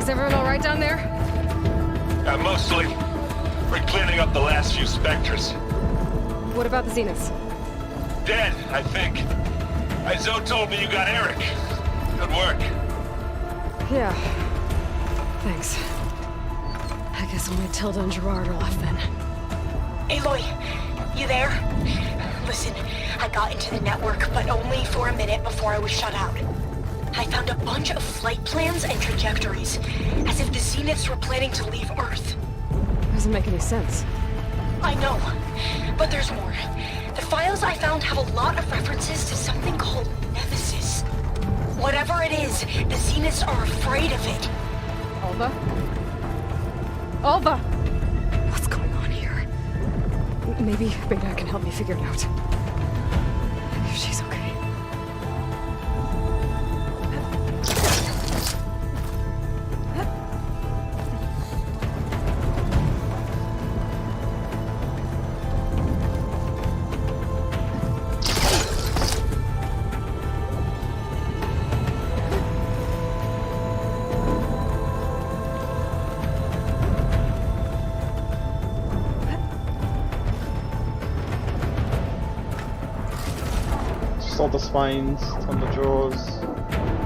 Is everyone all right down there? Mostly. We're cleaning up the last few specters. What about the Zeniths? Dead, I think. Zoe told me you got Eric. Good work. Yeah. Thanks. I guess only Tilda and Gerard are left then. Aloy, you there? Listen, I got into the network, but only for a minute before I was shut out. I found a bunch of flight plans and trajectories, as if the Zeniths were planning to leave Earth. Doesn't make any sense. I know, but there's more. The files I found have a lot of references to something called Nemesis. Whatever it is, the Zeniths are afraid of it. Alva? Alva! What's going on here? Maybe Beta can help me figure it out. If she's okay. Sort the spines, thunder jaws.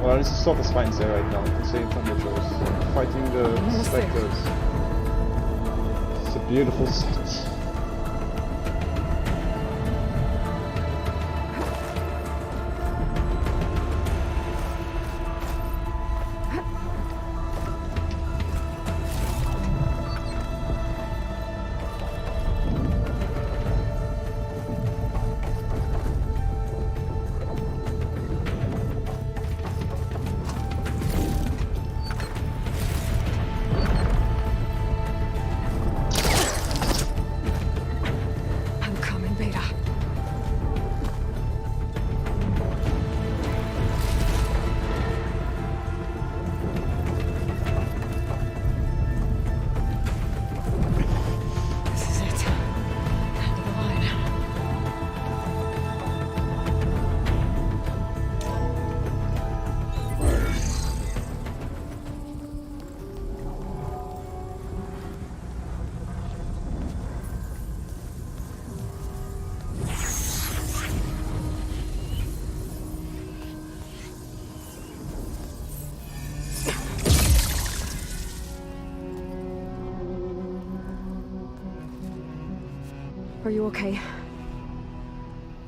Well, at least the sort the spines there right now. You can see thunder jaws fighting the specters. It's a beautiful sight. Are you okay?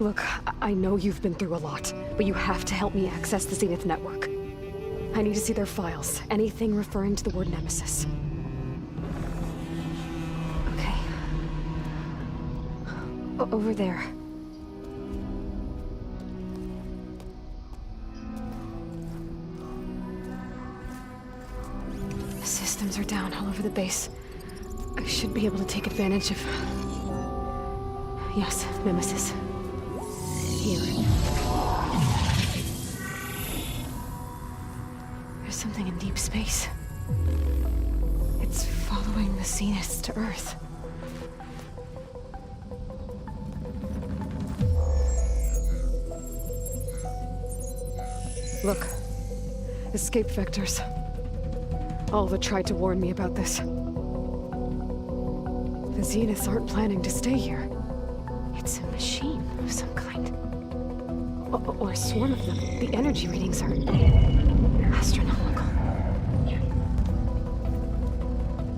Look, I know you've been through a lot, but you have to help me access the Zenith network. I need to see their files, anything referring to the word Nemesis. Okay. Over there. The systems are down all over the base. I should be able to take advantage of... Yes, Nemesis. Here. There's something in deep space. It's following the Zeniths to Earth. Look. Escape vectors. Alva tried to warn me about this. The Zeniths aren't planning to stay here. It's a machine of some kind. Or a swarm of them. The energy readings are astronomical.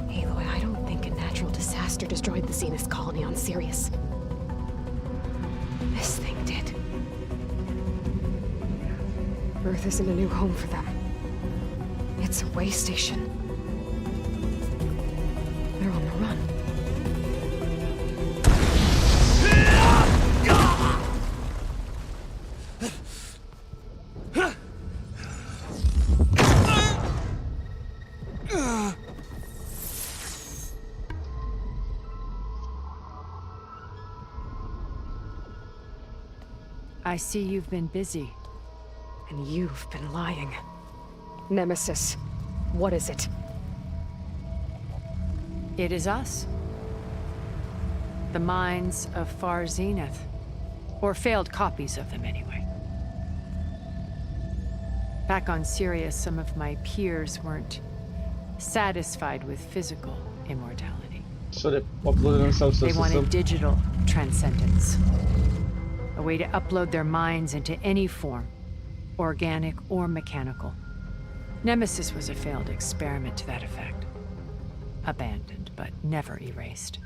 Aloy, I don't think a natural disaster destroyed the Zenith colony on Sirius. This thing did. Earth isn't a new home for them. It's a way station. They're on the run. I see you've been busy. And you've been lying. Nemesis, what is it? It is us. The minds of Far Zenith. Or failed copies of them, anyway. Back on Sirius, some of my peers weren't satisfied with physical immortality. So they uploaded themselves to the They system. wanted digital transcendence. A way to upload their minds into any form, organic or mechanical. Nemesis was a failed experiment to that effect. Abandoned, but never erased.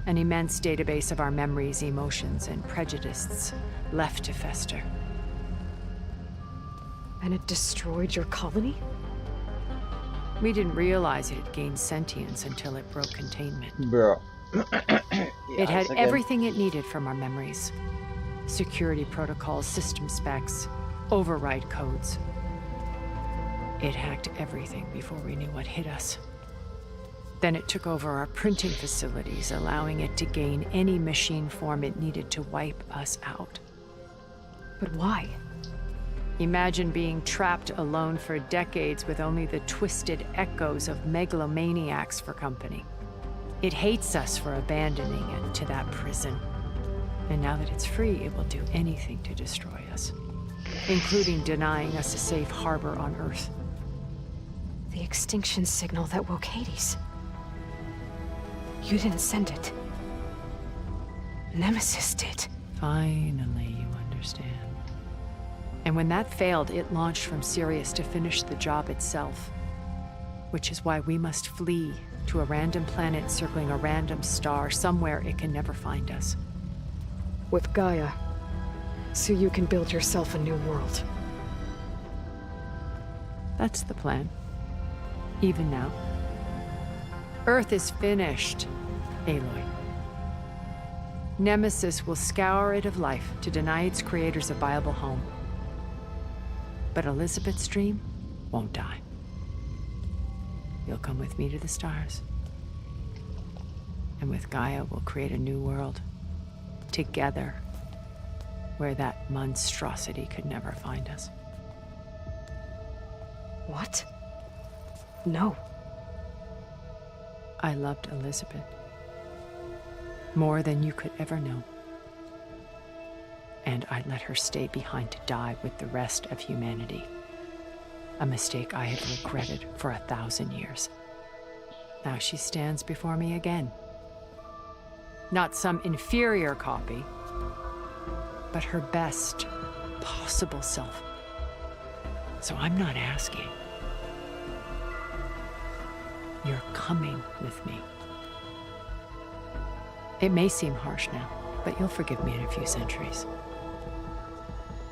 An immense database of our memories, emotions, and prejudices left to fester. And it destroyed your colony? We didn't realize it had gained sentience until it broke containment. Bro. It had everything it needed from our memories. Security protocols, system specs, override codes. It hacked everything before we knew what hit us. Then it took over our printing facilities, allowing it to gain any machine form it needed to wipe us out. But why? Imagine being trapped alone for decades with only the twisted echoes of megalomaniacs for company. It hates us for abandoning it to that prison. And now that it's free, it will do anything to destroy us, including denying us a safe harbor on Earth. The extinction signal that woke Hades. You didn't send it. Nemesis did. Finally, you understand. And when that failed, it launched from Sirius to finish the job itself. Which is why we must flee to a random planet circling a random star, somewhere it can never find us. With Gaia. So you can build yourself a new world. That's the plan. Even now. Earth is finished, Aloy. Nemesis will scour it of life to deny its creators a viable home. But Elizabeth's dream won't die. You'll come with me to the stars. And with Gaia, we'll create a new world. Together. Where that monstrosity could never find us. What? No. I loved Elizabeth. More than you could ever know. And I let her stay behind to die with the rest of humanity. A mistake I had regretted for 1,000 years. Now she stands before me again. Not some inferior copy, but her best possible self. So I'm not asking. You're coming with me. It may seem harsh now, but you'll forgive me in a few centuries.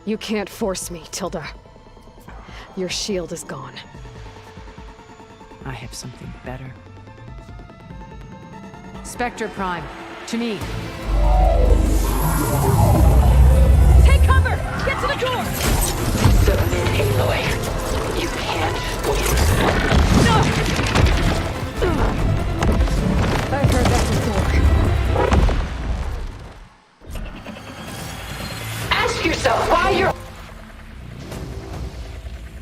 You can't force me, Tilda. Your shield is gone. I have something better. Spectre Prime, to me. Take cover! Get to the door! Submit, Aloy. You can't win. No! I've heard that before. Ask yourself why you're...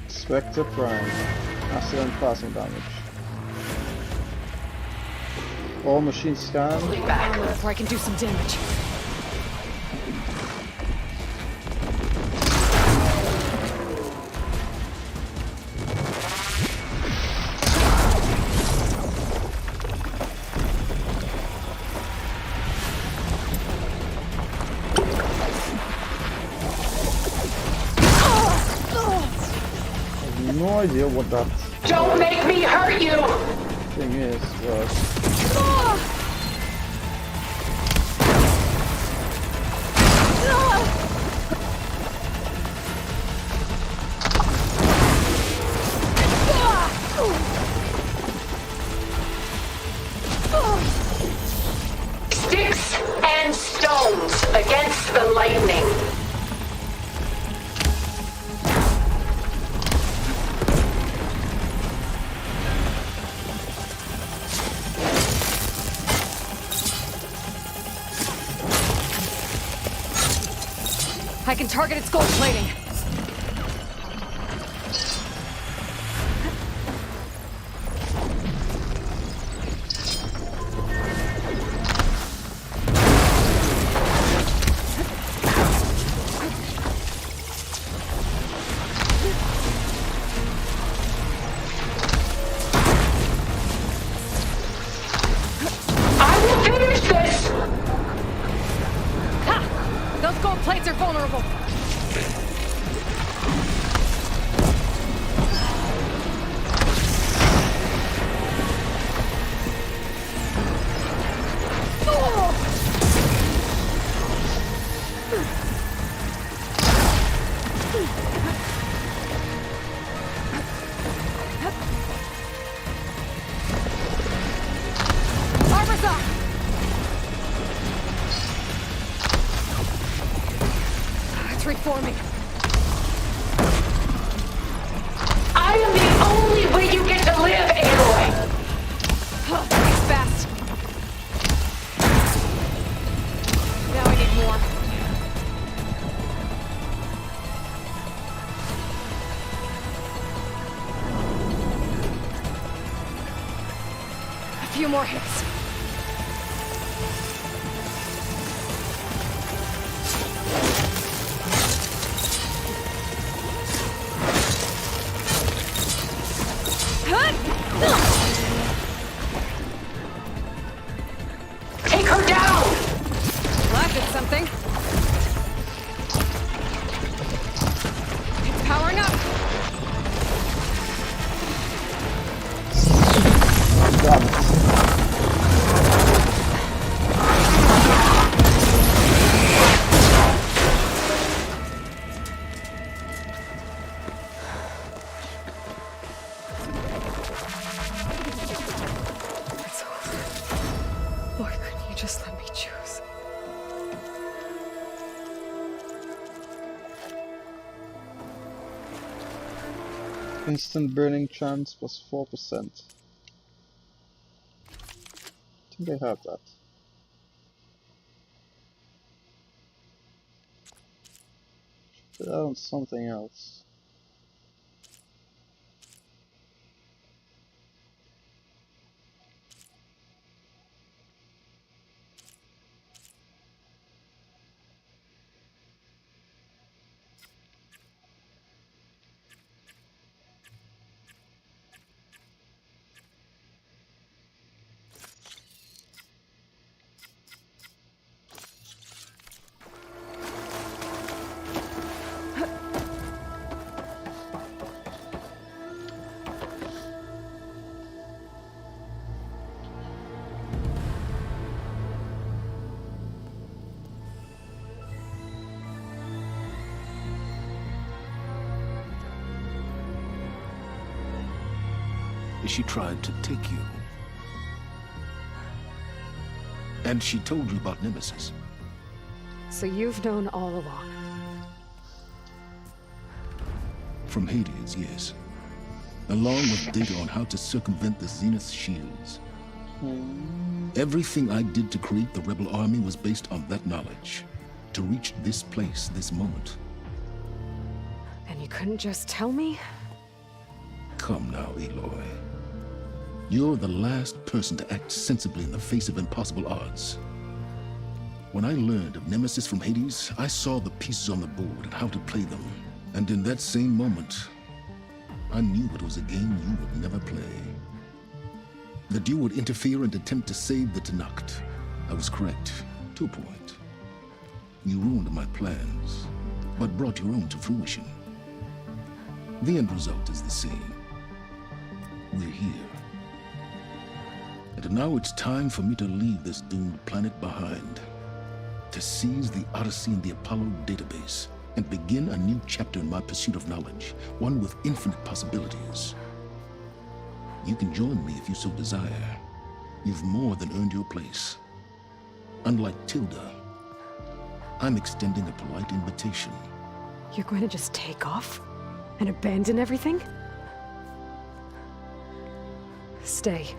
Spectre Prime. Accident passing damage. All machines scanned. Before I can do some damage. No idea what that Don't make me hurt you! thing is, but... Sticks and stones against the lightning. I can target its gold plating. few more hits. Take her down! Well, that did something. It's powering up. It's over. Why couldn't you just let me choose? Instant burning chance plus 4%. I think they have that. Put that on something else. She tried to take you. And she told you about Nemesis. So you've known all along. From Hades, yes. Along with data on how to circumvent the Zenith shields. Everything I did to create the rebel army was based on that knowledge. To reach this place, this moment. And you couldn't just tell me? Come now, Aloy. You're the last person to act sensibly in the face of impossible odds. When I learned of Nemesis from Hades, I saw the pieces on the board and how to play them. And in that same moment, I knew it was a game you would never play. That you would interfere and attempt to save the Tenakth. I was correct, to a point. You ruined my plans, but brought your own to fruition. The end result is the same. We're here. And now it's time for me to leave this doomed planet behind. To seize the Odyssey and the Apollo database, and begin a new chapter in my pursuit of knowledge, one with infinite possibilities. You can join me if you so desire. You've more than earned your place. Unlike Tilda, I'm extending a polite invitation. You're going to just take off? And abandon everything? Stay.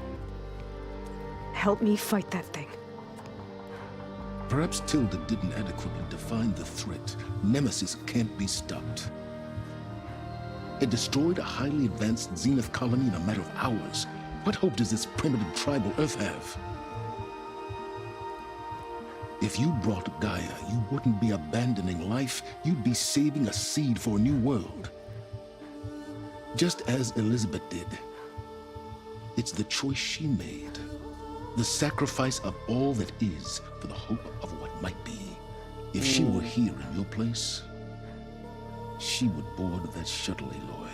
Help me fight that thing. Perhaps Tilda didn't adequately define the threat. Nemesis can't be stopped. It destroyed a highly advanced Zenith colony in a matter of hours. What hope does this primitive tribal Earth have? If you brought Gaia, you wouldn't be abandoning life, you'd be saving a seed for a new world. Just as Elizabeth did. It's the choice she made. The sacrifice of all that is for the hope of what might be. If she were here in your place, she would board that shuttle, Aloy.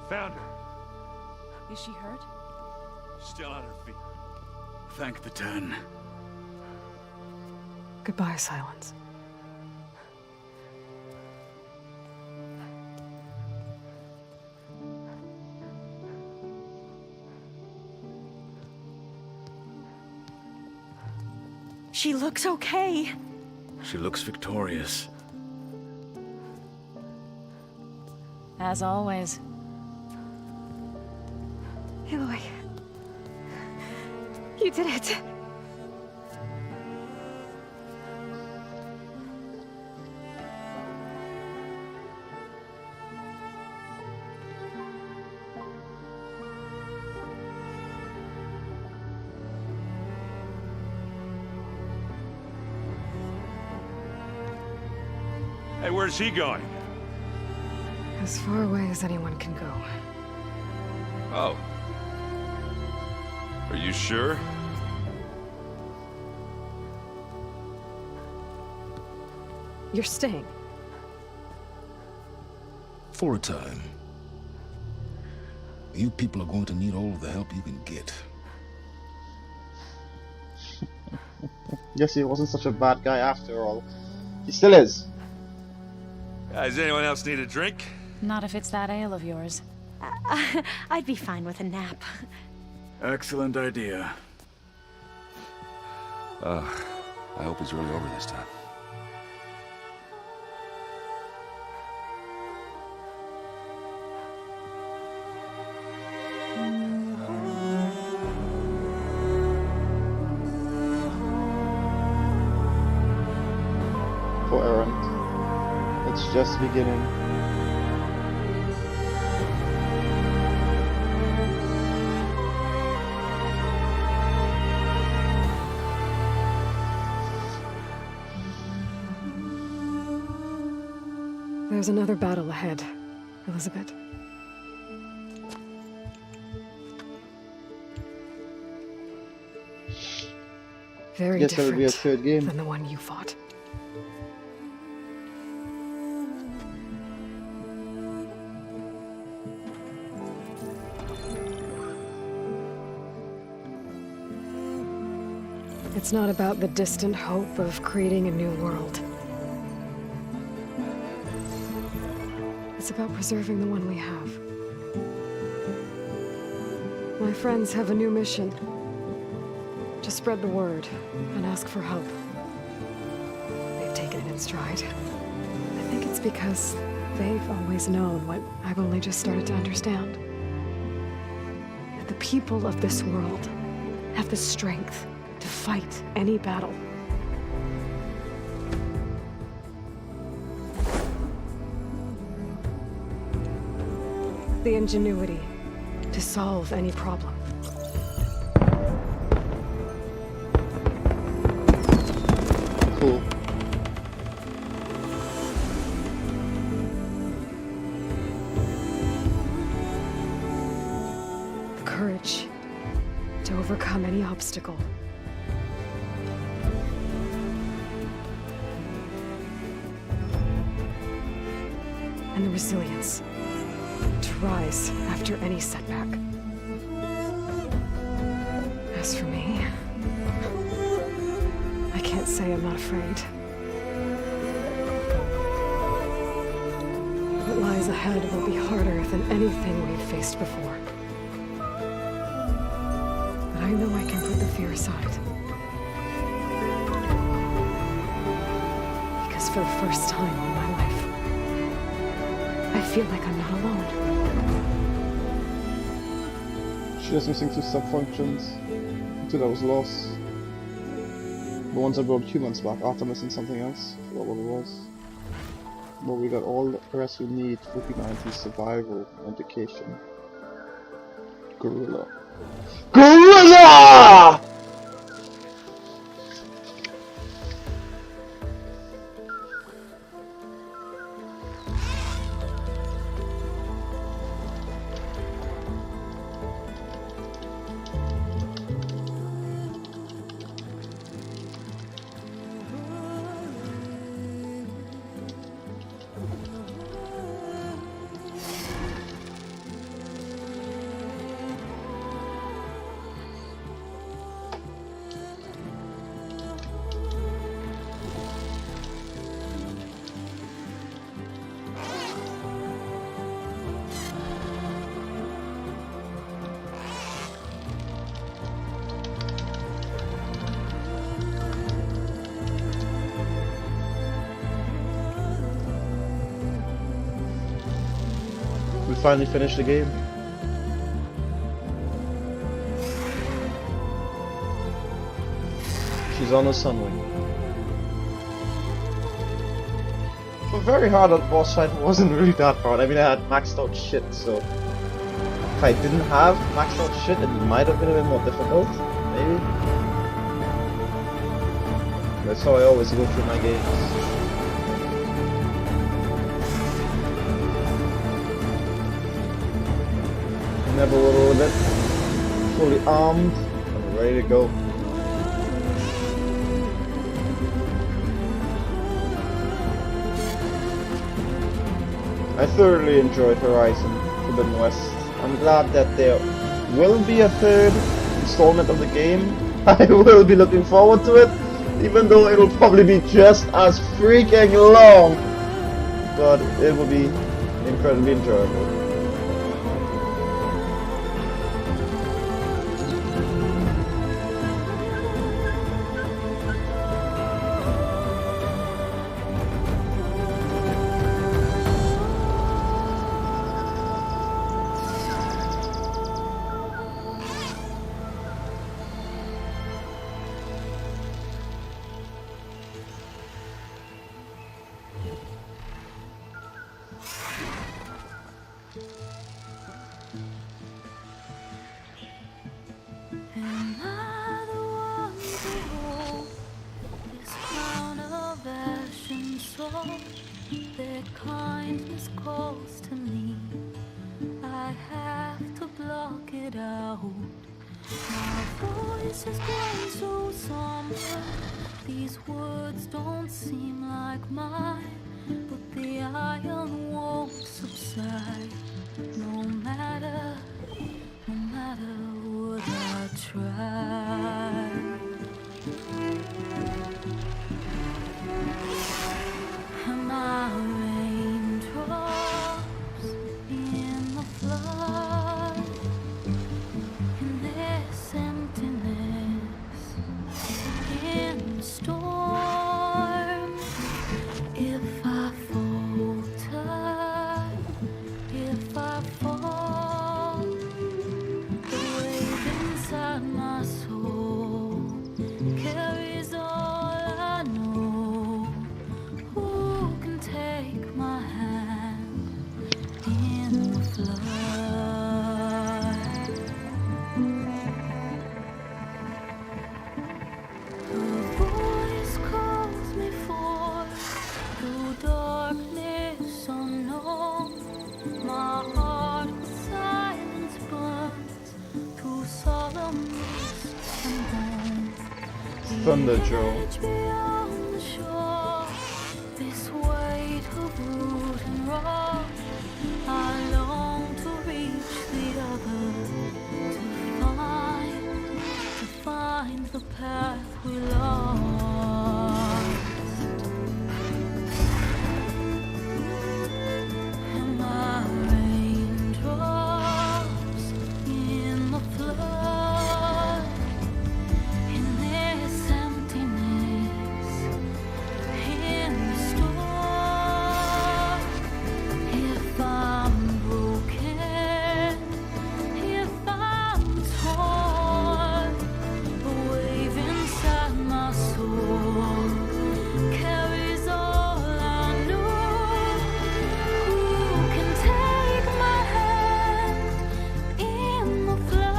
Found her. Is she hurt? Still on her feet. Thank the Ten. Goodbye, Silence. She looks okay. She looks victorious. As always. Aloy. You did it. Hey, where's he going? As far away as anyone can go. Oh. Are you sure? You're staying. For a time. You people are going to need all of the help you can get. Guess he wasn't such a bad guy after all. He still is. Does anyone else need a drink? Not if it's that ale of yours. I'd be fine with a nap. Excellent idea. I hope he's really over this time. For Errant. It's just beginning. There's another battle ahead, Elizabeth. Very Guess that would be a different third game. than the one you fought. It's not about the distant hope of creating a new world. It's about preserving the one we have. My friends have a new mission. To spread the word and ask for help. They've taken it in stride. I think it's because they've always known what I've only just started to understand. That the people of this world have the strength to fight any battle. The ingenuity to solve any problem. Cool. The courage to overcome any obstacle. And the resilience to rise after any setback. As for me, I can't say I'm not afraid. What lies ahead will be harder than anything we've faced before. But I know I can put the fear aside. Because for the first time in my life, I feel like I'm not alone. She is missing two sub-functions. Two that was lost. The ones that brought humans back after missing something else. I forgot what it was. But we got all the rest we need for humanity's survival and education. Gorilla. GORILLA! We finally finished the game. She's on a Sunwing. So very hard at boss fight wasn't really that hard. I mean, I had maxed out shit, so if I didn't have maxed out shit, it might have been a bit more difficult, maybe. That's how I always go through my games. Never a little bit. Fully armed and ready to go. I thoroughly enjoyed Horizon Forbidden West. I'm glad that there will be a third installment of the game. I will be looking forward to it, even though it'll probably be just as freaking long. But it will be incredibly enjoyable. Their kindness calls to me. I have to block it out. My voice has grown so somber. These words don't seem like mine, but the iron won't subside. No matter what I try. My raindrops in the flood, in this emptiness, in the storm. If I falter, if I fall, the wave inside my soul carries all I know. Who can take my hand in the flood? A voice calls me forth through darkness unknown. My heart with silence burns through solemn mist and bone. Thunder Joe. Beyond the shore, this weight of root and rock, I long to reach the other, to find the path we lost. And my raindrops in the flood, in this emptiness, in the storm. If I'm broken, if I'm torn, the wave inside my soul carries all I know. Who can take my hand in the flood?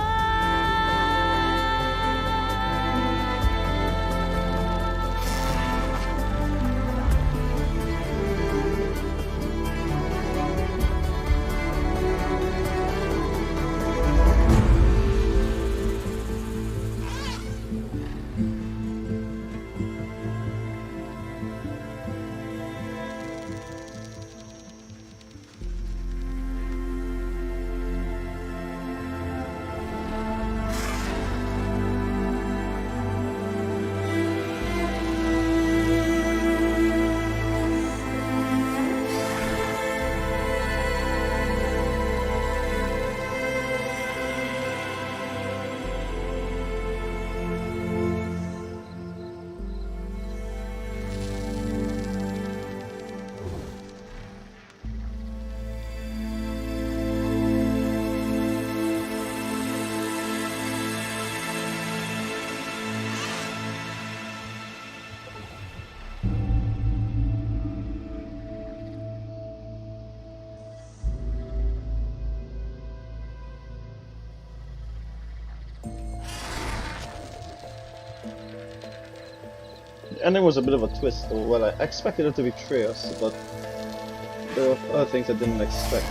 The ending was a bit of a twist, though. Well, I expected it to betray us, but there were other things I didn't expect.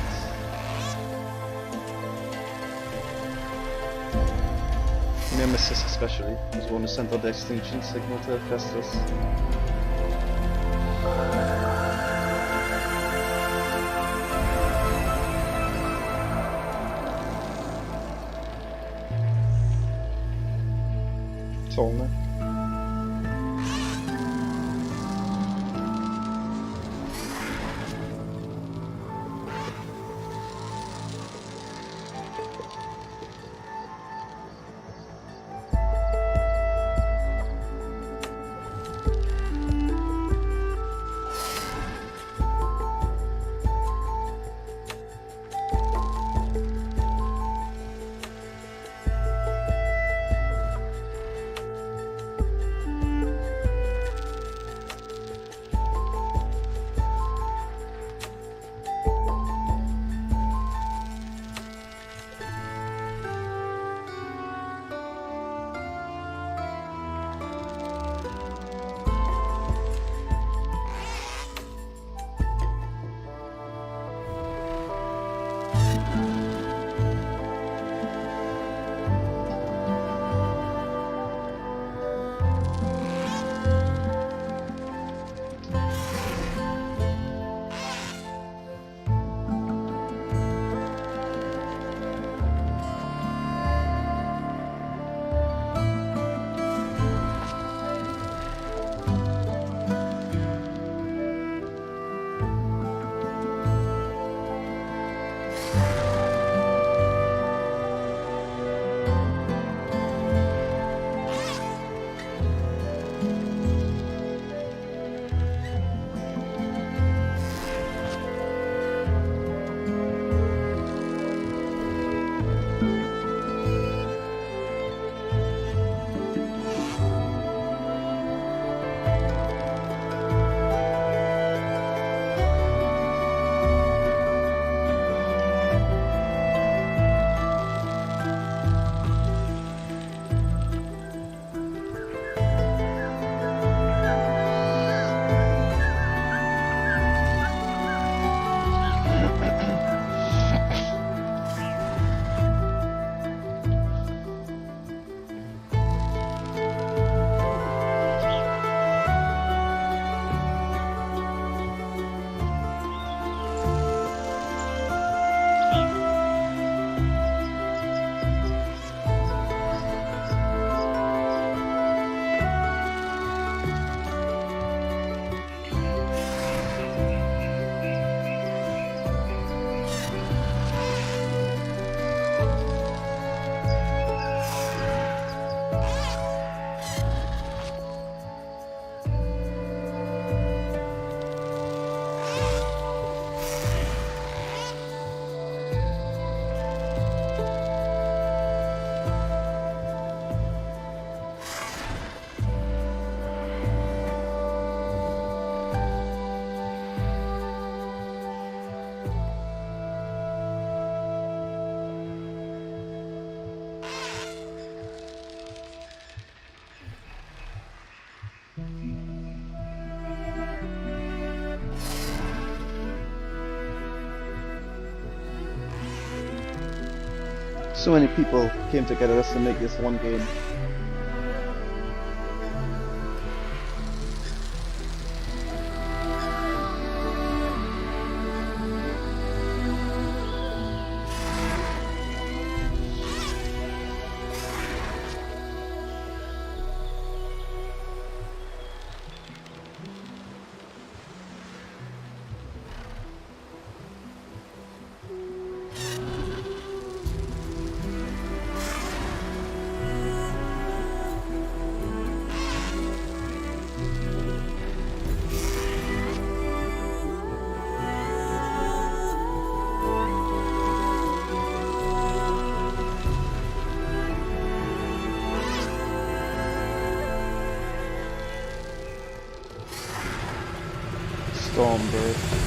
Nemesis especially, who's one who sent out the extinction signal to Festus. Solna. So many people came together just to make this one game. Stormbird.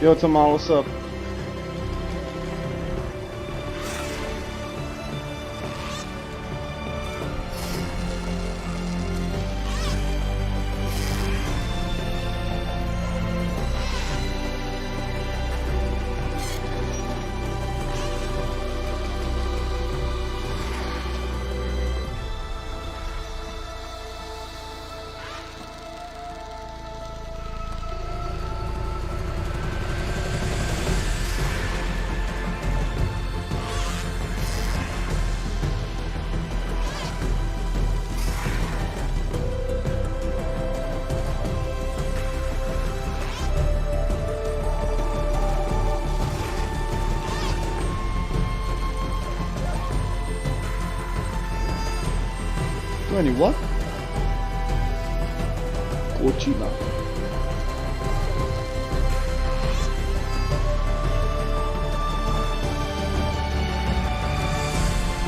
Yo, Tamal, what's up? What? Cochina.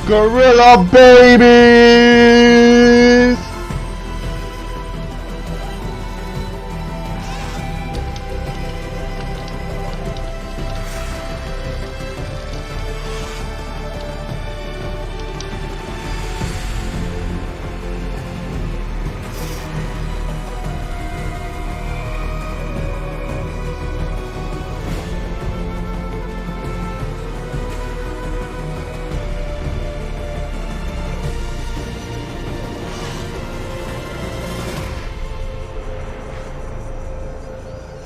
Gorilla babies!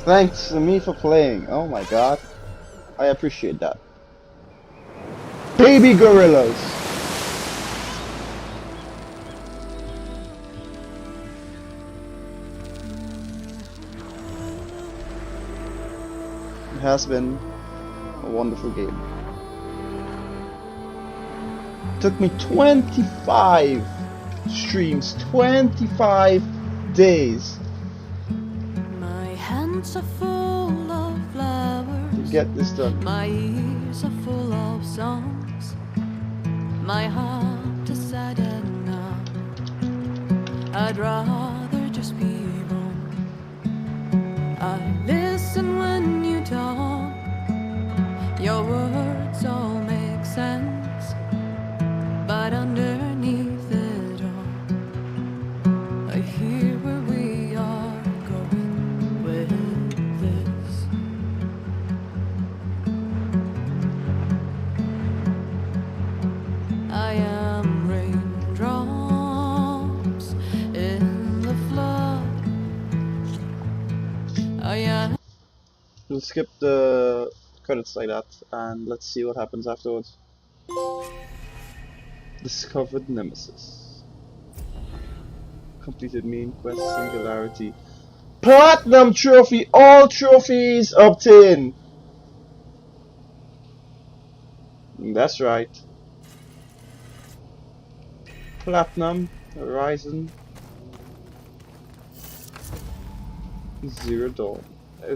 Thanks to me for playing. Oh my god. I appreciate that. Baby gorillas! It has been a wonderful game. Took me 25 streams, 25 days. Hands are full of flowers. To get this done. My ears are full of songs. My heart is sad and numb. I'd rather just be wrong. I listen when you talk. Your words all make sense. But underneath it all, I hear where we are going with this. I am raindrops in the flood. I am. We'll skip the credits like that and let's see what happens afterwards. Discovered Nemesis. Completed main quest Singularity. Platinum trophy! All trophies obtained! That's right. Platinum, Horizon, Zero Dawn.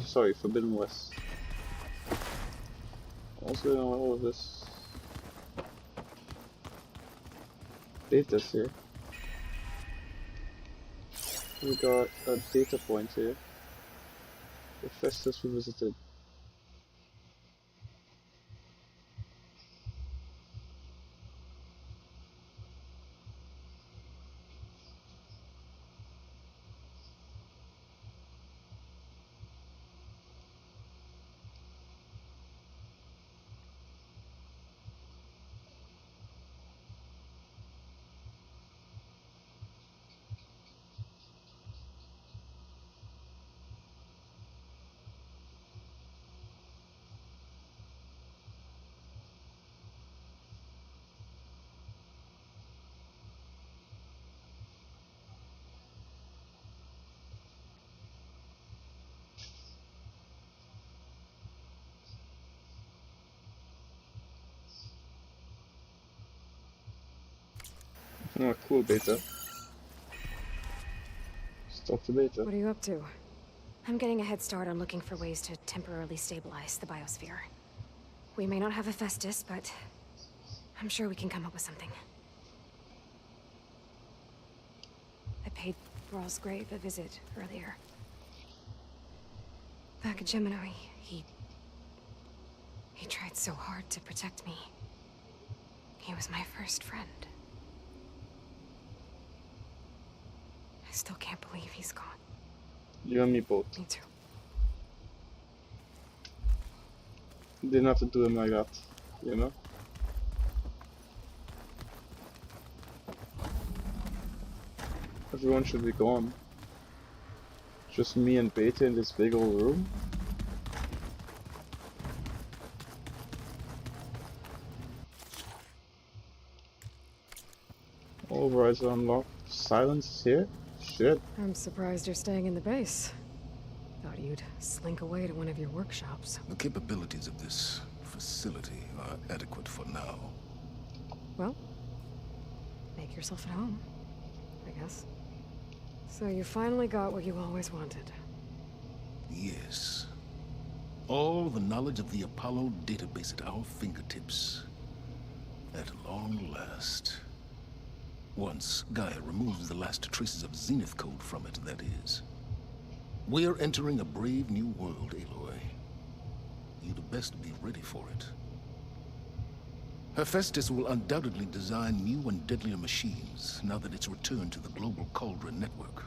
Sorry, Forbidden West. What's going on with all of this? Data's here. We got a data point here. The Festus we visited. Oh, cool, Beta. Stop the beta. What are you up to? I'm getting a head start on looking for ways to temporarily stabilize the biosphere. We may not have a Festus, but I'm sure we can come up with something. I paid Rawl's grave a visit earlier. Back at Gemini, he He tried so hard to protect me. He was my first friend. I still can't believe he's gone. You and me both. Me too. Didn't have to do him like that, you know? Everyone should be gone. Just me and Beta in this big old room. All rights are unlocked. Silence is here? Shit. I'm surprised you're staying in the base. Thought you'd slink away to one of your workshops. The capabilities of this facility are adequate for now. Well, make yourself at home, I guess. So you finally got what you always wanted. Yes. All the knowledge of the Apollo database at our fingertips. At long last. Once Gaia removes the last traces of Zenith code from it, that is. We are entering a brave new world, Aloy. You'd best be ready for it. Hephaestus will undoubtedly design new and deadlier machines now that it's returned to the global Cauldron network.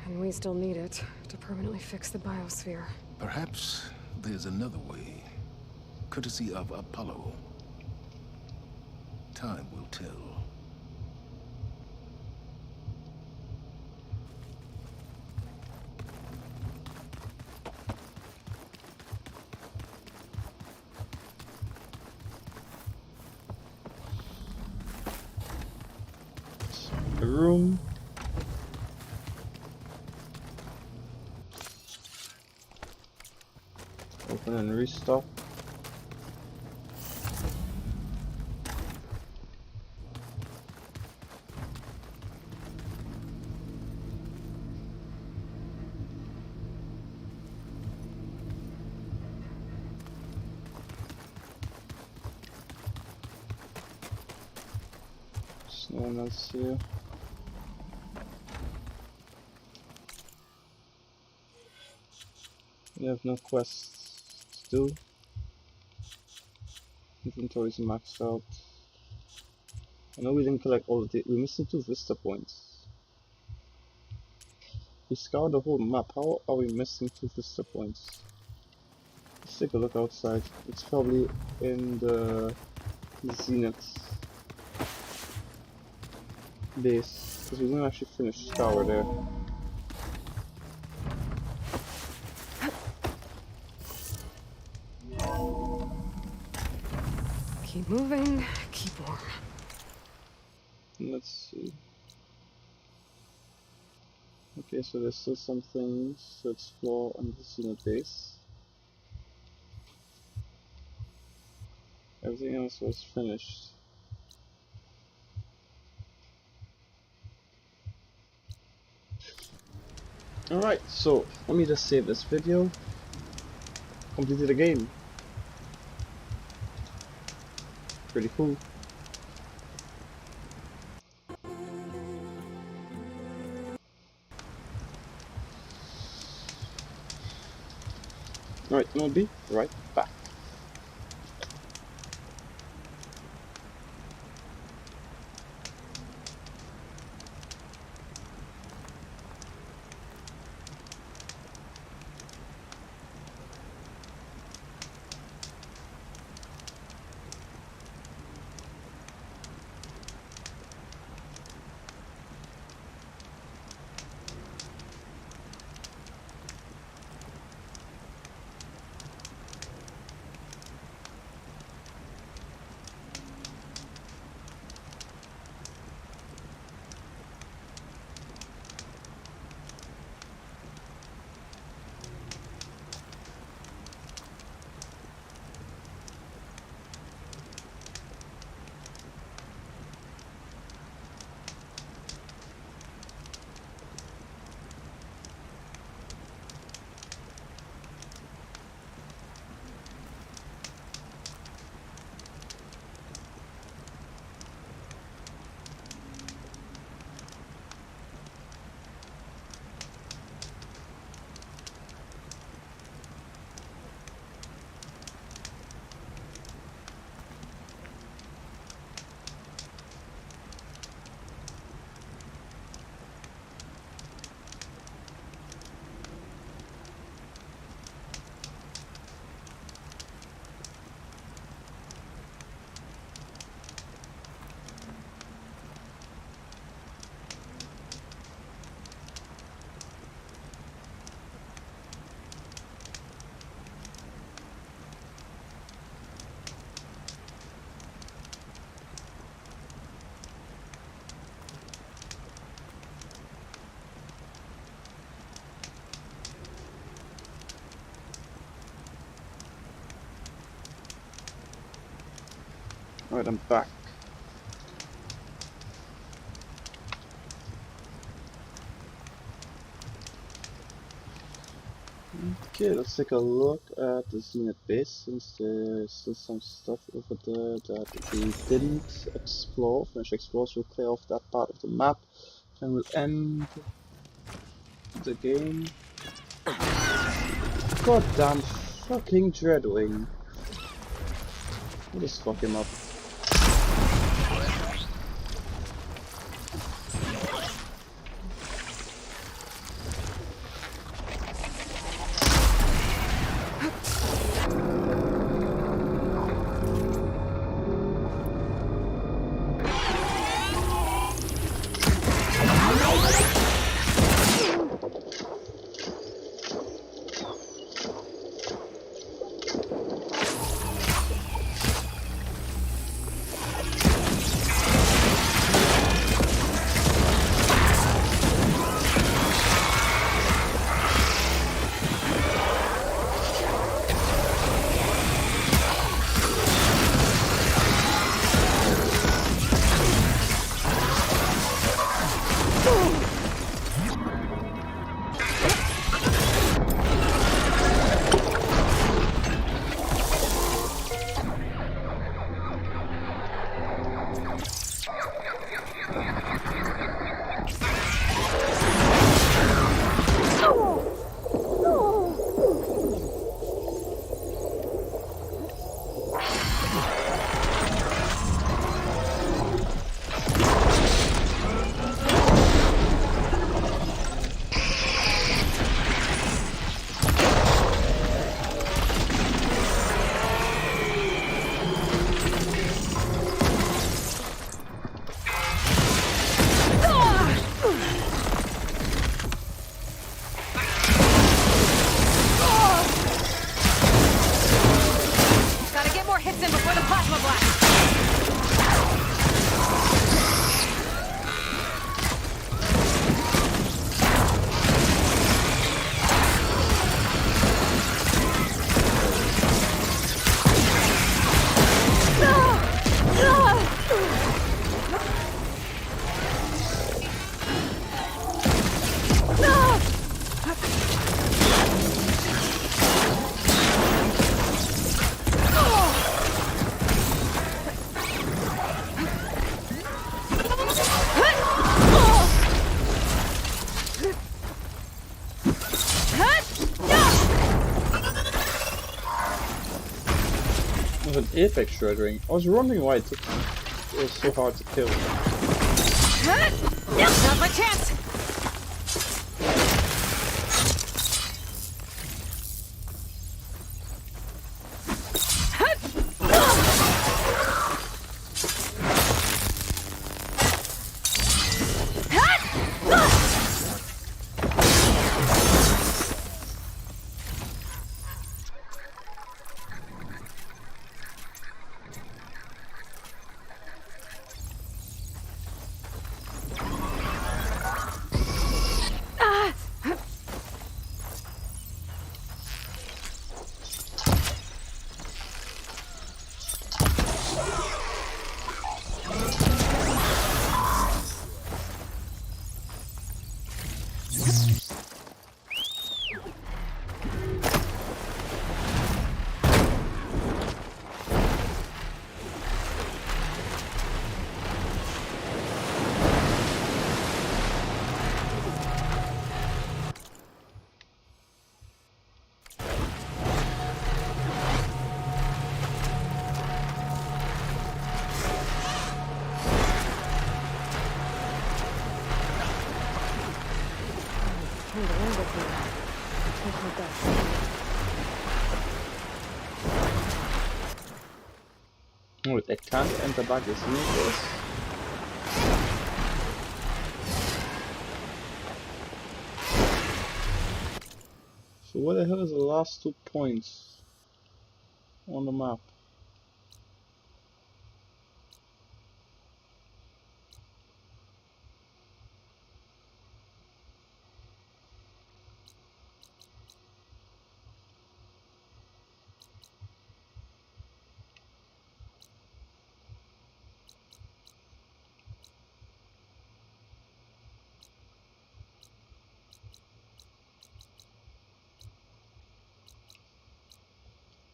And we still need it to permanently fix the biosphere. Perhaps there's another way, courtesy of Apollo. Time will tell. The room. Open and restock. There's no one else here. We have no quests to do. Inventory's maxed out. I know we didn't collect all of the. We missed 2 vista points. We scoured the whole map. How are we missing 2 vista points? Let's take a look outside. It's probably in the Zenith base, because we didn't actually finish tower there. Keep moving, keep warm. Let's see. Okay, so there's still some things to explore on the Zenith base. Everything else was finished. Alright, so let me just save this video. Completed the game. Pretty cool. Alright, I'll be right back. Alright, I'm back. Okay, let's take a look at the Zenith base, since there's still some stuff over there that we didn't explore. Finish explore, so we'll clear off that part of the map, and we'll end the game. Goddamn fucking Dreadwing. We'll just fuck him up. An apex shreddering. I was wondering why it was so hard to kill. Not my chance. Wait, I can't enter back this universe. So where the hell is the last 2 points on the map?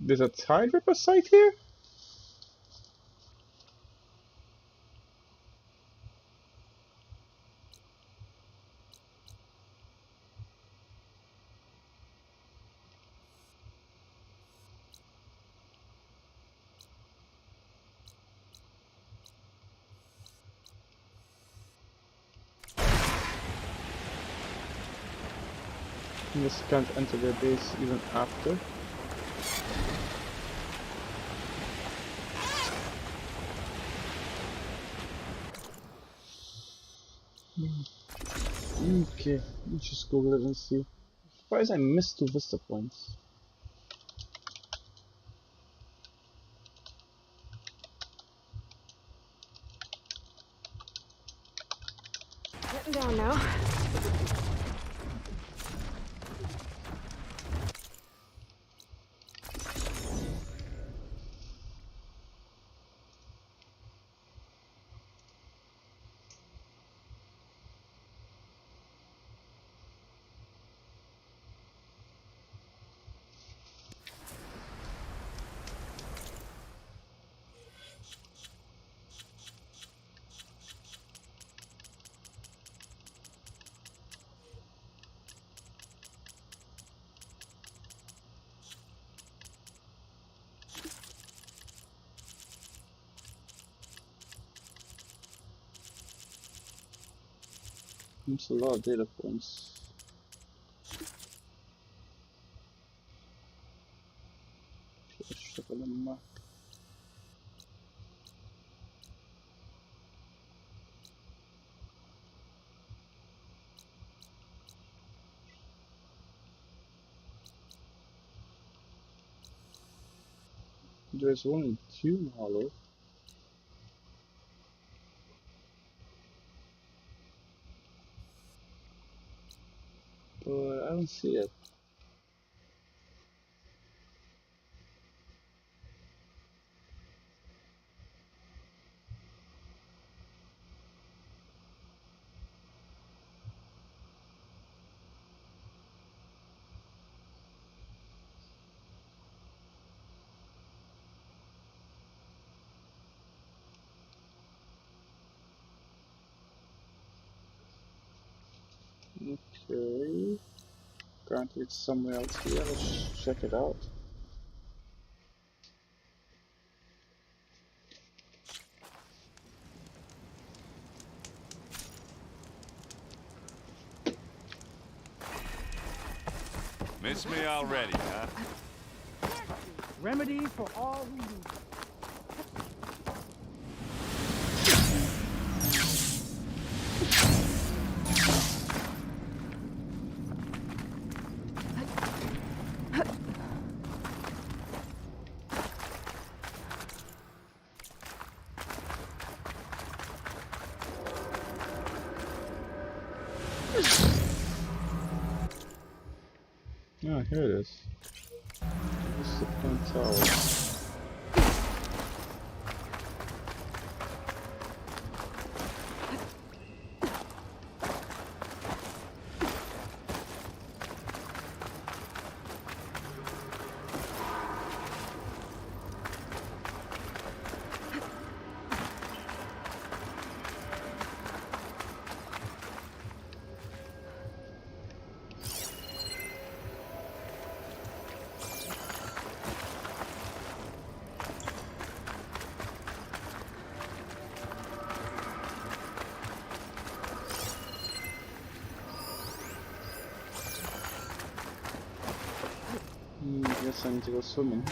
There's a Tide Ripper site here? This can't enter their base even after. Okay, let's just Google it and see. Why is I missed 2 Vista points? Getting down now. That's a lot of data points. Let's check on the map. There's only 2 hollow. But I don't see it. Okay. Apparently it's somewhere else here. Let's check it out. Miss me already, huh? Remedy for all who use it. Ah, here it is. This is the Point Tower. Guess I need to go swimming.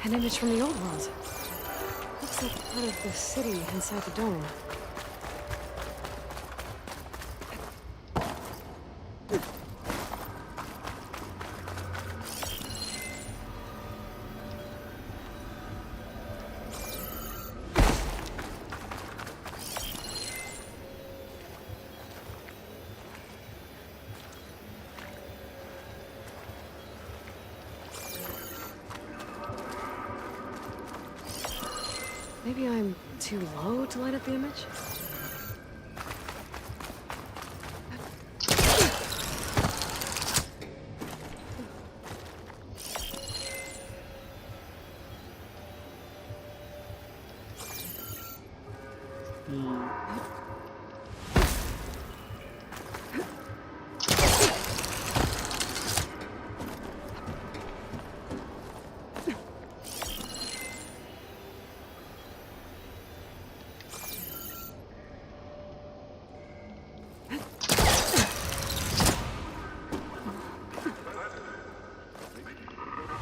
An image from the old world. Looks like part of the city inside the dome. Maybe I'm too low to light up the image?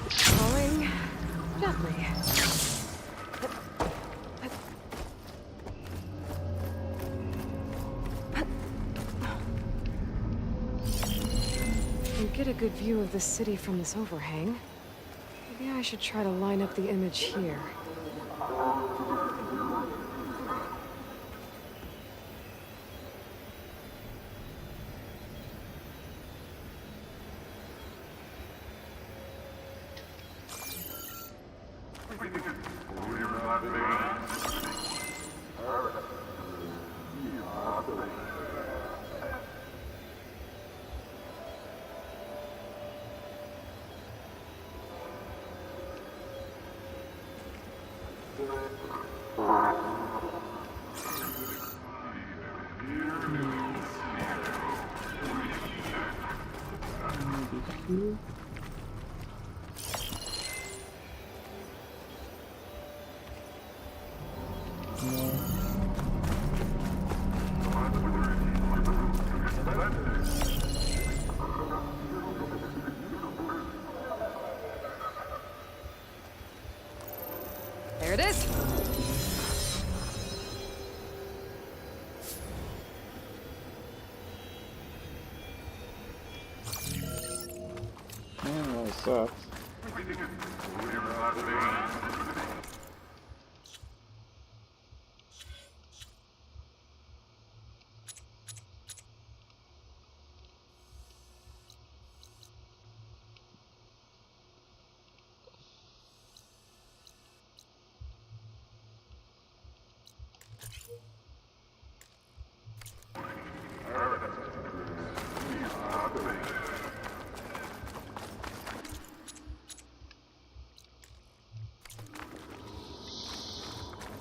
Falling gently. You get a good view of the city from this overhang. Maybe I should try to line up the image here. There it is! Oh, that sucks.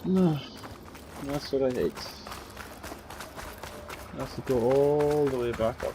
No, that's what I hate. I have to go all the way back up.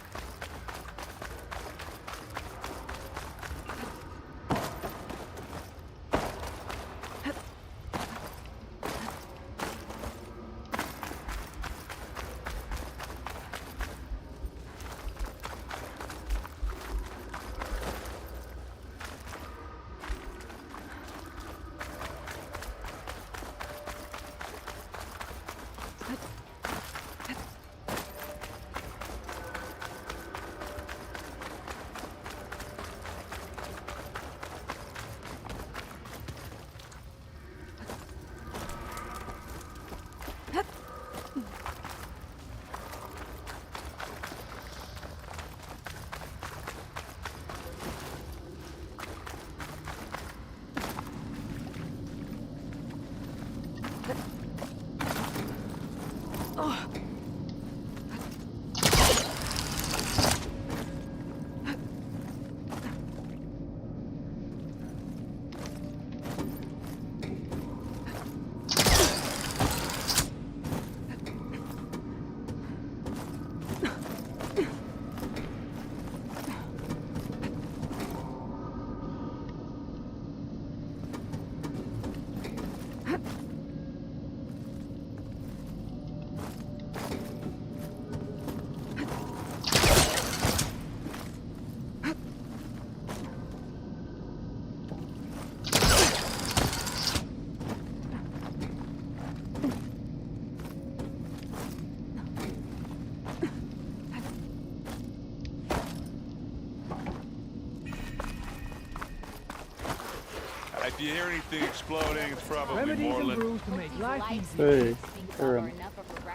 you hear anything exploding, it's probably Remedies and Moreland. brews to make life easy. Hey,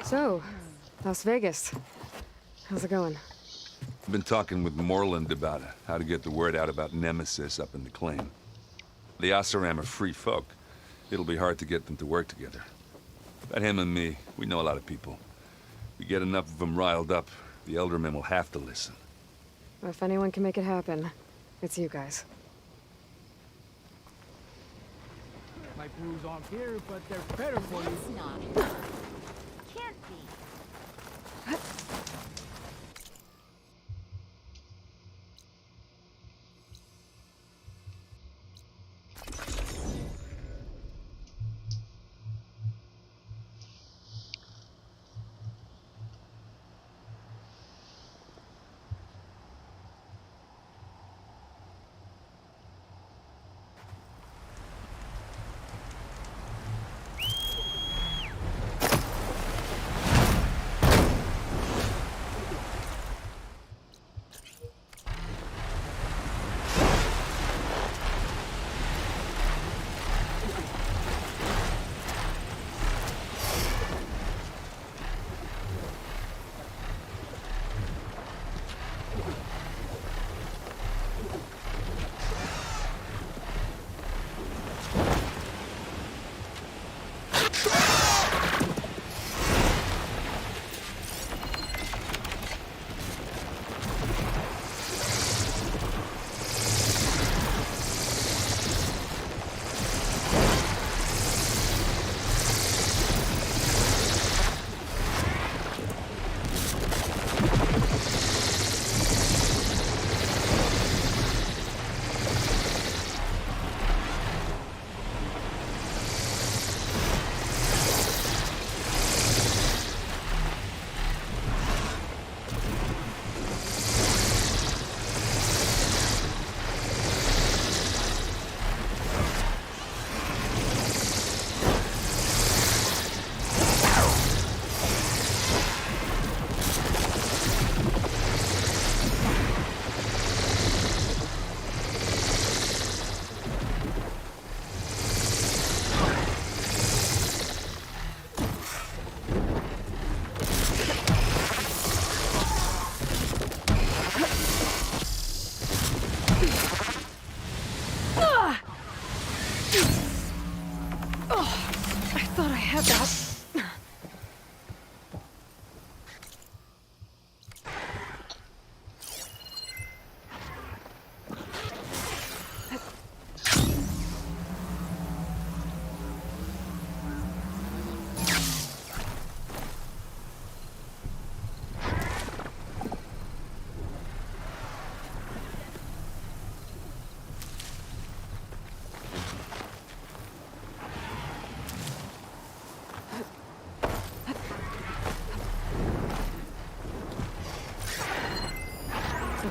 So, Las Vegas. How's it going? I've been talking with Moreland about how to get the word out about Nemesis up in the claim. The Oseram are free folk. It'll be hard to get them to work together. But him and me, we know a lot of people. We get enough of them riled up, the Eldermen will have to listen. If anyone can make it happen, it's you guys. My brews aren't here, but they're better for you. It's not. Can't be.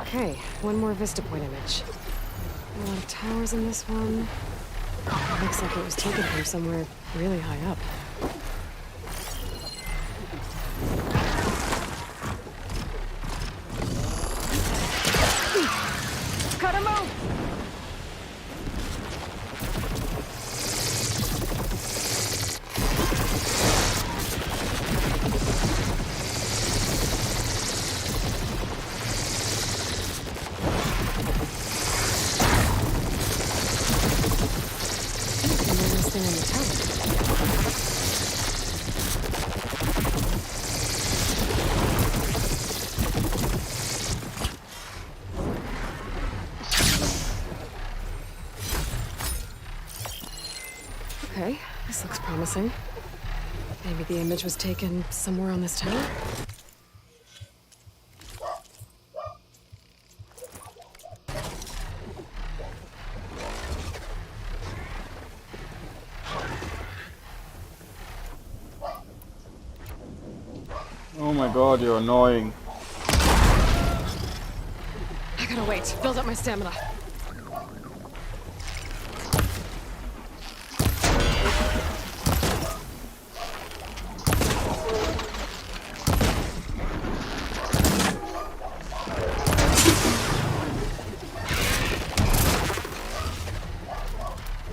Okay, one more Vista Point image. A lot of towers in this one. Looks like it was taken from somewhere really high up. Cut him out! Okay, this looks promising. Maybe the image was taken somewhere on this tower? Oh my god, you're annoying. I gotta wait, build up my stamina.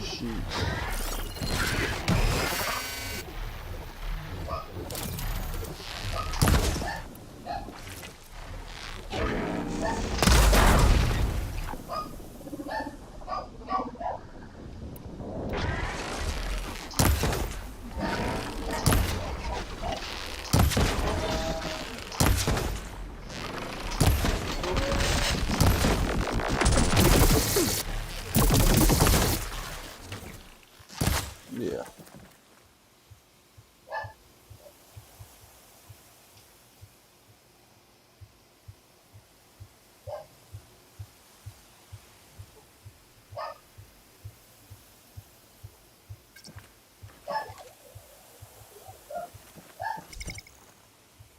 Jeez.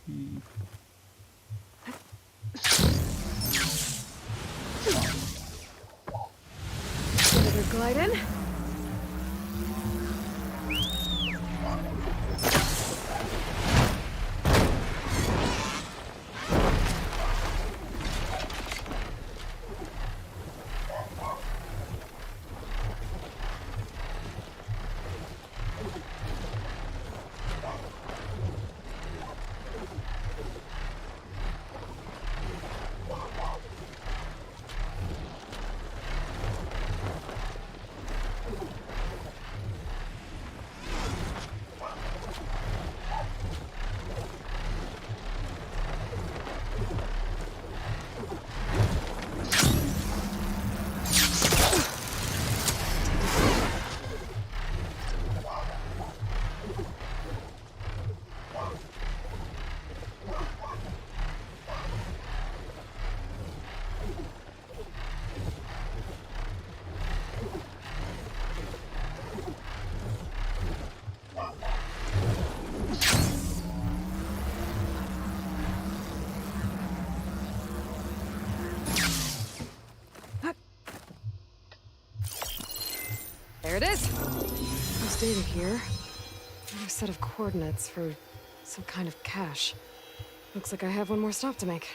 Another glide in. There it is. There's data here. Another set of coordinates for some kind of cache. Looks like I have one more stop to make.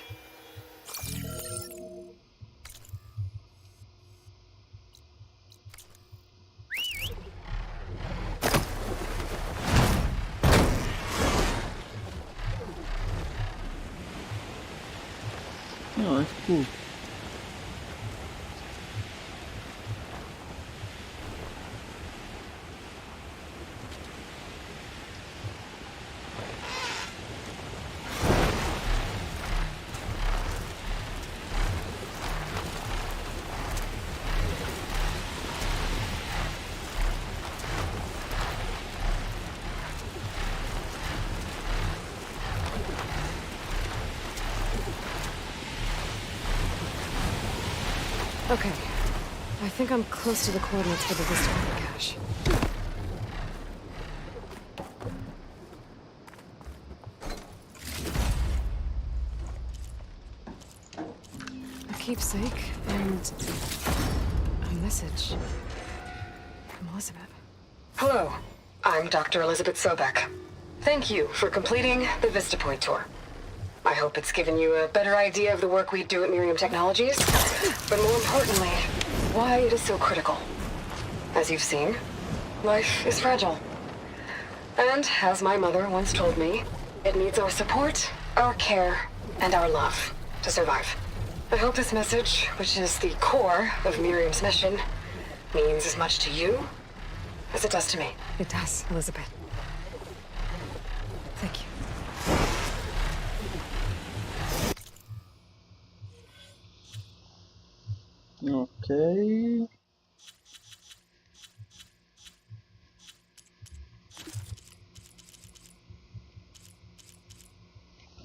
Oh, that's cool. Okay. I think I'm close to the coordinates for the Vista cache. A keepsake and a message from Elizabeth. Hello, I'm Dr. Elizabeth Sobek. Thank you for completing the Vista Point tour. I hope it's given you a better idea of the work we do at Miriam Technologies, but more importantly, why it is so critical. As you've seen, life is fragile. And, as my mother once told me, it needs our support, our care, and our love to survive. I hope this message, which is the core of Miriam's mission, means as much to you as it does to me. It does, Elizabeth. Thank you. Okay.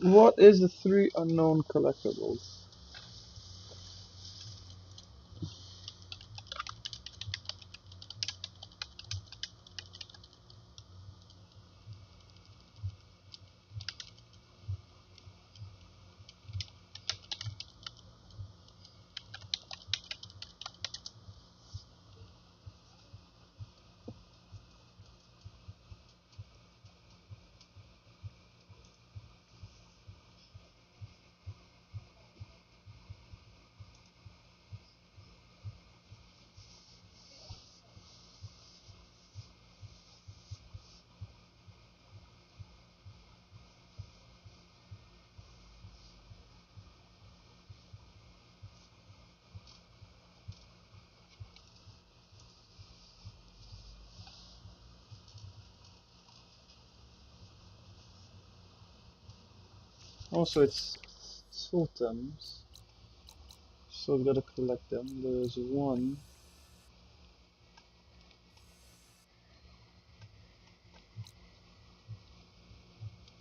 What is the 3 unknown collectibles? Also, it's totems, so we gotta collect them. There's one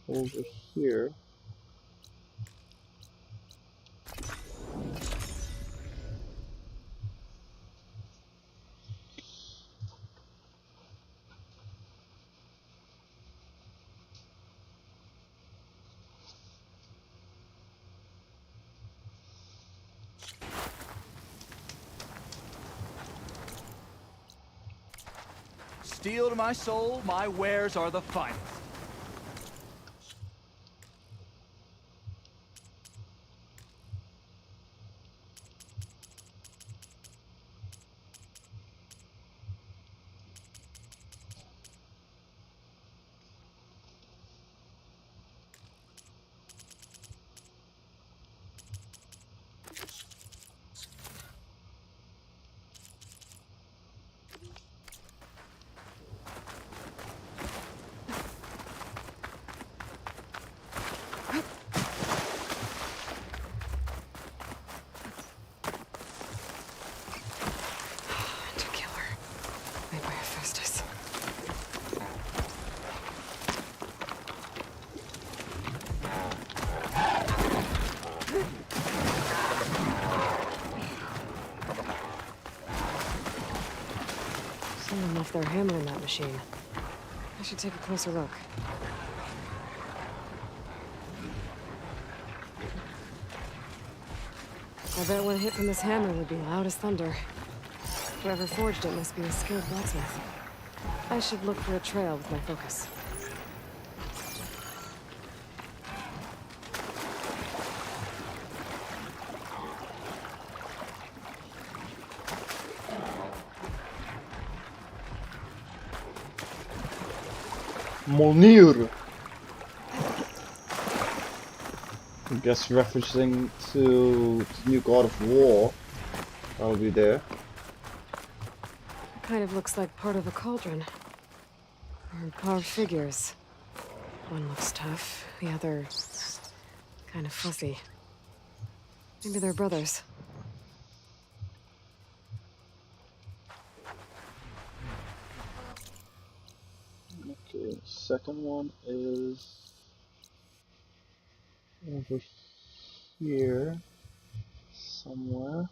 over here. steel to my soul, my wares are the finest. Someone left their hammer in that machine. I should take a closer look. I bet one hit from this hammer would be loud as thunder. Whoever forged it must be a skilled blacksmith. I should look for a trail with my focus. Molnir. I guess referencing to the new God of War. Probably there. Kind of looks like part of a cauldron. Or carved figures. One looks tough, the other kind of fuzzy. Maybe they're brothers. Okay, second one is over here somewhere.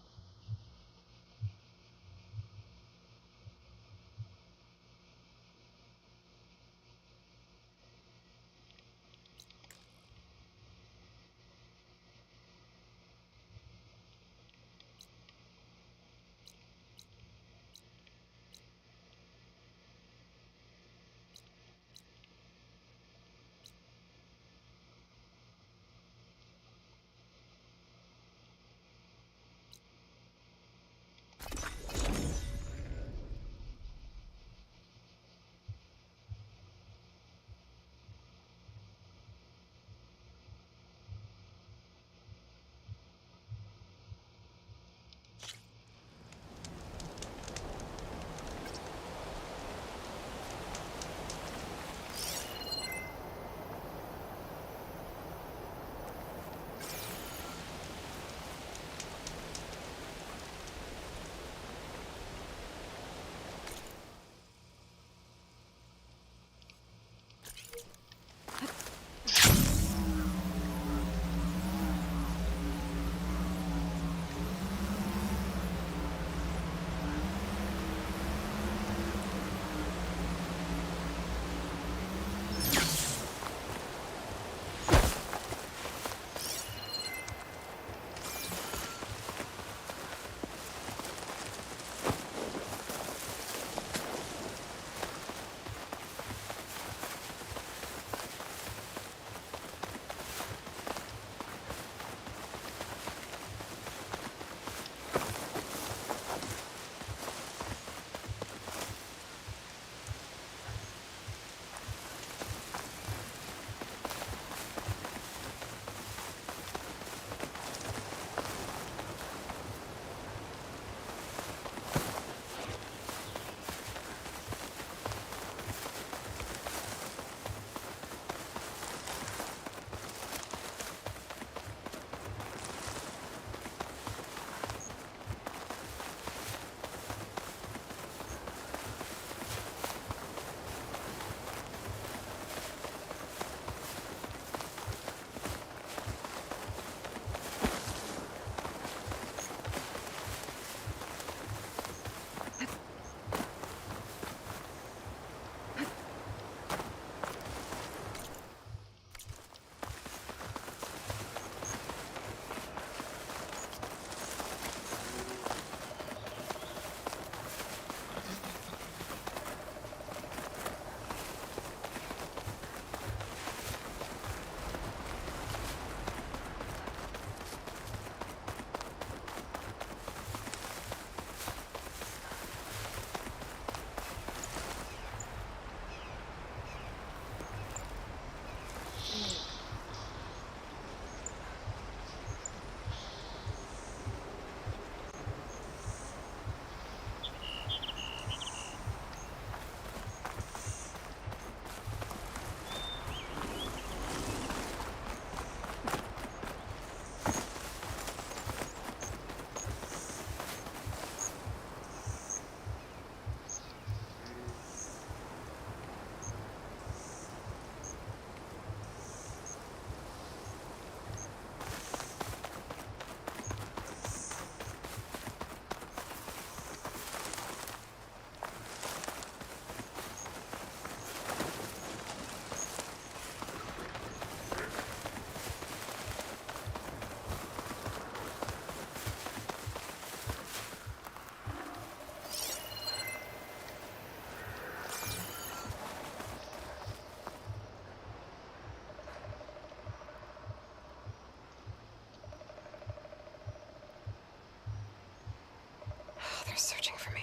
searching for me.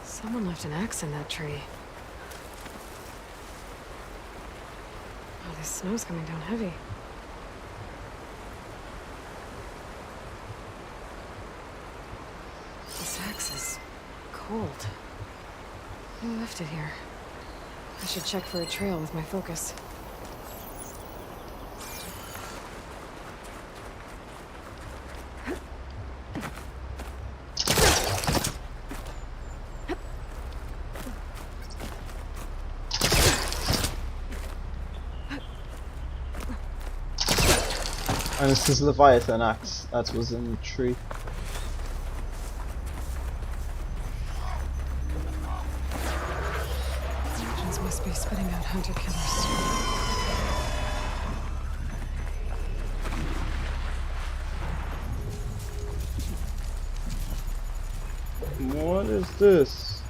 Someone left an axe in that tree. Oh, this snow's coming down heavy. This axe is cold. Who left it here? I should check for a trail with my focus. And it's this Leviathan axe that was in the tree. Legends must be spitting out hunter-killers. What is this?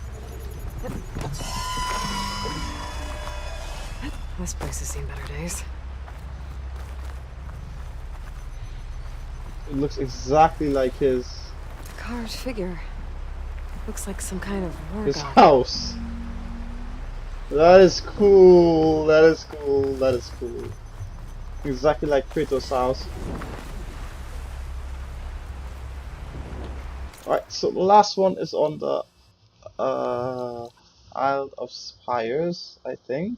This place has seen better days. It looks exactly like his Carved figure. Looks like some kind of war god. house. That is cool. That is cool. That is cool. Exactly like Kratos' house. Alright, so the last one is on the Isle of Spires, I think.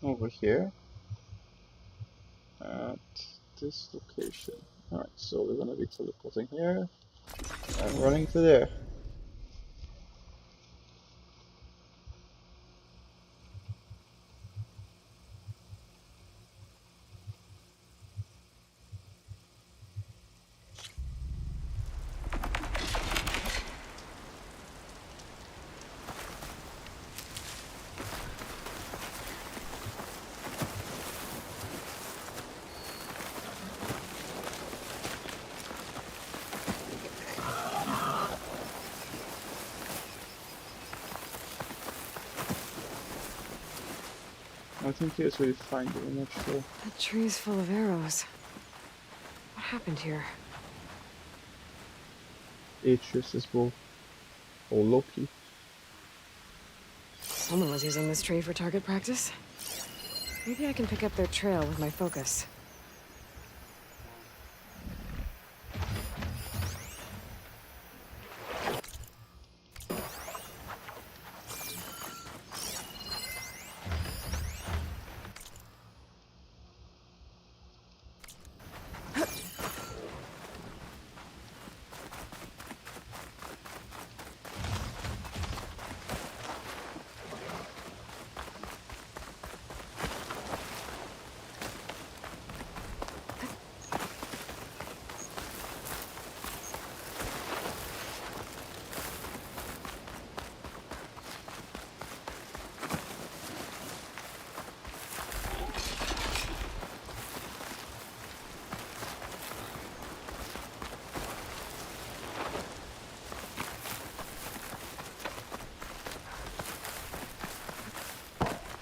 Over here at this location. Alright, so we're gonna be teleporting here and running to there. I think here's where you find the image though. That tree's full of arrows. What happened here? Atreus' bow. Or Loki. Someone was using this tree for target practice. Maybe I can pick up their trail with my focus.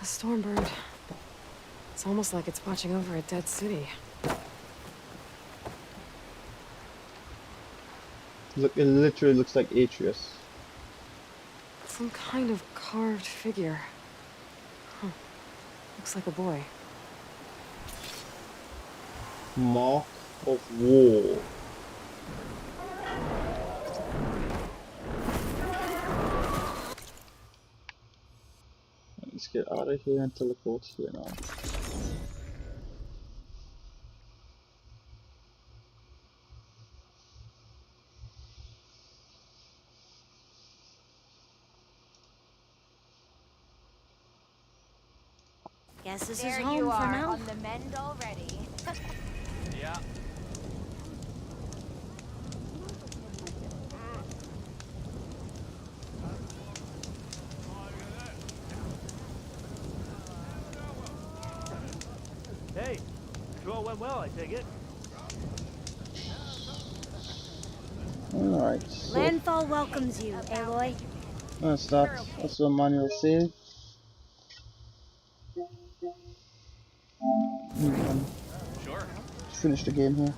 A stormbird. It's almost like it's watching over a dead city. Look, it literally looks like Atreus. Some kind of carved figure. Huh. Looks like a boy. Mark of War. Let's get out of here and teleport here now. Guess this There is home you for are, now. on the mend already. Yeah. Hey, sure went well, I take it. Alright, so Landfall welcomes you, Aloy. let's do a manual save. Sure. Finish the game here.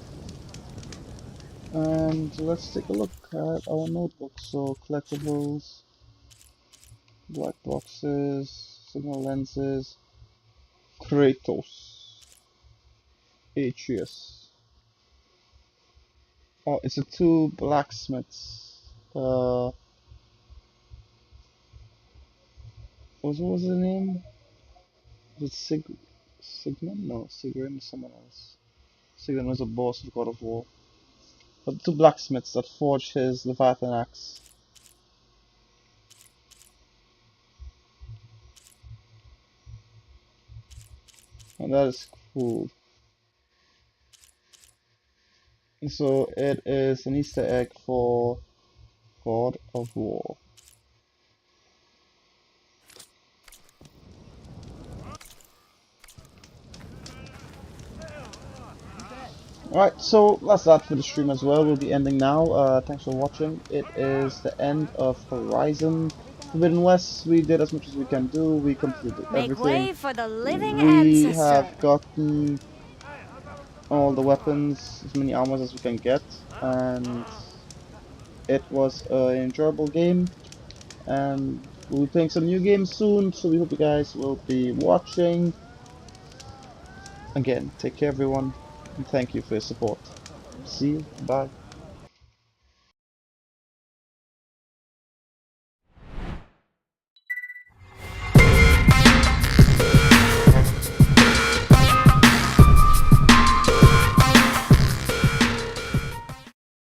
And let's take a look at our notebook. So collectibles, black boxes, signal lenses, Kratos, Atreus. Oh, it's the two blacksmiths. What was the name? Was it Sigmund? No, Sigurd is someone else. Sigurd was a boss of God of War. But the two blacksmiths that forged his Leviathan axe. And that is cool. And so it is an Easter egg for God of War. Alright, so that's that for the stream as well. We'll be ending now. Thanks for watching. It is the end of Horizon Forbidden West. We did as much as we can do. We completed Make everything. way for the living We ancestor. have gotten all the weapons, as many armors as we can get, and it was an enjoyable game. And we'll be playing some new games soon, so we hope you guys will be watching. Again, take care everyone, and thank you for your support. See you, bye.